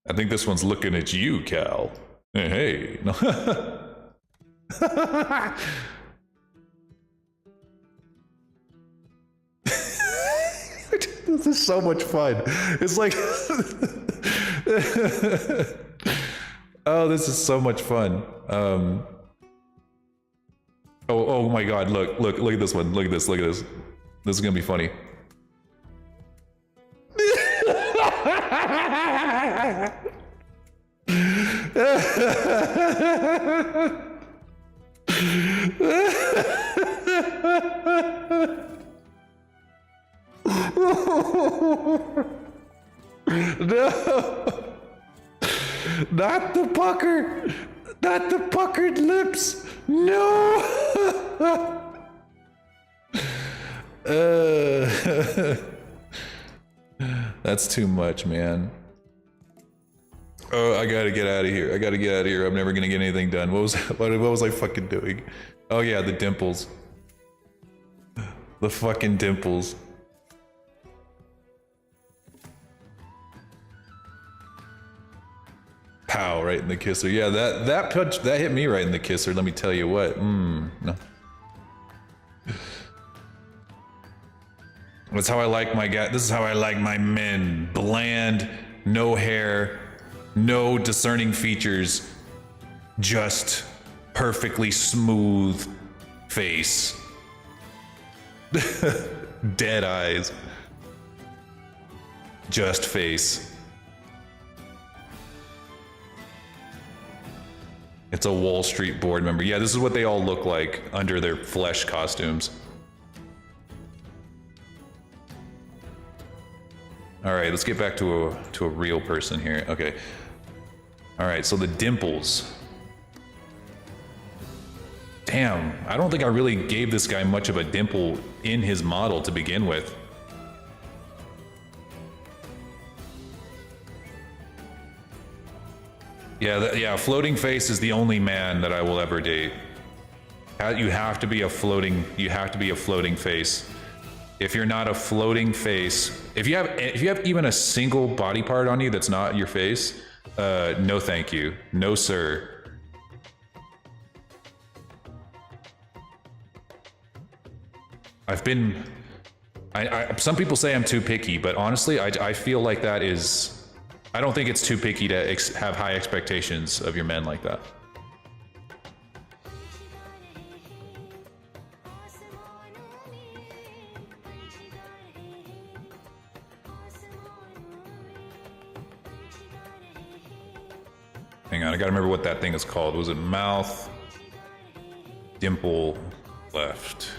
I think this one's looking at you, Cal. Hey. No. This is so much fun. It's like... oh, this is so much fun. Oh my god, look at this one. Look at this. This is gonna be funny. No, not the pucker, not the puckered lips. No. That's too much, man. Oh, I gotta get out of here. I'm never gonna get anything done. What was I fucking doing? Oh yeah, the dimples. The fucking dimples. Pow, right in the kisser. Yeah, that punch, that hit me right in the kisser, let me tell you what. No. That's how I like my guy. This is how I like my men. Bland, no hair, no discerning features, just perfectly smooth face. Dead eyes. Just face. It's a Wall Street board member. Yeah, this is what they all look like under their flesh costumes. All right, let's get back to a real person here. Okay. All right, so the dimples. Damn, I don't think I really gave this guy much of a dimple in his model to begin with. Yeah, floating face is the only man that I will ever date. You have to be a floating face. If you're not a floating face, if you have even a single body part on you that's not your face, no thank you. No sir. Some people say I'm too picky, but honestly, I feel like that is... I don't think it's too picky to have high expectations of your men like that. Hang on, I gotta remember what that thing is called. Was it mouth, dimple, left?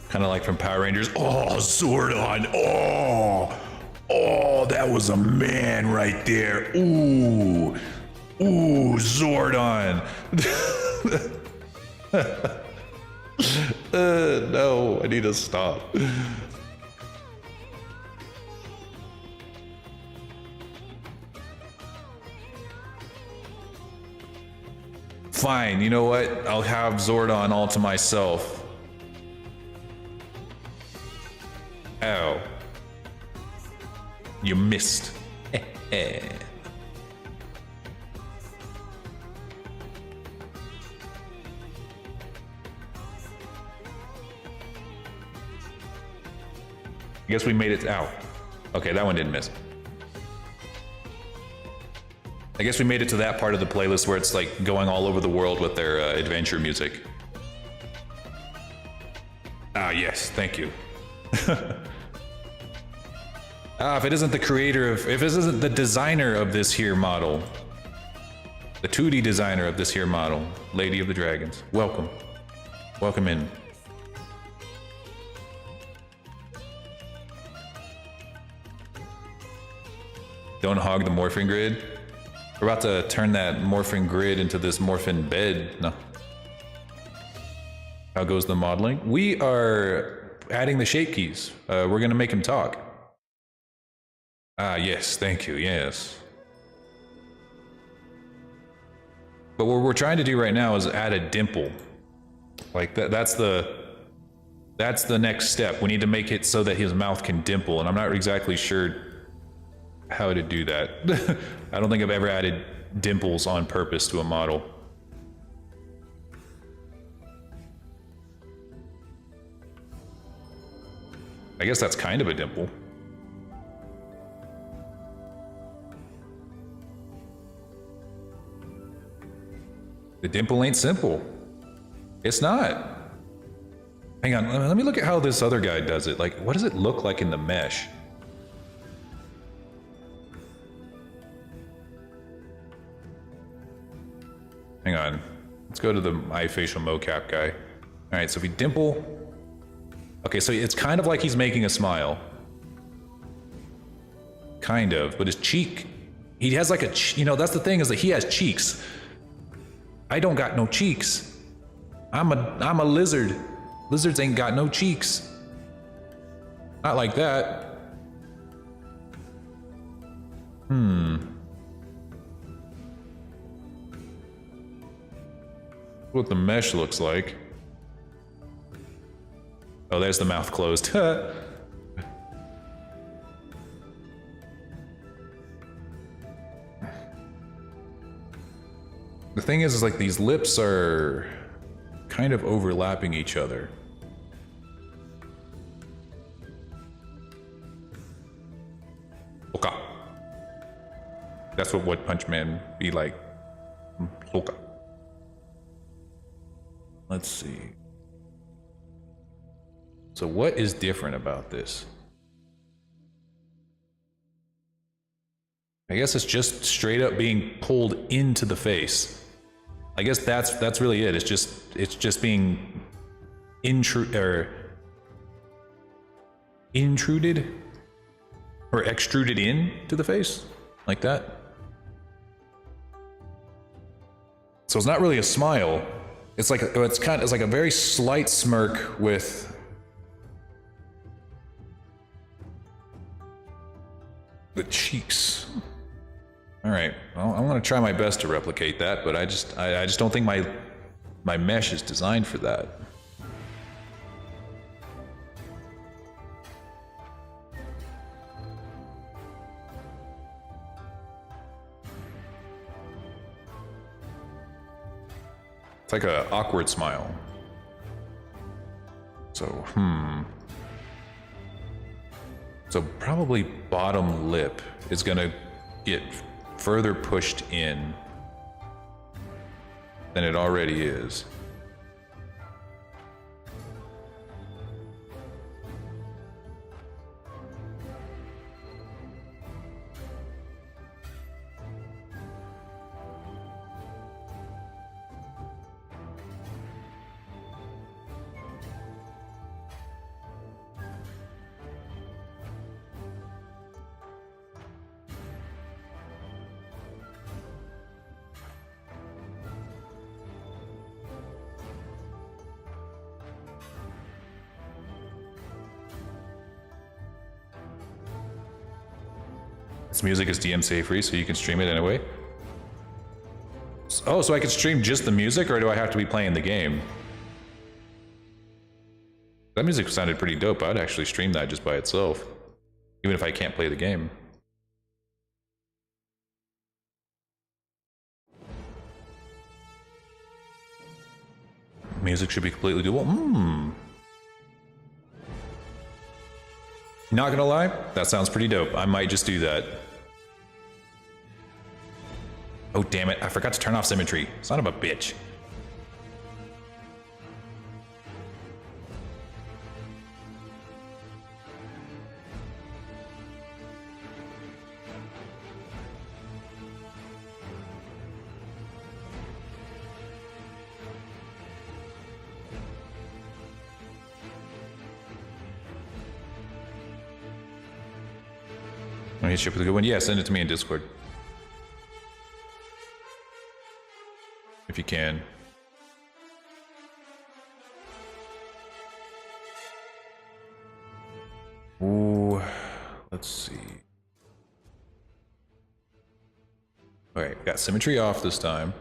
Kind of like from Power Rangers. Oh, Zordon. Oh, that was a man right there. Ooh, Zordon. No, I need to stop. Fine, you know what? I'll have Zordon all to myself. Ow. You missed. I guess we made it out. Okay, that one didn't miss. I guess we made it to that part of the playlist where it's like going all over the world with their adventure music. Ah, yes, thank you. If it isn't the creator of, if this isn't the designer of this here model, the 2D designer of this here model, Lady of the Dragons, welcome. Welcome in. Don't hog the morphing grid. We're about to turn that morphing grid into this morphin bed. No. How goes the modeling? We are adding the shape keys. We're gonna make him talk. Ah, yes, thank you, yes. But what we're trying to do right now is add a dimple. Like that's the next step. We need to make it so that his mouth can dimple, and I'm not exactly sure how to do that. I don't think I've ever added dimples on purpose to a model. I guess that's kind of a dimple. The dimple ain't simple. It's not. Hang on, let me look at how this other guy does it. Like, what does it look like in the mesh? Hang on, let's go to the eye facial mocap guy. All right, so if we dimple, okay, so it's kind of like he's making a smile. Kind of, but his cheek, he has like a, you know, that's the thing is that he has cheeks. I don't got no cheeks. I'm a lizard. Lizards ain't got no cheeks. Not like that. What the mesh looks like. Oh, there's the mouth closed. The thing is like these lips are kind of overlapping each other. Oka. That's what One Punch Man be like. Oka. Let's see. So what is different about this? I guess it's just straight up being pulled into the face. I guess that's really it. It's just being intruded or extruded in to the face like that. So it's not really a smile. It's like it's like a very slight smirk with the cheeks. All right, well, I'm gonna try my best to replicate that, but I just don't think my mesh is designed for that. It's like a awkward smile. So, So probably bottom lip is gonna get further pushed in than it already is. This music is DMCA free, so you can stream it anyway. Oh, so I can stream just the music, or do I have to be playing the game? That music sounded pretty dope. I'd actually stream that just by itself, even if I can't play the game. Music should be completely doable. Not gonna lie, that sounds pretty dope. I might just do that. Oh, damn it. I forgot to turn off symmetry. Son of a bitch. Want to hit ship with a good one? Yeah, send it to me in Discord. If you can. Ooh, let's see. Alright, got symmetry off this time.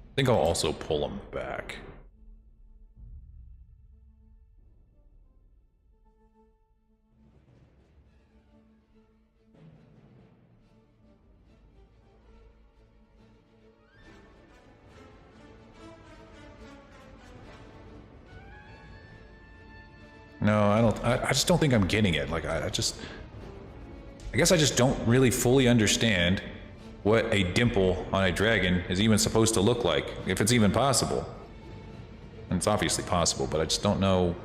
I think I'll also pull them back. No, I don't. I just don't think I'm getting it. Like, I guess I just don't really fully understand what a dimple on a dragon is even supposed to look like, if it's even possible. And it's obviously possible, but I just don't know.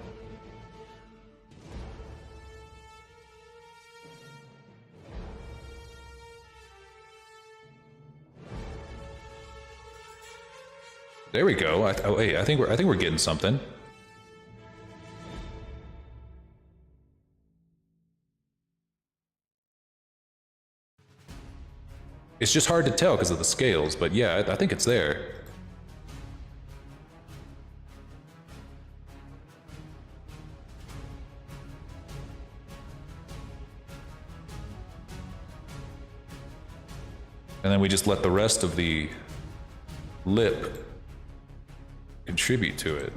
There we go. Oh wait, I think we're getting something. It's just hard to tell because of the scales, but yeah, I think it's there. And then we just let the rest of the lip contribute to it.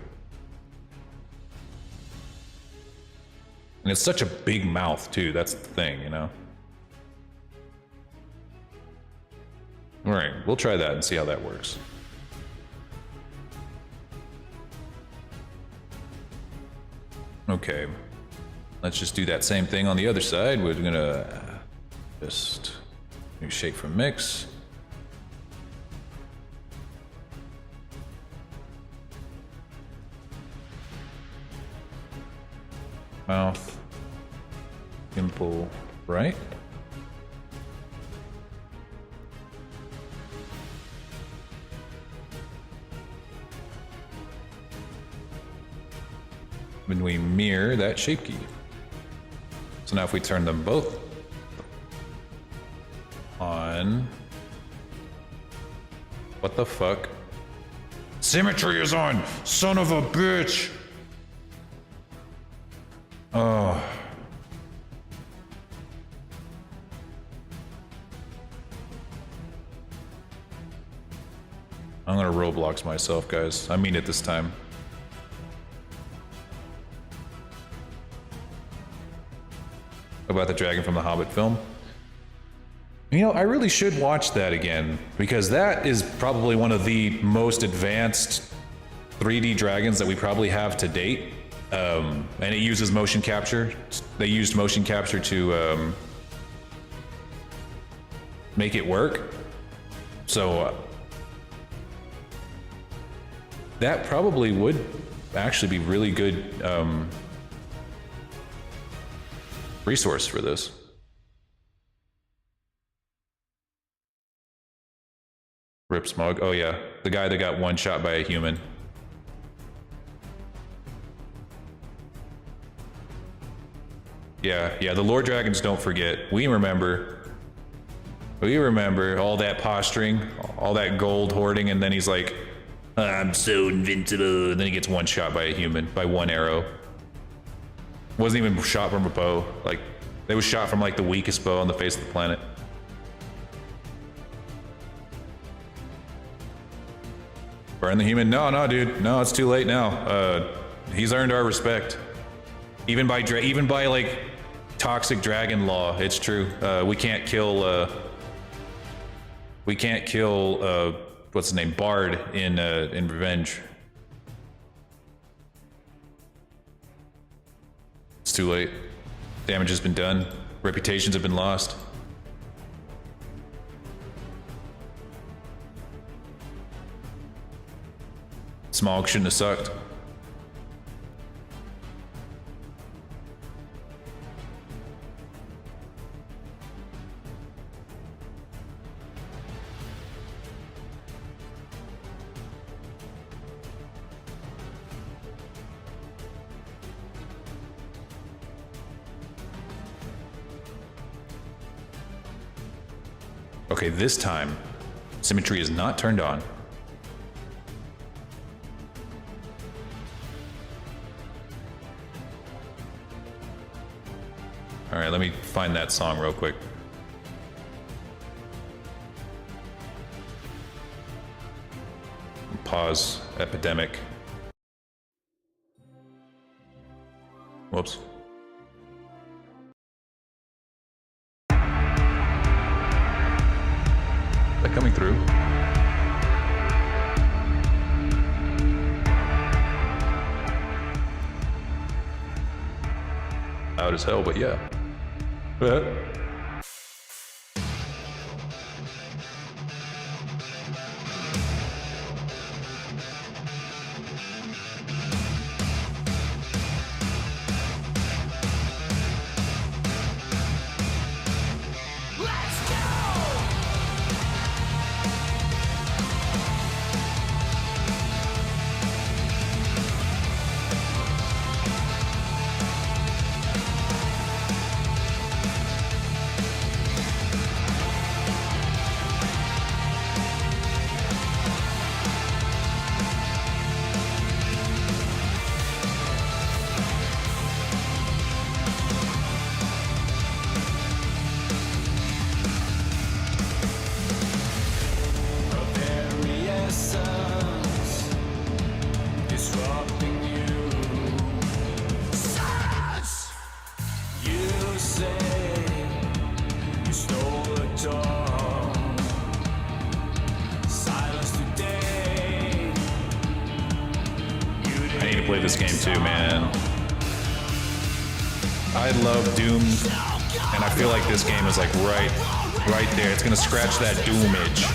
And it's such a big mouth too, that's the thing, you know? Alright, we'll try that and see how that works. Okay. Let's just do that same thing on the other side. We're gonna just new shape from mix. Mouth. Dimple, right? when we mirror that shape key. So now if we turn them both on, what the fuck? Symmetry is on, son of a bitch. Oh. I'm gonna Roblox myself, guys. I mean it this time. About the dragon from the Hobbit film. You know, I really should watch that again, because that is probably one of the most advanced 3D dragons that we probably have to date. And it uses motion capture. They used motion capture to make it work. So that probably would actually be really good resource for this. Rip Smog. Oh yeah, the guy that got one shot by a human. Yeah, the Lord Dragons don't forget. We remember all that posturing, all that gold hoarding, and then he's like, I'm so invincible. And then he gets one shot by a human, by one arrow. Wasn't even shot from a bow. Like, they was shot from like the weakest bow on the face of the planet. Burn the human? No, dude. No, it's too late now. He's earned our respect. Even by like toxic dragon law, it's true. We can't kill. What's his name? Bard in Revenge. It's too late. Damage has been done. Reputations have been lost. Smog shouldn't have sucked. Okay, this time, symmetry is not turned on. All right, let me find that song real quick. Pause. Epidemic. Whoops. Is that coming through? Loud as hell, but yeah. Play this game too, man. I love Doom, and I feel like this game is like right there. It's gonna scratch that Doom itch.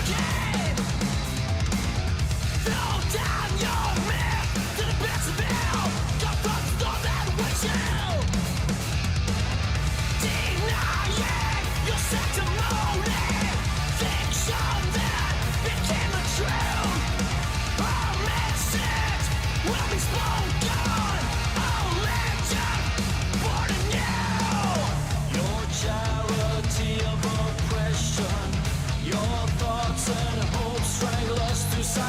Will be spoken. Oh, What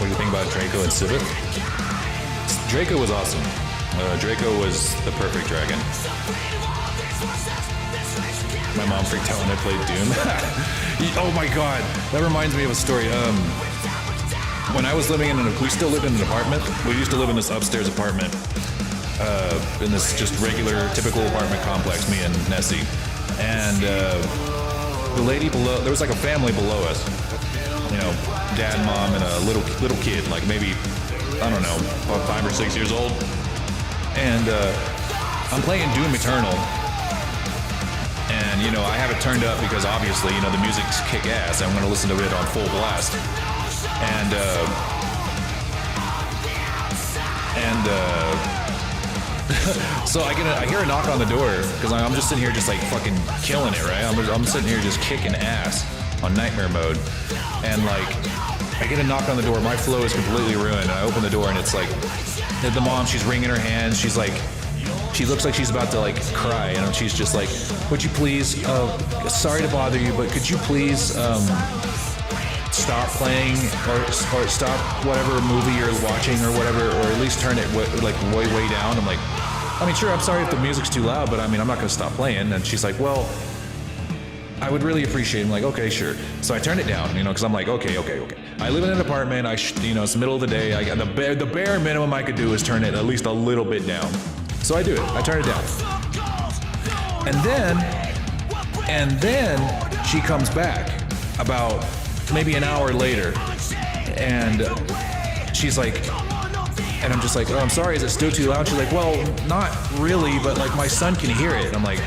do you think about Draco and Civic? Draco was awesome. Draco was the perfect dragon. My mom freaked out when I played Doom. Oh my god, that reminds me of a story. When I was living we still lived in an apartment. We used to live in this upstairs apartment. In this just regular, typical apartment complex, me and Nessie. And the lady below, there was like a family below us. You know, dad, mom, and a little kid, like maybe, I don't know, about 5 or 6 years old. And I'm playing Doom Eternal. And, you know, I have it turned up because obviously, you know, the music's kick ass. I'm going to listen to it on full blast. And so I hear a knock on the door because I'm just sitting here just like fucking killing it, right? I'm sitting here just kicking ass on nightmare mode. And like, I get a knock on the door. My flow is completely ruined. I open the door and it's like, the mom, she's wringing her hands. She's like, she looks like she's about to like cry. And she's just like, would you please, sorry to bother you, but could you please stop playing or stop whatever movie you're watching or whatever, or at least turn it like way down. I'm like, I mean, sure, I'm sorry if the music's too loud, but I mean, I'm not going to stop playing. And she's like, well, I would really appreciate it. I'm like, okay, sure. So I turned it down, you know, because I'm like, okay. I live in an apartment. You know, it's the middle of the day. I got the bare minimum I could do is turn it at least a little bit down. So I do it. I turn it down. And then she comes back about maybe an hour later, and she's like, and I'm just like, oh, I'm sorry, is it still too loud? She's like, well, not really, but like my son can hear it. And I'm like,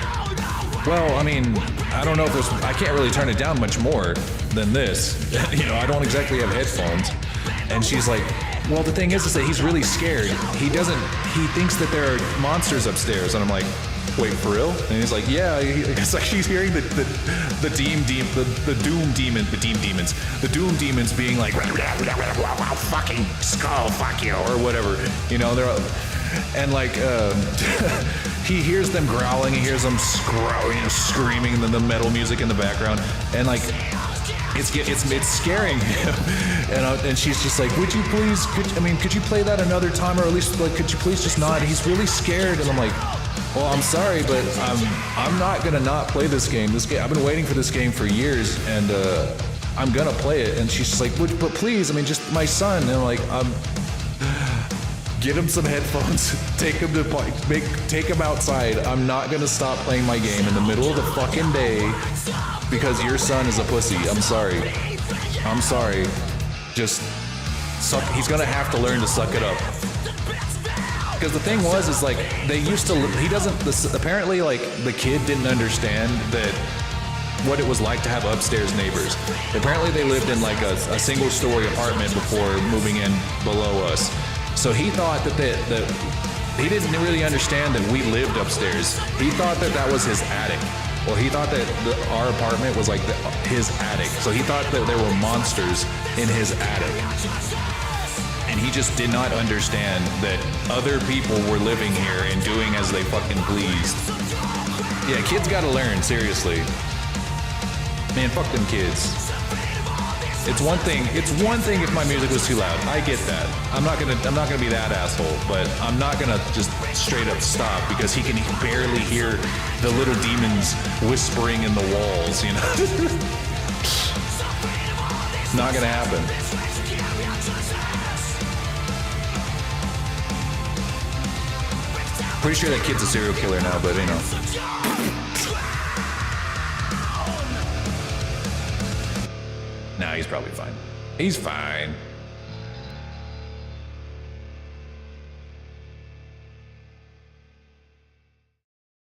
well, I mean, I don't know if I can't really turn it down much more than this. You know, I don't exactly have headphones. And she's like, well, the thing is that he's really scared. He thinks that there are monsters upstairs. And I'm like, wait, for real? And he's like, yeah, it's like she's hearing the Doom demons being like, fucking skull, fuck you, or whatever. You know, and like, he hears them growling, he hears them screaming, and then the metal music in the background, and like, it's scaring him. And she's just like, would you please, could you play that another time, or at least like, could you please just not? He's really scared. And I'm like, well, I'm sorry, but I'm not gonna not play this game. I've been waiting for this game for years, and I'm gonna play it. And she's just like, but please, just my son. And I'm like, get him some headphones, take him outside. I'm not gonna stop playing my game in the middle of the fucking day because your son is a pussy. I'm sorry. Just suck. He's gonna have to learn to suck it up. Because the thing is like, apparently like the kid didn't understand that what it was like to have upstairs neighbors. Apparently they lived in like a single story apartment before moving in below us. So he thought that he didn't really understand that we lived upstairs. He thought that was his attic. Well, he thought that our apartment was like his attic. So he thought that there were monsters in his attic. And he just did not understand that other people were living here and doing as they fucking pleased. Yeah, kids gotta learn, seriously. Man, fuck them kids. It's one thing if my music was too loud. I get that. I'm not gonna be that asshole, but I'm not gonna just straight up stop because he can barely hear the little demons whispering in the walls, you know? Not gonna happen. Pretty sure that kid's a serial killer now, but you know. Nah, he's probably fine. He's fine.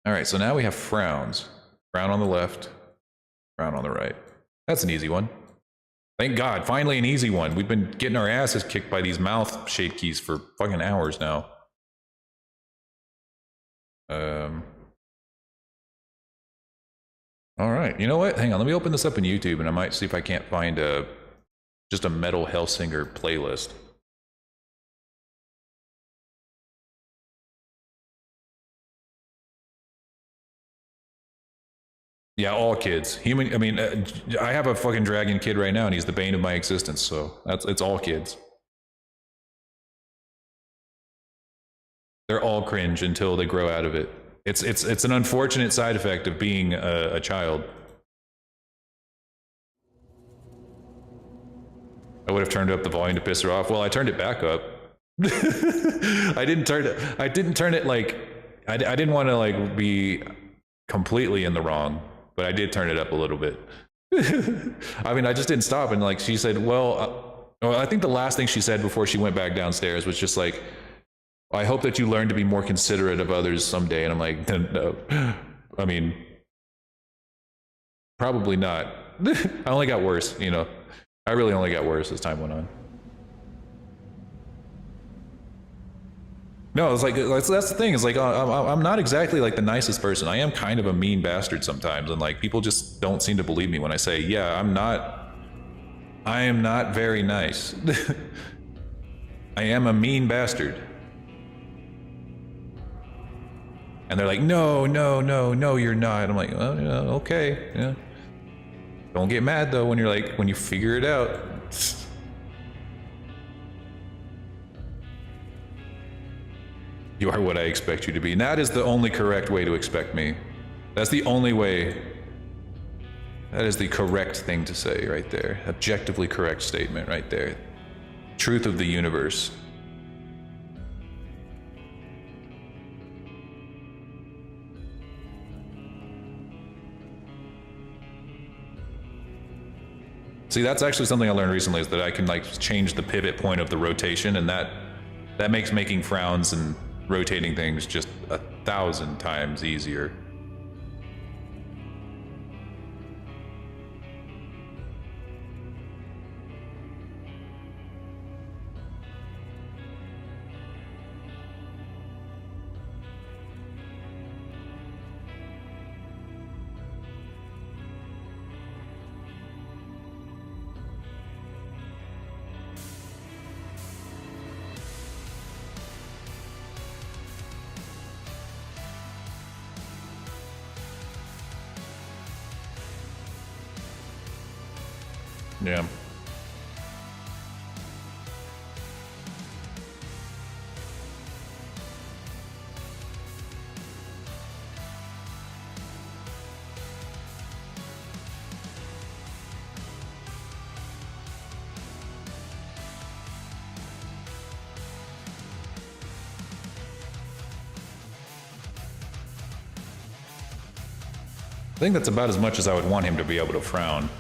All right, so now we have frowns. Frown on the left, frown on the right. That's an easy one. Thank God, finally an easy one. We've been getting our asses kicked by these mouth shade keys for fucking hours now. All right, you know what? Hang on, let me open this up in YouTube, and I might see if I can't find just a Metal Hellsinger playlist. Yeah, all kids. Human. I mean, I have a fucking dragon kid right now, and he's the bane of my existence. So it's all kids. They're all cringe until they grow out of it. It's an unfortunate side effect of being a child. I would have turned up the volume to piss her off. Well, I turned it back up. I didn't turn it like I didn't want to like be completely in the wrong, but I did turn it up a little bit. I mean, I just didn't stop, and like she said, well, I think the last thing she said before she went back downstairs was just like, I hope that you learn to be more considerate of others someday. And I'm like, no. I mean, probably not. I only got worse, you know. I really only got worse as time went on. No, it's like that's the thing. It's like I'm not exactly like the nicest person. I am kind of a mean bastard sometimes, and like people just don't seem to believe me when I say, yeah, I am not very nice. I am a mean bastard. And they're like, no, you're not. I'm like, oh, yeah, okay, yeah. Don't get mad though when you figure it out. You are what I expect you to be. And that is the only correct way to expect me. That's the only way. That is the correct thing to say right there. Objectively correct statement right there. Truth of the universe. See, that's actually something I learned recently, is that I can like change the pivot point of the rotation, and that makes making frowns and rotating things just 1,000 times easier. Yeah. I think that's about as much as I would want him to be able to frown.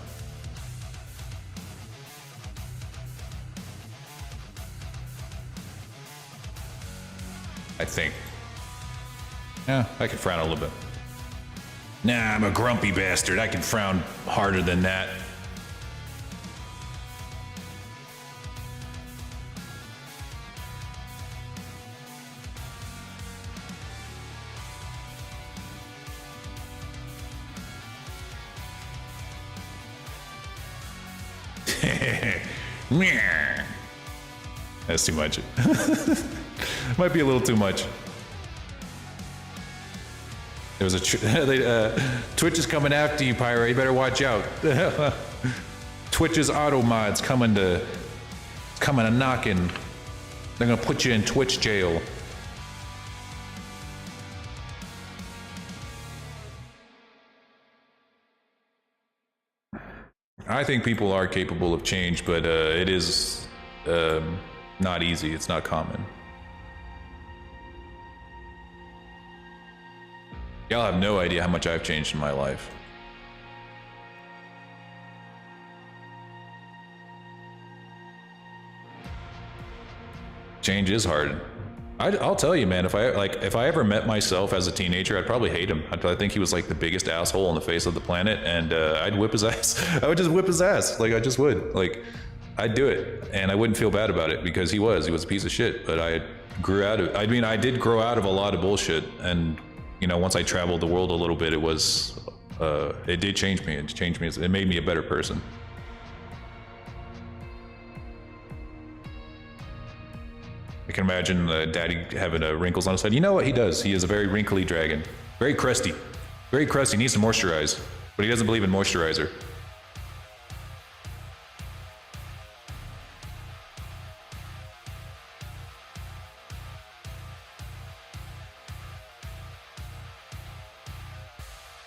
I think. Yeah, I could frown a little bit. Nah, I'm a grumpy bastard. I can frown harder than that. That's too much. Might be a little too much. There was a Twitch is coming after you, Pyro. You better watch out. Twitch's auto mods coming a knocking. They're gonna put you in Twitch jail. I think people are capable of change, but it is not easy. It's not common. Y'all have no idea how much I've changed in my life. Change is hard. I'll tell you, man, if I ever met myself as a teenager, I'd probably hate him. I think he was like the biggest asshole on the face of the planet, and I'd whip his ass. I would just whip his ass. Like, I just would. Like, I'd do it, and I wouldn't feel bad about it because he was a piece of shit, but I grew out of, I mean, I did grow out of a lot of bullshit, and, you know, once I traveled the world a little bit, it was it did change me. It changed me. It made me a better person. I can imagine Daddy having wrinkles on his head. You know what he does? He is a very wrinkly dragon. Very crusty. Very crusty. He needs to moisturize. But he doesn't believe in moisturizer.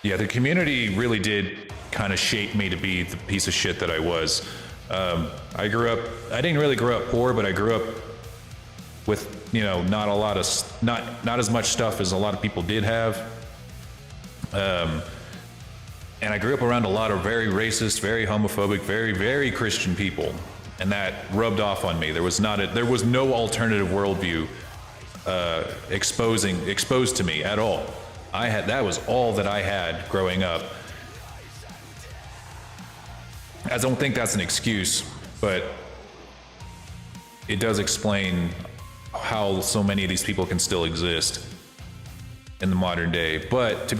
Yeah, the community really did kind of shape me to be the piece of shit that I was. I didn't really grow up poor, but I grew up with, you know, not as much stuff as a lot of people did have. And I grew up around a lot of very racist, very homophobic, very, very Christian people. And that rubbed off on me. There was no alternative worldview exposed to me at all. That was all that I had growing up. I don't think that's an excuse, but it does explain how so many of these people can still exist in the modern day. But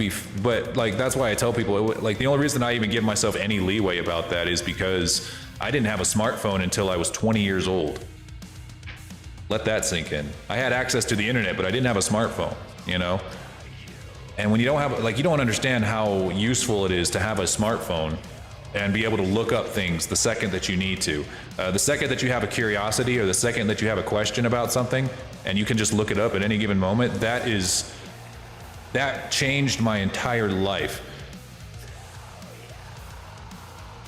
like, that's why I tell people, like, the only reason I even give myself any leeway about that is because I didn't have a smartphone until I was 20 years old. Let that sink in. I had access to the internet, but I didn't have a smartphone, you know? And when you don't have, like, you don't understand how useful it is to have a smartphone and be able to look up things the second that you need to. The second that you have a curiosity, or the second that you have a question about something, and you can just look it up at any given moment, that changed my entire life.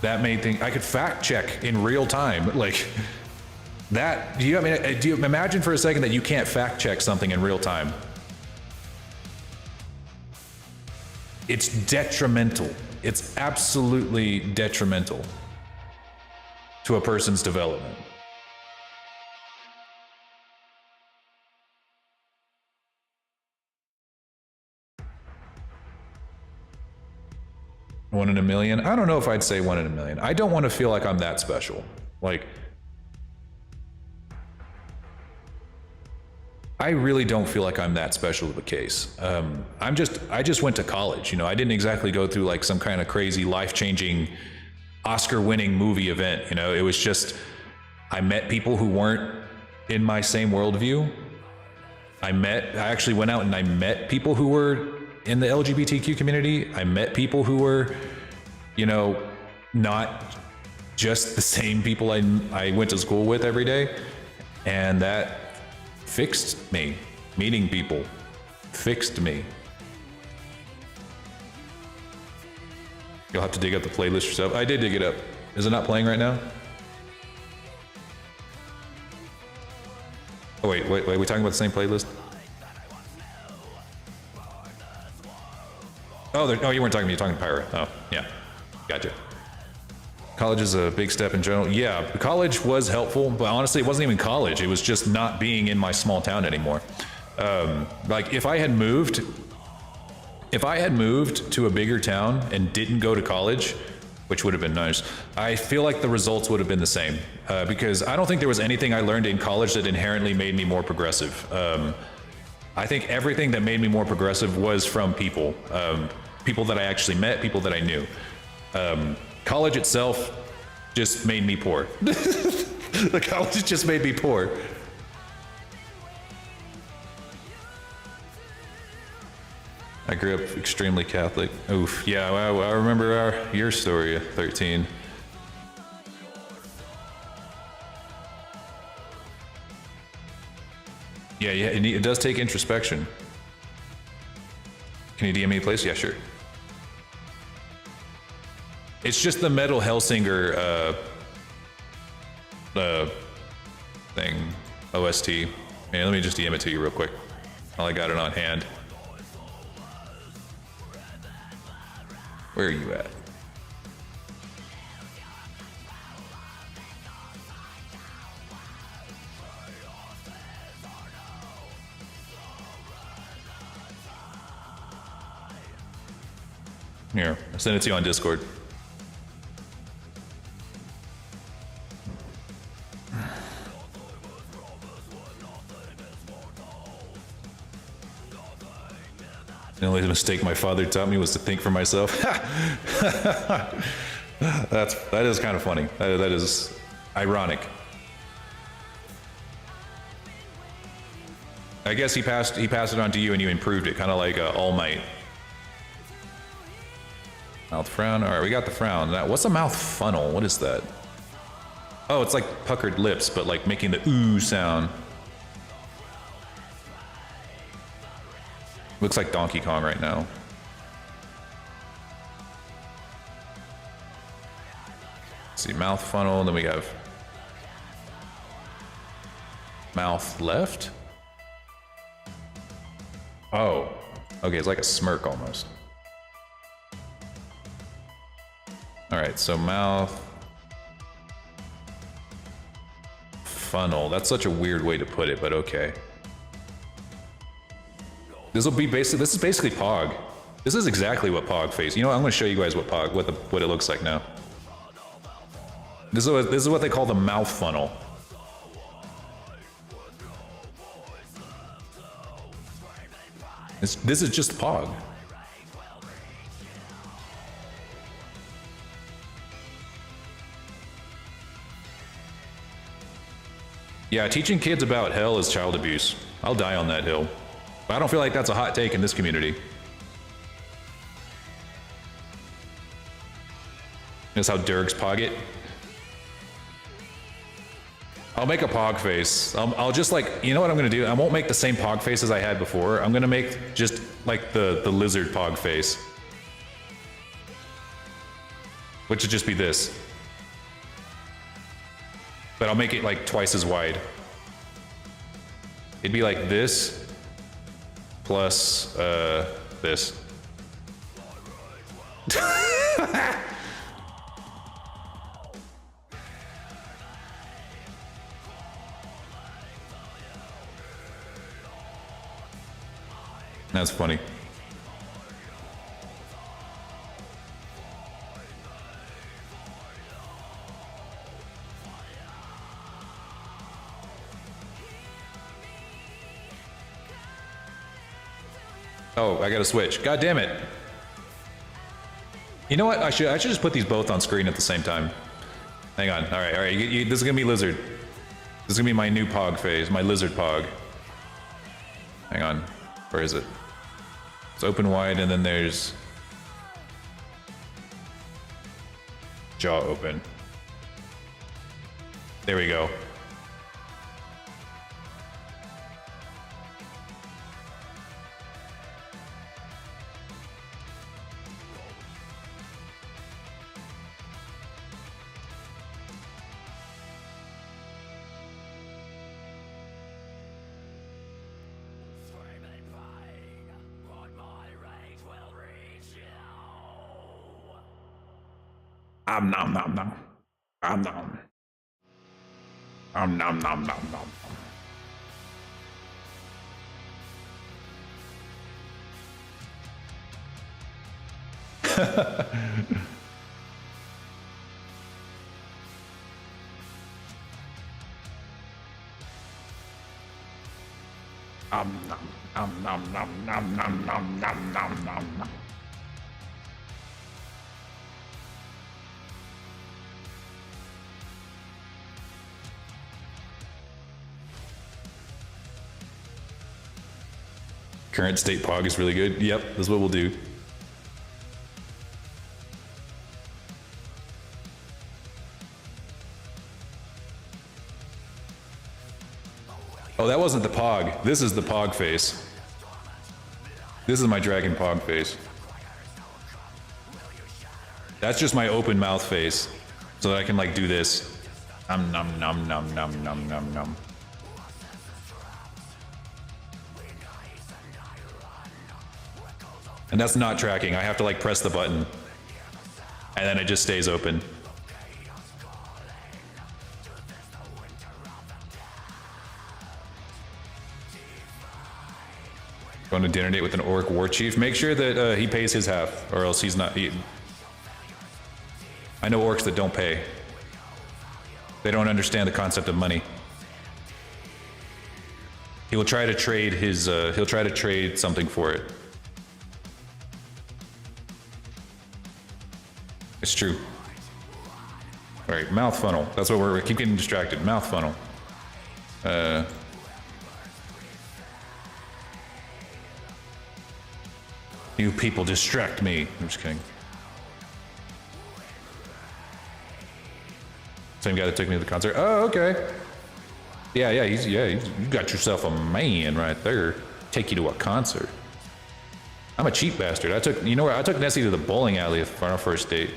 That made things, I could fact check in real time, like that. Do you imagine for a second that you can't fact check something in real time? It's detrimental. It's absolutely detrimental to a person's development. One in a million? I don't know if I'd say 1 in a million. I don't want to feel like I'm that special. Like, I really don't feel like I'm that special of a case. I just went to college. You know, I didn't exactly go through like some kind of crazy life-changing Oscar-winning movie event. You know, it was just, I met people who weren't in my same worldview. I actually went out and I met people who were in the LGBTQ community. I met people who were, you know, not just the same people I went to school with every day. And that fixed me. Meeting people fixed me. You'll have to dig up the playlist yourself. I did dig it up. Is it not playing right now? Oh, wait, are we talking about the same playlist? Oh, you weren't talking to me, you're talking to Pyra. Oh, yeah, gotcha. College is a big step in general. Yeah, college was helpful, but honestly, it wasn't even college. It was just not being in my small town anymore. Like, if I had moved to a bigger town and didn't go to college, which would have been nice, I feel like the results would have been the same. Because I don't think there was anything I learned in college that inherently made me more progressive. I think everything that made me more progressive was from people. People that I actually met, people that I knew. College itself just made me poor. The college just made me poor. I grew up extremely Catholic. Oof, yeah, I remember your story at 13. Yeah, it does take introspection. Can you DM me a place? Yeah, sure. It's just the Metal Hellsinger thing, OST. Yeah, let me just DM it to you real quick while I got it on hand. Where are you at? Here, I'll send it to you on Discord. The only mistake my father taught me was to think for myself. That is kind of funny. That is ironic. I guess he passed it on to you and you improved it, kind of like All Might. Mouth frown. All right, we got the frown. Now, what's a mouth funnel? What is that? Oh, it's like puckered lips, but like making the ooh sound. Looks like Donkey Kong right now. Let's see, mouth funnel, then we have mouth left. Oh, okay, it's like a smirk almost. All right, so mouth funnel. That's such a weird way to put it, but okay. This is basically Pog. This is exactly what Pog face. You know what? I'm going to show you guys what it looks like now. This is what they call the mouth funnel. This is just Pog. Yeah, teaching kids about hell is child abuse. I'll die on that hill. But I don't feel like that's a hot take in this community. That's how Dirks Pog it. I'll make a Pog face. I'll just like, you know what I'm gonna do? I won't make the same Pog face as I had before. I'm gonna make just like the lizard Pog face. Which would just be this. But I'll make it like twice as wide. It'd be like this. Plus, this. That's funny. Oh, I gotta switch. God damn it. You know what? I should just put these both on screen at the same time. Hang on. All right. This is gonna be lizard. This is gonna be my new Pog phase, my lizard Pog. Hang on. Where is it? It's open wide, and then there's jaw open. There we go. Nom nom nom. Nom. Nom nom nom nom. Nom. Current state Pog is really good. Yep, that's what we'll do. Oh, that wasn't the Pog. This is the Pog face. This is my dragon Pog face. That's just my open mouth face. So that I can like do this. Nom nom nom nom nom nom nom nom. And that's not tracking. I have to like press the button. And then it just stays open. Going to dinner date with an orc war chief. Make sure that he pays his half, or else he's not. I know orcs that don't pay. They don't understand the concept of money. He will try to trade his. He'll try to trade something for it. It's true. All right, mouth funnel. That's what we keep getting distracted. Mouth funnel. You people distract me. I'm just kidding. Same guy that took me to the concert. Oh, okay. Yeah, you got yourself a man right there. Take you to a concert. I'm a cheap bastard. I took Nessie to the bowling alley for our first date.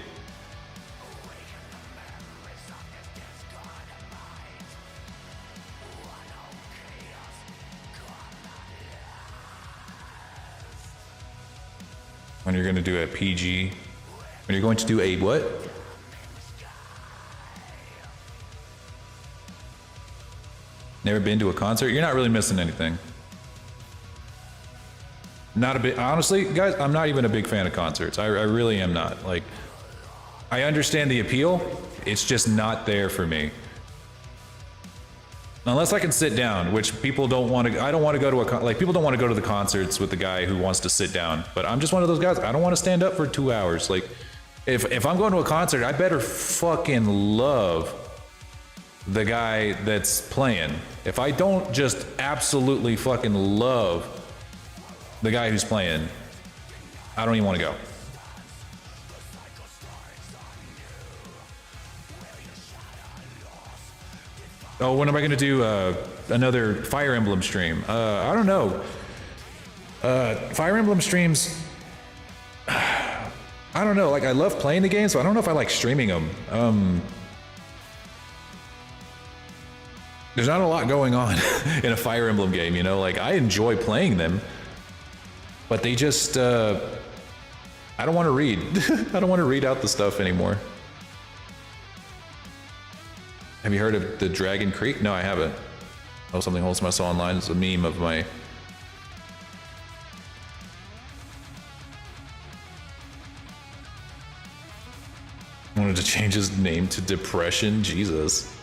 When you're going to do a PG, when you're going to do a what? Never been to a concert? You're not really missing anything. Not a bit, honestly, guys, I'm not even a big fan of concerts. I really am not. Like, I understand the appeal, it's just not there for me. Unless I can sit down, which people don't want to, I don't want to go to like, people don't want to go to the concerts with the guy who wants to sit down. But I'm just one of those guys, I don't want to stand up for 2 hours. Like, if I'm going to a concert, I better fucking love the guy that's playing. If I don't just absolutely fucking love the guy who's playing, I don't even want to go. Oh, when am I going to do another Fire Emblem stream? I don't know. Fire Emblem streams, I don't know. Like, I love playing the game, so I don't know if I like streaming them. There's not a lot going on in a Fire Emblem game, you know? Like, I enjoy playing them, but they just, I don't want to read. I don't want to read out the stuff anymore. Have you heard of the Dragon Creek? No, I haven't. Oh, something wholesome I saw online. It's a meme of my... wanted to change his name to Depression. Jesus.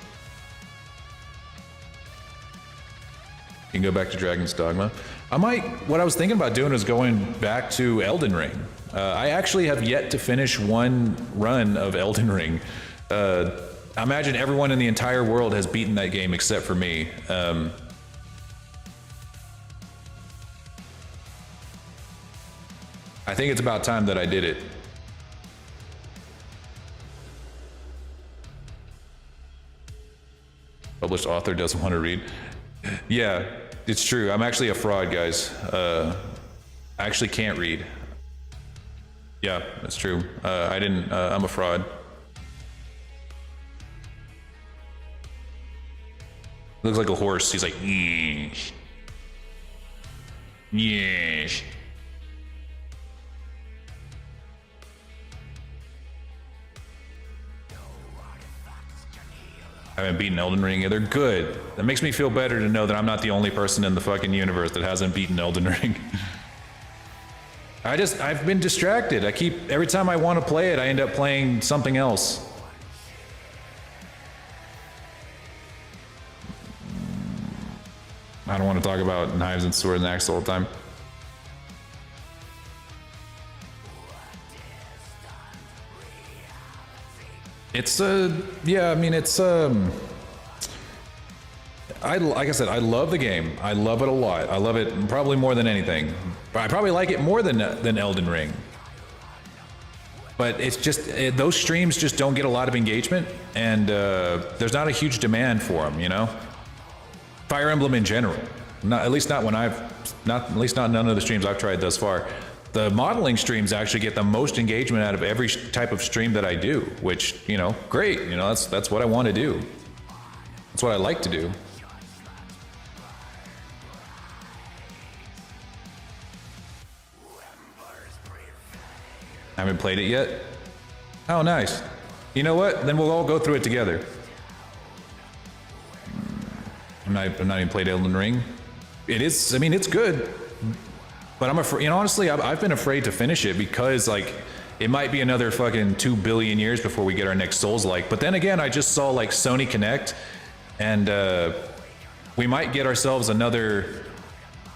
You can go back to Dragon's Dogma. What I was thinking about doing is going back to Elden Ring. I actually have yet to finish one run of Elden Ring. I imagine everyone in the entire world has beaten that game except for me. I think it's about time that I did it. Published author doesn't want to read. Yeah, it's true. I'm actually a fraud, guys. I actually can't read. Yeah, that's true. I'm a fraud. Looks like a horse. He's like, yeesh. Yeesh. I haven't beaten Elden Ring either. Good. That makes me feel better to know that I'm not the only person in the fucking universe that hasn't beaten Elden Ring. I've been distracted. Every time I want to play it, I end up playing something else. I don't want to talk about knives and swords and axe all the time. It's yeah, I mean, it's like I said, I love the game. I love it a lot. I love it probably more than anything. I probably like it more than Elden Ring. But it's just those streams just don't get a lot of engagement, and there's not a huge demand for them, you know. Fire Emblem in general, at least not none of the streams I've tried thus far. The modeling streams actually get the most engagement out of every type of stream that I do, which, you know, great. You know, that's what I want to do. That's what I like to do. Haven't played it yet? Oh, nice. You know what? Then we'll all go through it together. I've not even played Elden Ring. It is, I mean, it's good. But I'm afraid, you know, honestly, I've been afraid to finish it because, like, it might be another fucking 2 billion years before we get our next Souls-like. But then again, I just saw, like, Sony Connect, and we might get ourselves another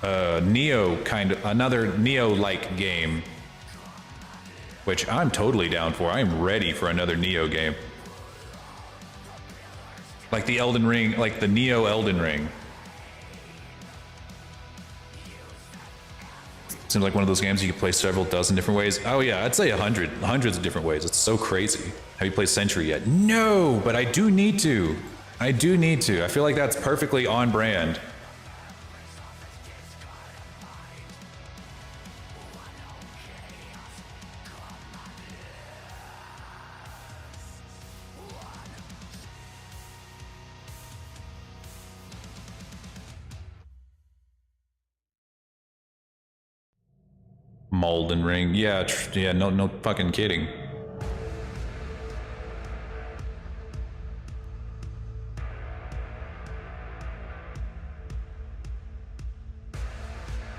another Neo-like game. which I'm totally down for. I'm ready for another Neo game. Like the Elden Ring, like the Neo Elden Ring. Seems like one of those games you can play several dozen different ways. Oh yeah, I'd say hundreds of different ways. It's so crazy. Have you played Century yet? No, but I do need to. I do need to. I feel like that's perfectly on brand. Elden Ring, yeah, yeah, no fucking kidding.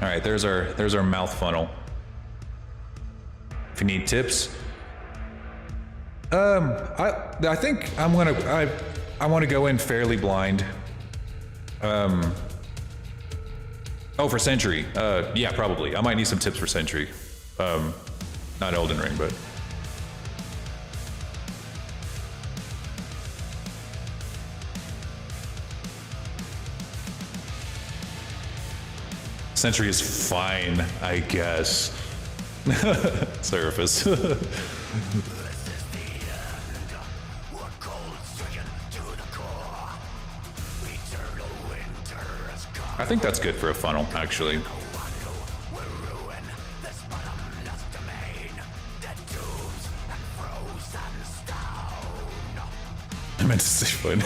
All right, there's our mouth funnel. If you need tips, I think I want to go in fairly blind. Oh, for Century. Yeah, probably. I might need some tips for Century. Not Elden Ring, but... Century is fine, I guess. Surface. I think that's good for a funnel, actually. I meant to say fun.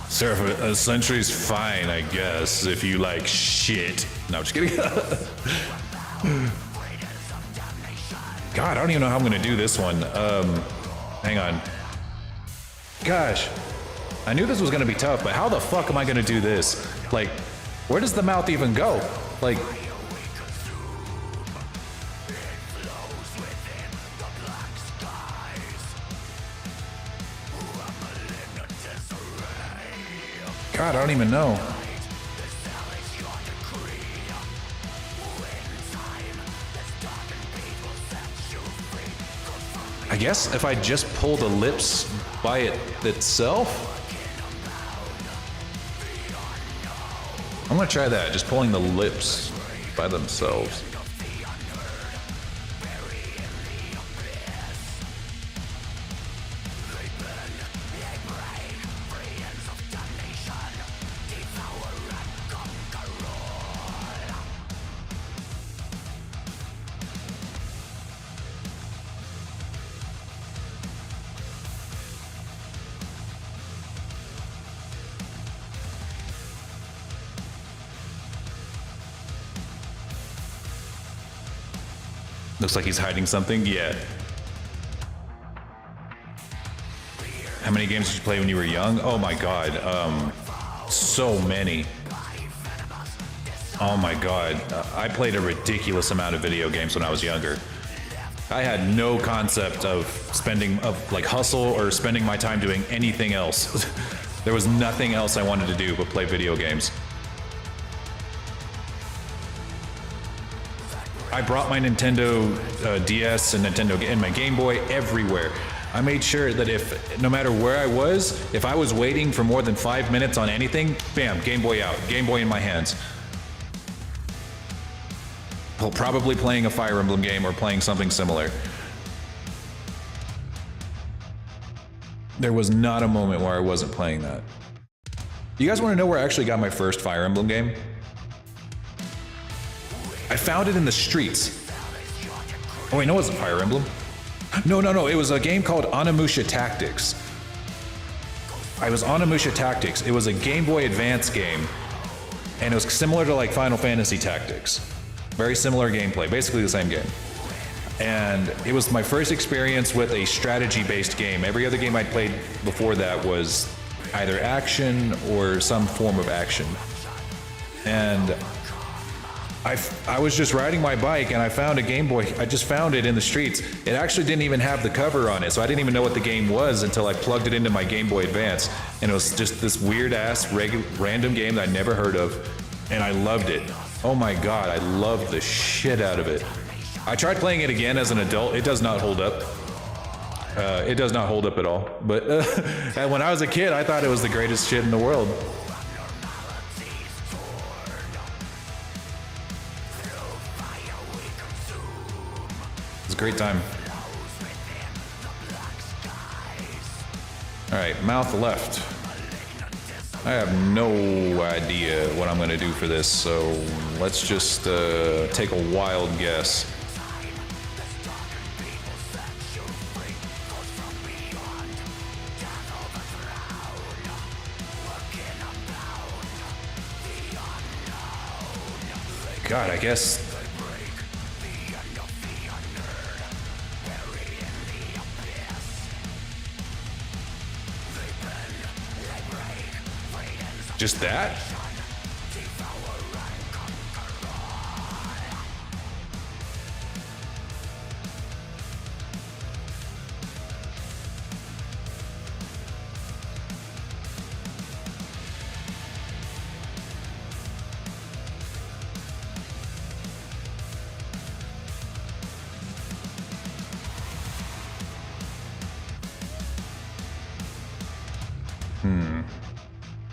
Surf, Century's fine, I guess, if you like shit. No, I'm just kidding. God, I don't even know how I'm gonna do this one. Hang on. Gosh. I knew this was gonna be tough, but how the fuck am I gonna do this? Like, where does the mouth even go? Like... God, I don't even know. I guess if I just pull the lips by itself? I'm gonna try that, just pulling the lips by themselves. Looks like he's hiding something. Yeah. How many games did you play when you were young? Oh my god. So many. Oh my god. I played a ridiculous amount of video games when I was younger. I had no concept of like hustle or spending my time doing anything else. There was nothing else I wanted to do but play video games. I brought my Nintendo DS and Nintendo and my Game Boy everywhere. I made sure that no matter where I was, if I was waiting for more than 5 minutes on anything, bam, Game Boy out, Game Boy in my hands. Well, probably playing a Fire Emblem game or playing something similar. There was not a moment where I wasn't playing that. You guys want to know where I actually got my first Fire Emblem game? I found it in the streets. Oh wait, no, it wasn't Fire Emblem. No, it was a game called Onimusha Tactics. I was Onimusha Tactics. It was a Game Boy Advance game, and it was similar to like Final Fantasy Tactics. Very similar gameplay, basically the same game. And it was my first experience with a strategy-based game. Every other game I'd played before that was either action or some form of action. And I was just riding my bike and I found a Game Boy. I just found it in the streets. It actually didn't even have the cover on it, so I didn't even know what the game was until I plugged it into my Game Boy Advance. And it was just this weird-ass random game that I never heard of, and I loved it. Oh my god, I love the shit out of it. I tried playing it again as an adult. It does not hold up. It does not hold up at all. But and when I was a kid, I thought it was the greatest shit in the world. It's a great time. Alright, mouth left. I have no idea what I'm gonna do for this, so let's just take a wild guess. God, I guess. Just that?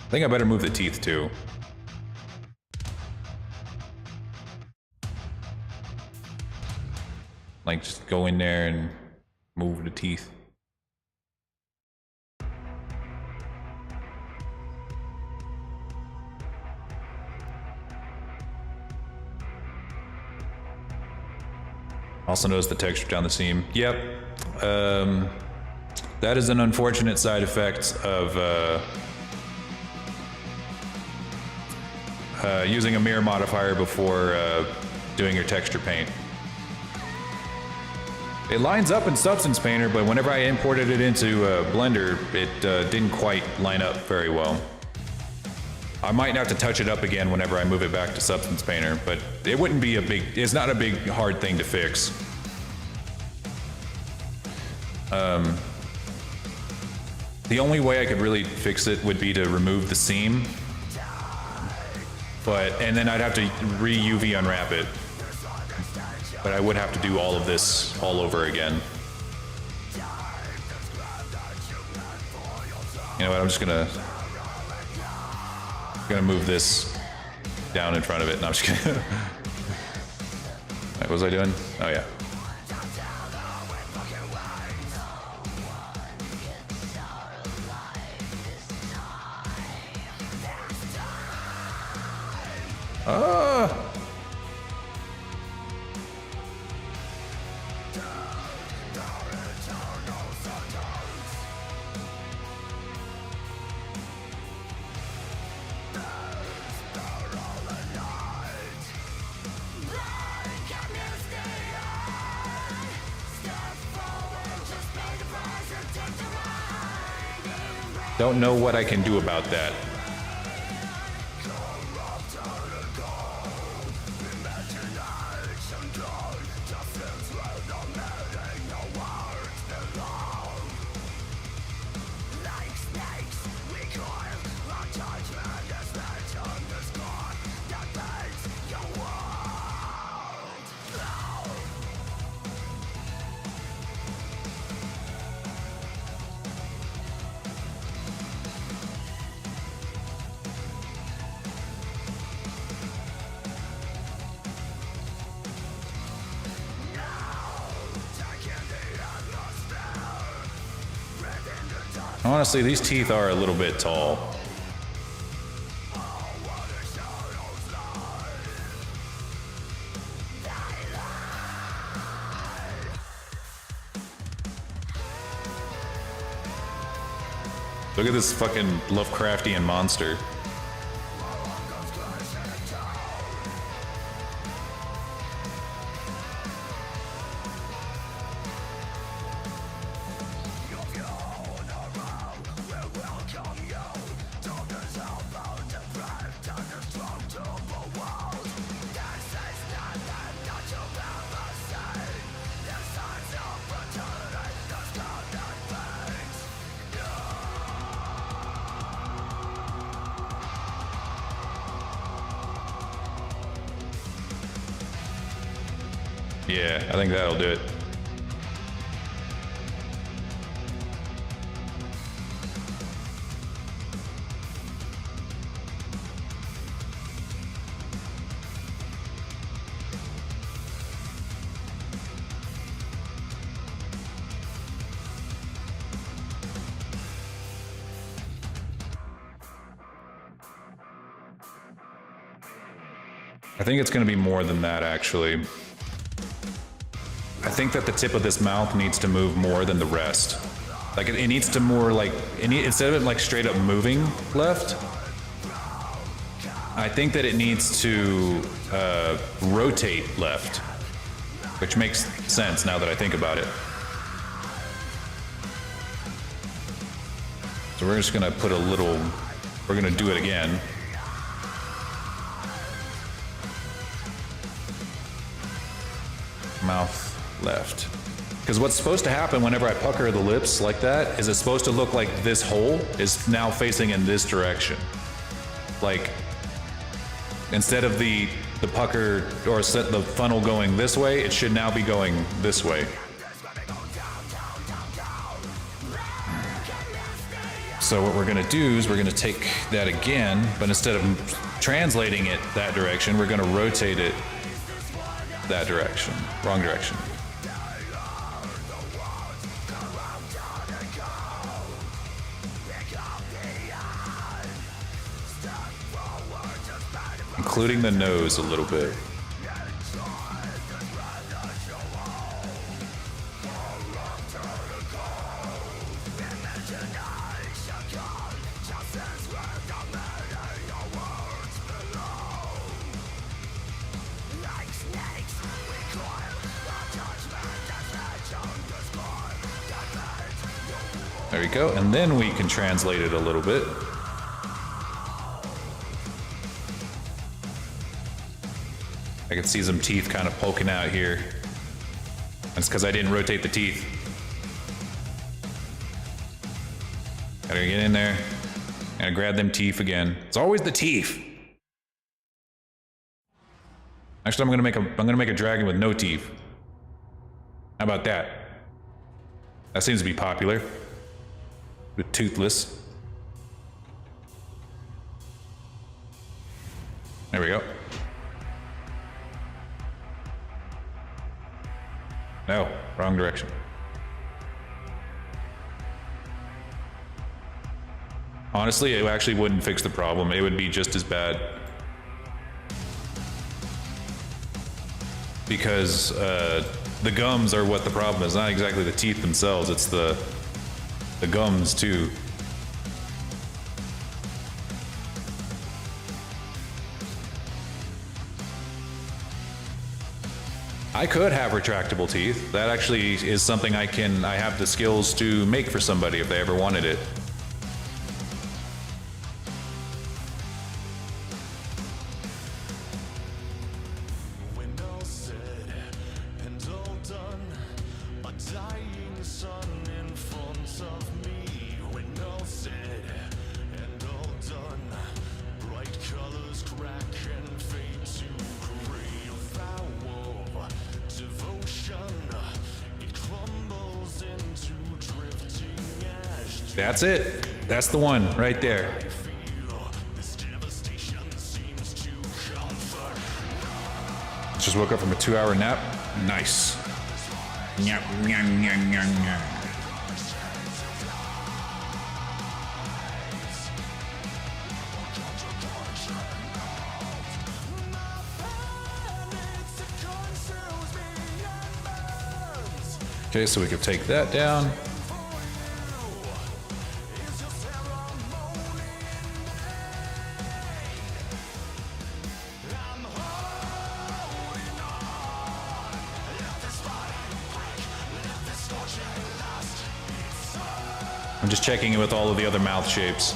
I think I better move the teeth too. Like just go in there and move the teeth. Also notice the texture down the seam. Yep. That is an unfortunate side effect of using a mirror modifier before doing your texture paint. It lines up in Substance Painter, but whenever I imported it into Blender, it didn't quite line up very well. I might have to touch it up again whenever I move it back to Substance Painter, but it wouldn't be a big, it's not a big hard thing to fix. The only way I could really fix it would be to remove the seam. And then I'd have to re-UV unwrap it. But I would have to do all of this all over again. You know what, I'm just gonna move this down in front of it, and I'm just gonna... What was I doing? Oh yeah. Don't know what I can do about that. Honestly, these teeth are a little bit tall. Look at this fucking Lovecraftian monster. Yeah, I think that'll do it. I think it's going to be more than that, actually. I think that the tip of this mouth needs to move more than the rest. Like, it needs to more, like, instead of it, like, straight up moving left, I think that it needs to rotate left, which makes sense now that I think about it. So we're just going to put a little, we're going to do it again. Mouth left. Because what's supposed to happen whenever I pucker the lips like that is it's supposed to look like this hole is now facing in this direction. Like, instead of the pucker or the funnel going this way, it should now be going this way. So what we're gonna do is we're gonna take that again, but instead of translating it that direction, we're gonna rotate it that direction. Wrong direction. Including the nose a little bit. There we go, and then we can translate it a little bit. I can see some teeth kind of poking out here. That's because I didn't rotate the teeth. Gotta get in there. Gotta grab them teeth again. It's always the teeth. Actually, I'm gonna make a dragon with no teeth. How about that? That seems to be popular. With toothless. There we go. No, wrong direction. Honestly, it actually wouldn't fix the problem. It would be just as bad. Because the gums are what the problem is. Not exactly the teeth themselves, it's the gums too. I could have retractable teeth. That actually is something I have the skills to make for somebody if they ever wanted it. That's it. That's the one right there. Just woke up from a 2-hour nap. Nice. Okay, so we could take that down. I'm just checking it with all of the other mouth shapes.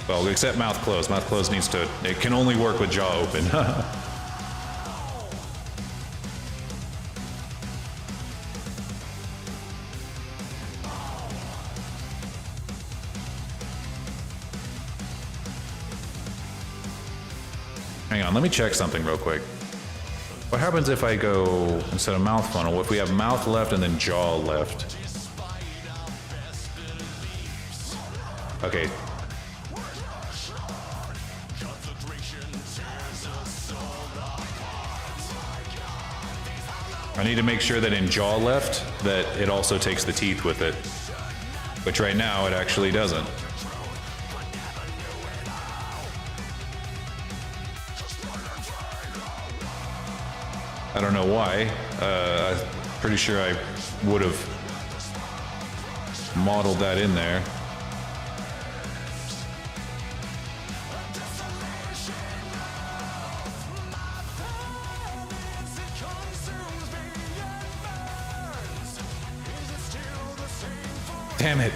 Well, except mouth closed. Mouth closed needs to, it can only work with jaw open. Hang on, let me check something real quick. What happens if I go, instead of mouth funnel, if we have mouth left and then jaw left? Okay. I need to make sure that in jaw left, that it also takes the teeth with it. Which right now, it actually doesn't. I don't know why. I'm pretty sure I would have modeled that in there. Damn it.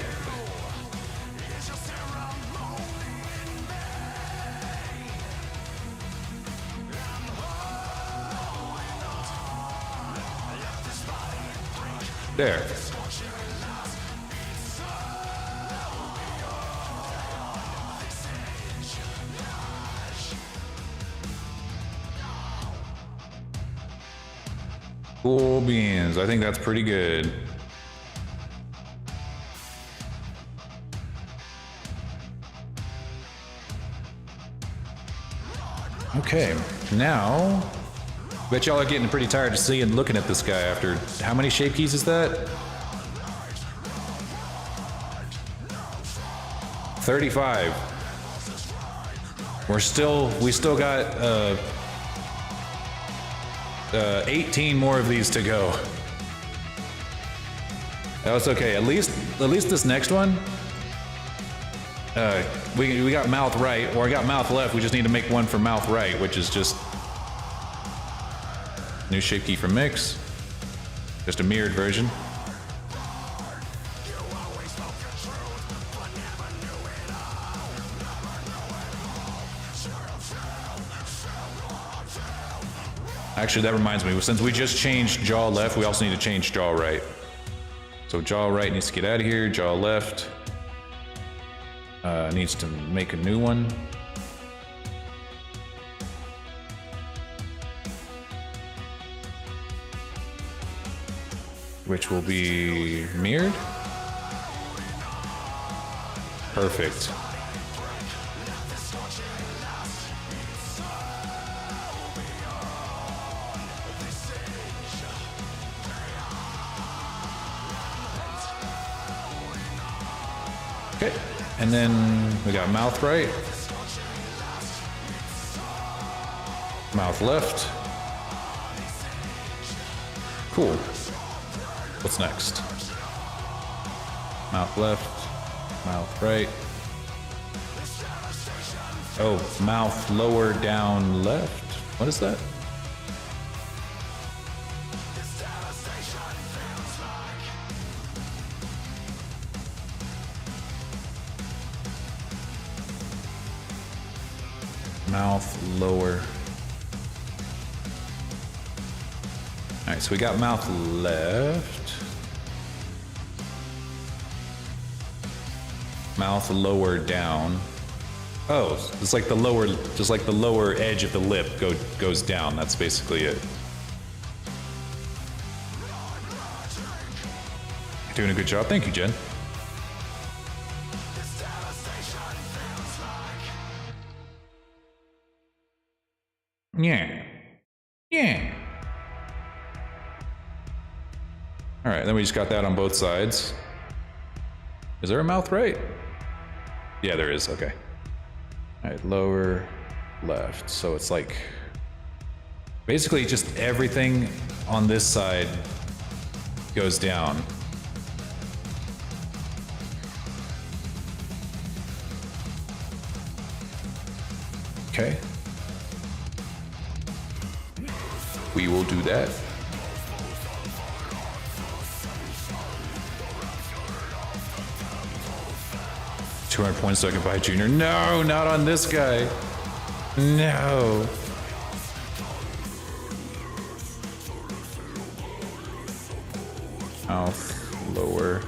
There. Cool beans. I think that's pretty good. Okay, now, bet y'all are getting pretty tired of seeing, looking at this guy after, how many shape keys is that? 35. We still got 18 more of these to go. That's okay. At least this next one, we got mouth right, or I got mouth left. We just need to make one for mouth right, which is just new shape key for mix, just a mirrored version. Actually, that reminds me, since we just changed jaw left, we also need to change jaw right. So jaw right needs to get out of here, jaw left needs to make a new one. Which will be mirrored. Perfect. Okay, and then we got mouth right, mouth left. Cool. What's next? Mouth left, mouth right. Oh, mouth lower down left. What is that? Mouth lower. All right, so we got mouth left. Mouth lower down. Oh, it's like the lower, just like the lower edge of the lip goes down. That's basically it. You're doing a good job. Thank you, Jen. Yeah. Yeah. All right, then we just got that on both sides. Is there a mouth right? Yeah, there is. Okay. All right, lower left. So it's like basically just everything on this side goes down. Okay. We will do that. $200 so I can buy Junior. No, not on this guy. No. Mouth lower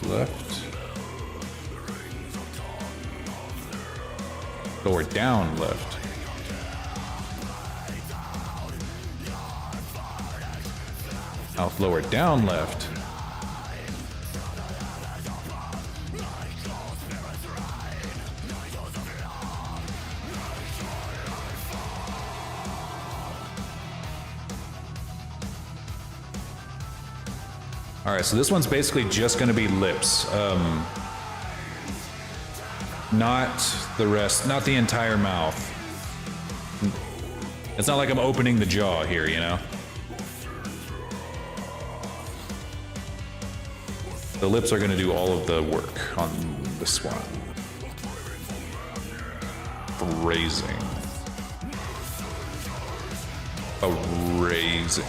left. Lower down left. Mouth lower down left. All right, so this one's basically just gonna be lips. Not the rest, not the entire mouth. It's not like I'm opening the jaw here, you know? The lips are gonna do all of the work on this one. Raising. Raising.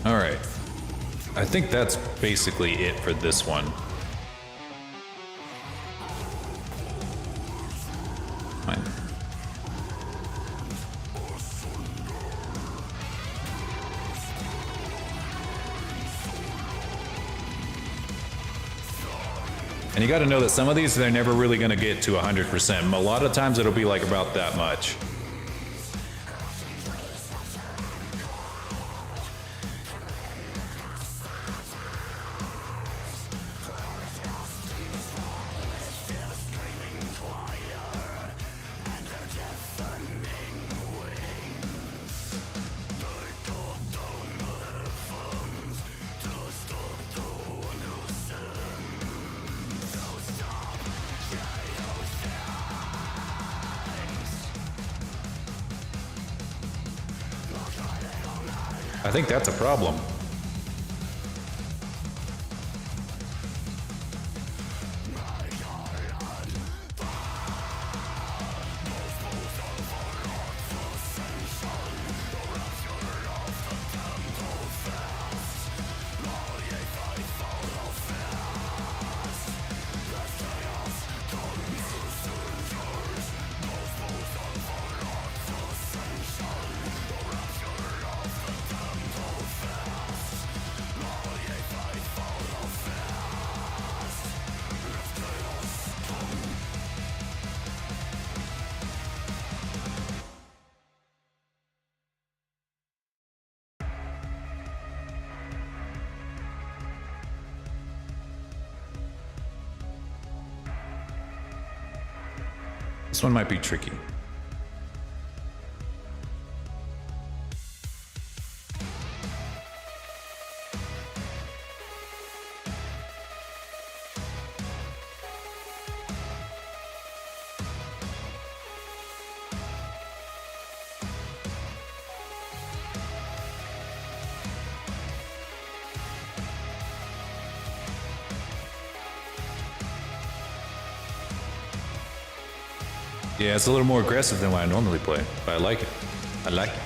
All right. I think that's basically it for this one. Fine. And you got to know that some of these, they're never really going to get to 100%. A lot of times it'll be like about that much. I think that's a problem. This one might be tricky. Yeah, it's a little more aggressive than what I normally play, but I like it. I like it.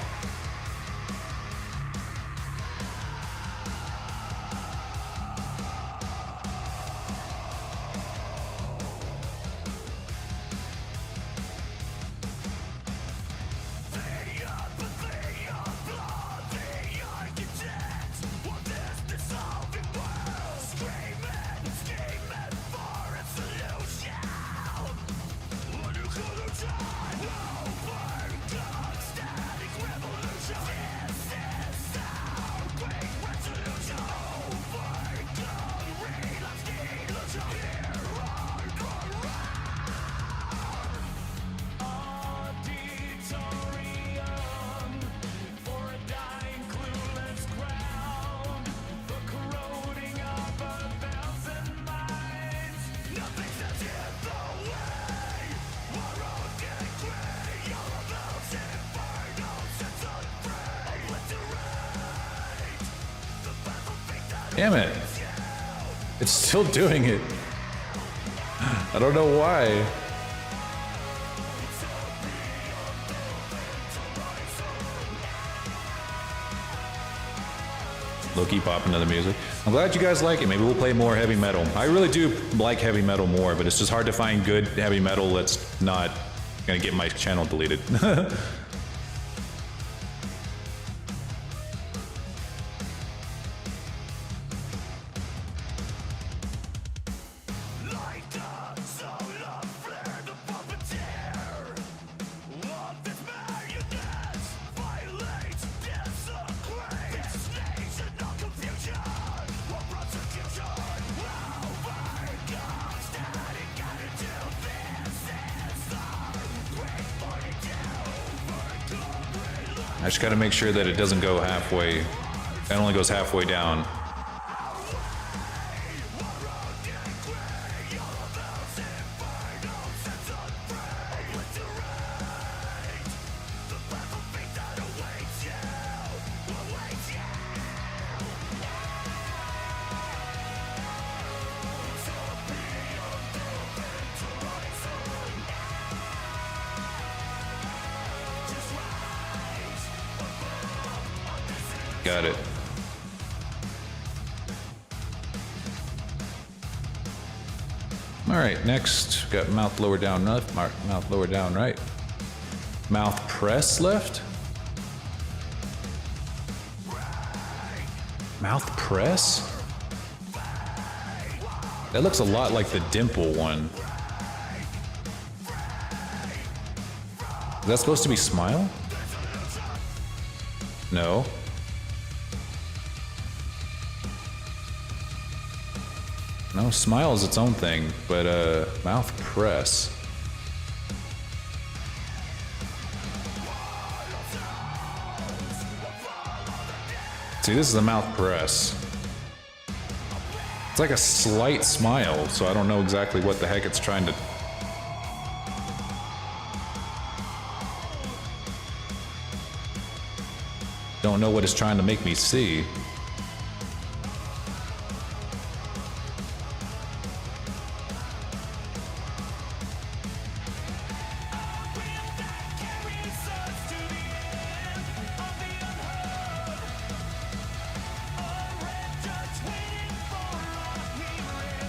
Damn it. It's still doing it. I don't know why. Low-key popping to the music. I'm glad you guys like it. Maybe we'll play more heavy metal. I really do like heavy metal more, but it's just hard to find good heavy metal that's not gonna get my channel deleted. I just gotta make sure that it doesn't go halfway. It only goes halfway down. Got it. All right, next, got mouth lower down left, mouth lower down right. Mouth press left? Mouth press? That looks a lot like the dimple one. Is that supposed to be smile? No. No, smile is its own thing, but mouth press. See, this is a mouth press. It's like a slight smile, so I don't know exactly what the heck it's trying to... Don't know what it's trying to make me see.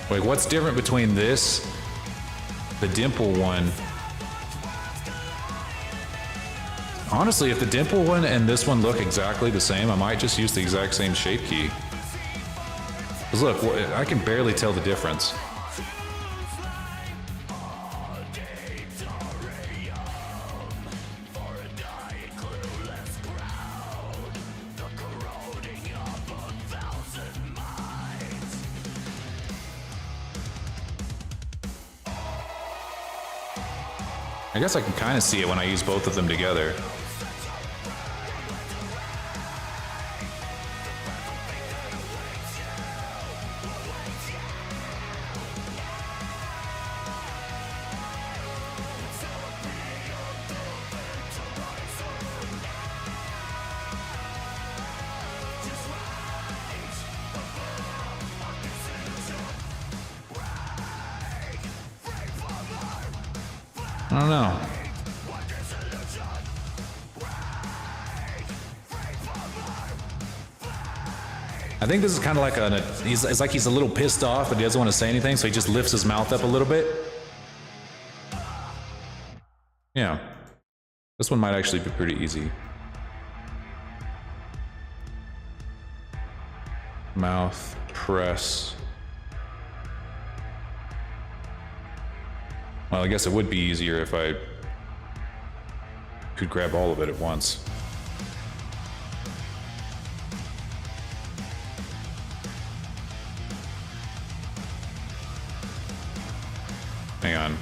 Wait, what's different between this, the dimple one? Honestly, if the dimple one and this one look exactly the same, I might just use the exact same shape key. Because look, I can barely tell the difference. I guess I can kind of see it when I use both of them together. I don't know. I think this is kind of like it's like he's a little pissed off, but he doesn't want to say anything, so he just lifts his mouth up a little bit. Yeah. This one might actually be pretty easy. Mouth, press. Well, I guess it would be easier if I could grab all of it at once. Hang on.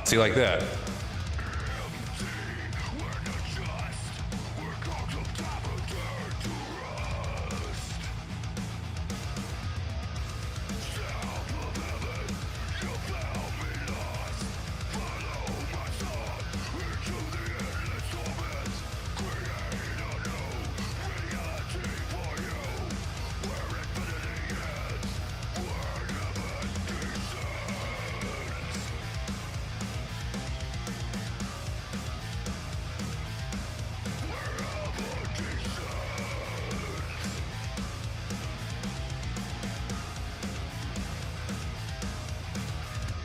See, like that.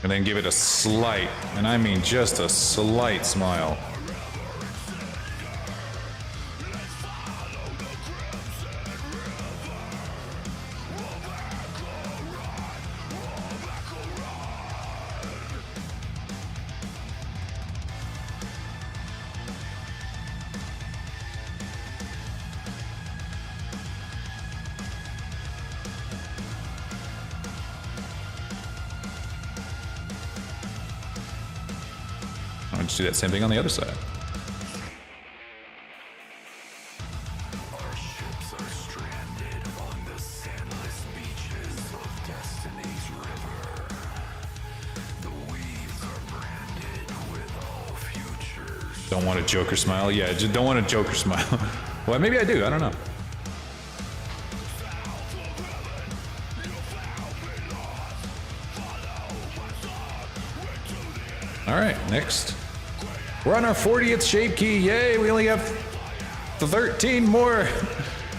And then give it a slight, and I mean just a slight smile. I'll just do that same thing on the other side. Our ships are stranded on the sandless beaches of Destiny's River. The weaves are branded with all futures. Don't want a Joker smile? Yeah, just don't want a Joker smile. Well, maybe I do, I don't know. Alright, next. We're on our 40th shape key, yay! We only have 13 more!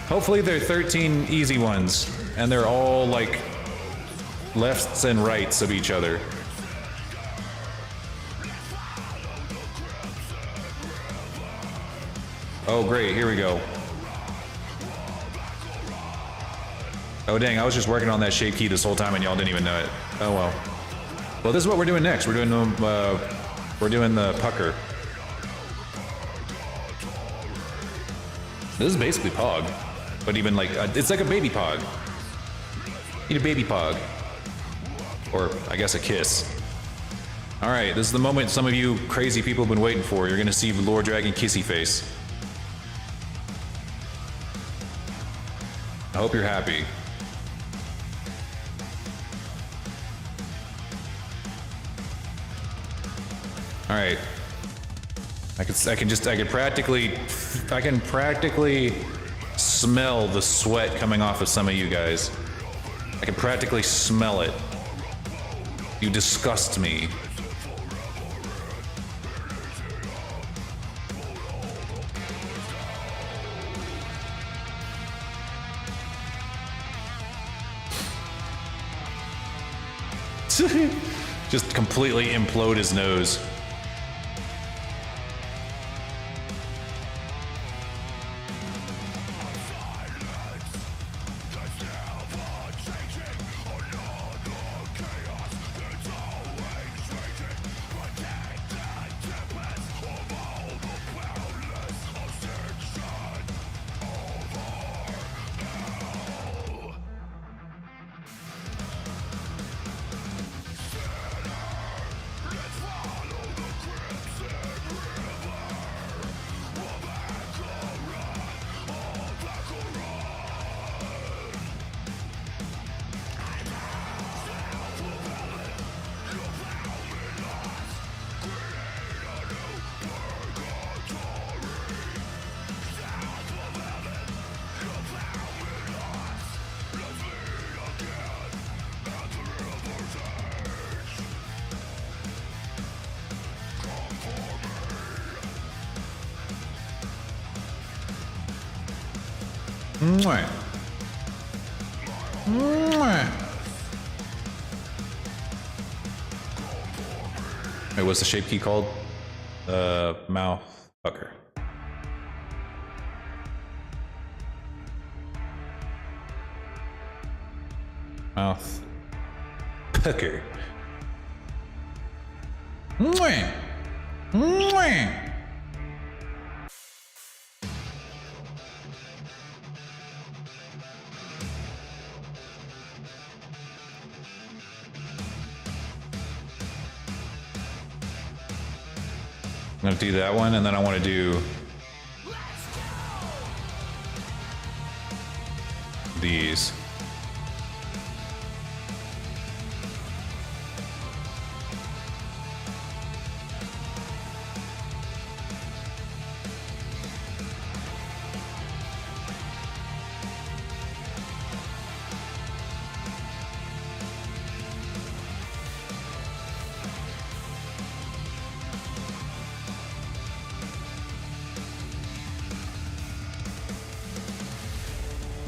Hopefully they're 13 easy ones, and they're all like lefts and rights of each other. Oh great, here we go. Oh dang, I was just working on that shape key this whole time and y'all didn't even know it. Oh well. Well, this is what we're doing next. We're doing the pucker. This is basically Pog, but even like it's like a baby Pog. Need a baby Pog, or I guess a kiss. All right, this is the moment some of you crazy people have been waiting for. You're gonna see Lord Dragon kissy face. I hope you're happy. All right. I can practically smell the sweat coming off of some of you guys. I can practically smell it. You disgust me. Just completely implode his nose. Mwah. Mwah. Wait, what's the shape key called? Mouth pucker. Mouth pucker. Mwah. Mwah. I'm gonna do that one, and then I want to do these.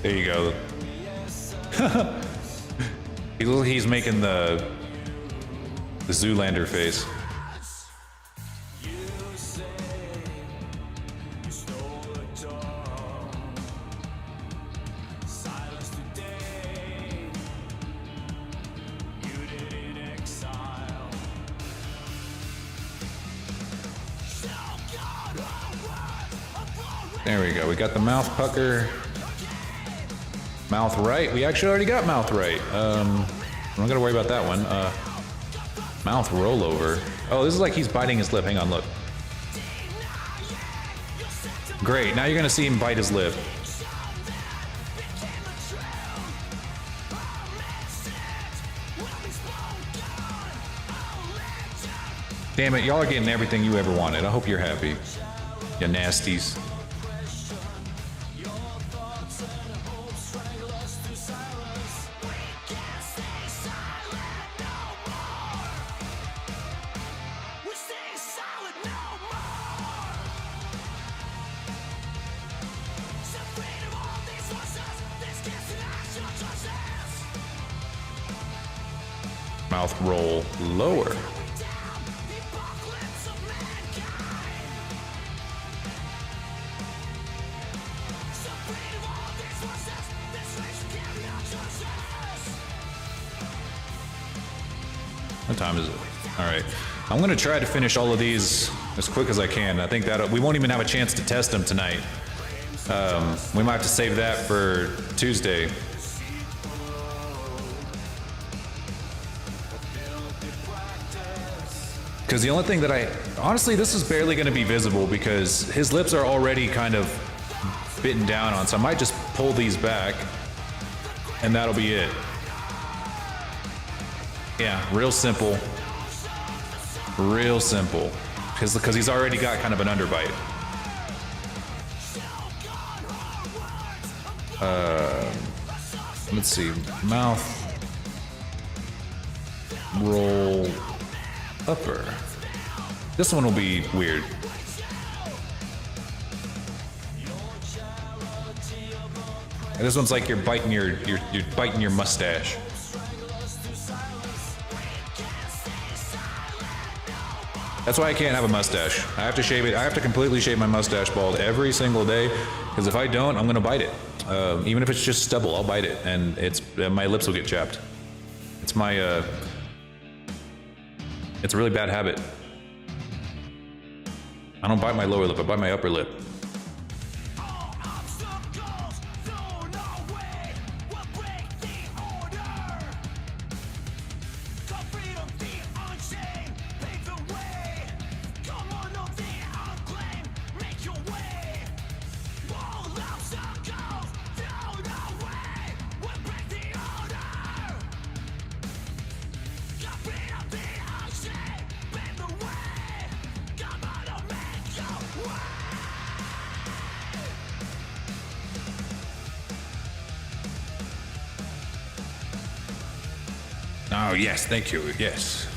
There you go. He's making the The Zoolander face. There we go. We got the mouth pucker. Mouth right. We actually already got mouth right. I'm not gonna worry about that one. Mouth rollover. Oh, this is like he's biting his lip. Hang on, look. Great. Now you're gonna see him bite his lip. Damn it, y'all are getting everything you ever wanted. I hope you're happy. You nasties. Mouth roll lower. What time is it? All right. I'm gonna try to finish all of these as quick as I can. I think that we won't even have a chance to test them tonight. We might have to save that for Tuesday. Because the only thing that honestly, this is barely going to be visible because his lips are already kind of bitten down on, so I might just pull these back and that'll be it. Yeah, real simple. Real simple. Because he's already got kind of an underbite. Let's see, mouth roll upper. This one will be weird. And this one's like you're biting your mustache. That's why I can't have a mustache. I have to shave it. I have to completely shave my mustache bald every single day, because if I don't, I'm gonna bite it. Even if it's just stubble, I'll bite it, and my lips will get chapped. It's my it's a really bad habit. I don't bite my lower lip, I bite my upper lip. Oh, yes, thank you, yes.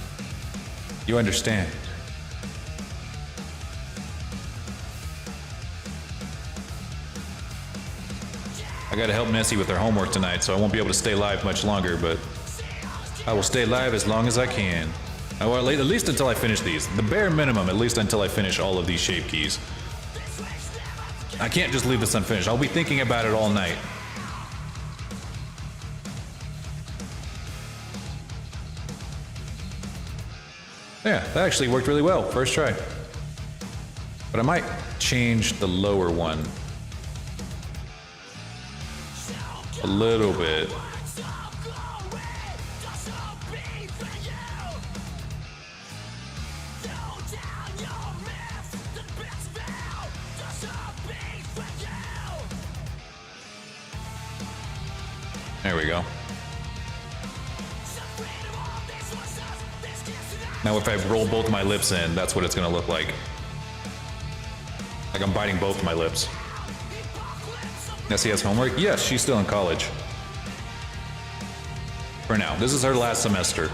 You understand. I gotta help Nessie with her homework tonight, so I won't be able to stay live much longer, but I will stay live as long as I can. Or at least until I finish these. The bare minimum, at least until I finish all of these shape keys. I can't just leave this unfinished. I'll be thinking about it all night. Yeah, that actually worked really well, first try. But I might change the lower one a little bit. There we go. Now if I roll both my lips in, that's what it's gonna look like. Like I'm biting both my lips. Nessie has homework? Yes, she's still in college. For now. This is her last semester.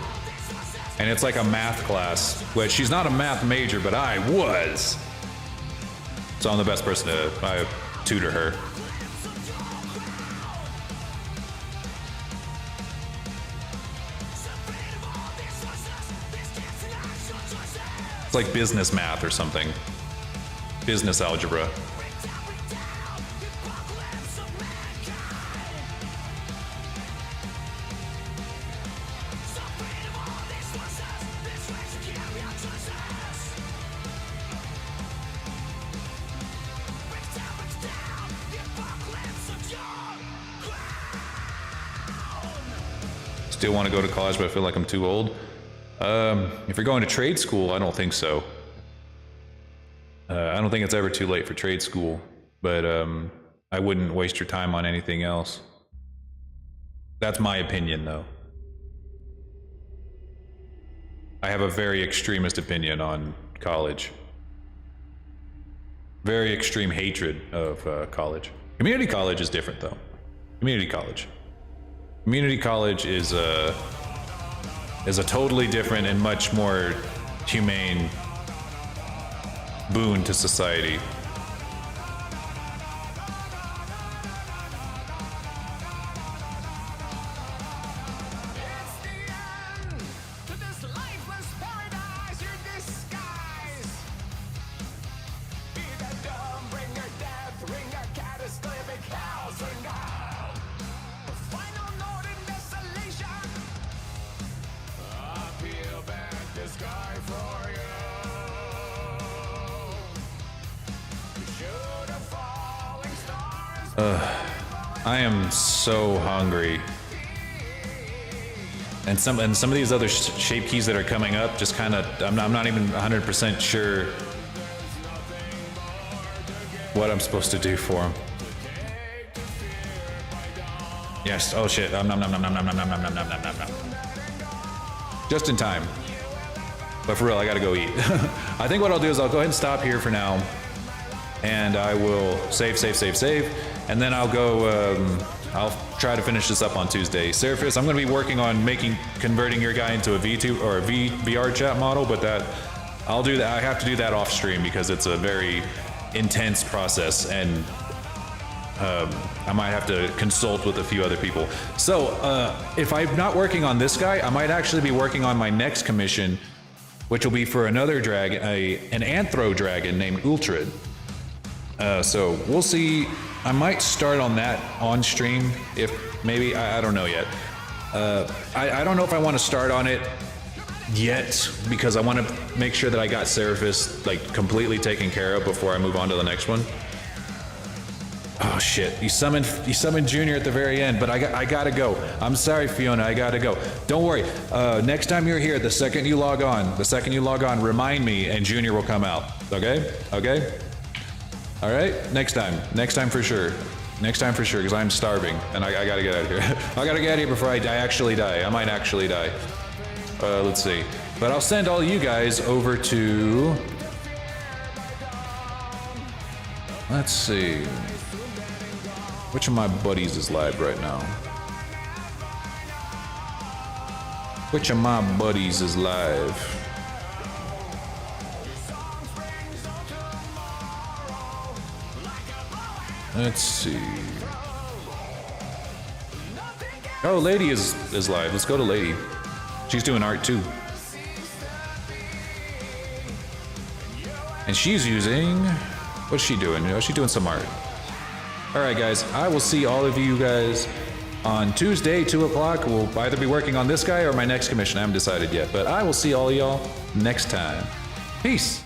And it's like a math class, which she's not a math major, but I was. So I'm the best person to tutor her. like business math or something. Business algebra. Still want to go to college, but I feel like I'm too old. If you're going to trade school, I don't think so. I don't think it's ever too late for trade school, but I wouldn't waste your time on anything else. That's my opinion, though. I have a very extremist opinion on college. Very extreme hatred of college. Community college is different, though. Community college. Community college is a totally different and much more humane boon to society. I am so hungry. And some of these other shape keys that are coming up just kind of, I'm not even 100% sure what I'm supposed to do for them. Yes, oh shit. Just in time. But for real, I gotta go eat. I think what I'll do is I'll go ahead and stop here for now. And I will save. And then I'll go, I'll try to finish this up on Tuesday. Surface, I'm going to be working on converting your guy into a V2 or a VR chat model, but I'll do that. I have to do that off stream because it's a very intense process, and I might have to consult with a few other people. So if I'm not working on this guy, I might actually be working on my next commission, which will be for another dragon, an anthro dragon named Ultrid. So we'll see. I might start on that on stream, if maybe, I don't know yet. I don't know if I want to start on it yet, because I want to make sure that I got Seraphis like completely taken care of before I move on to the next one. Oh shit, you summoned Junior at the very end, but I gotta go. I'm sorry, Fiona, I gotta go. Don't worry, next time you're here, the second you log on, remind me and Junior will come out, okay? Okay? All right, next time for sure, because I'm starving and I gotta get out of here. I gotta get out of here before I actually die. I might actually die. Let's see, but I'll send all you guys over to, let's see, which of my buddies is live right now? Which of my buddies is live? Let's see. Oh, Lady is live. Let's go to Lady. She's doing art too. And she's using... What's she doing? You know, she's doing some art. Alright guys, I will see all of you guys on Tuesday, 2 o'clock. We'll either be working on this guy or my next commission. I haven't decided yet. But I will see all of y'all next time. Peace!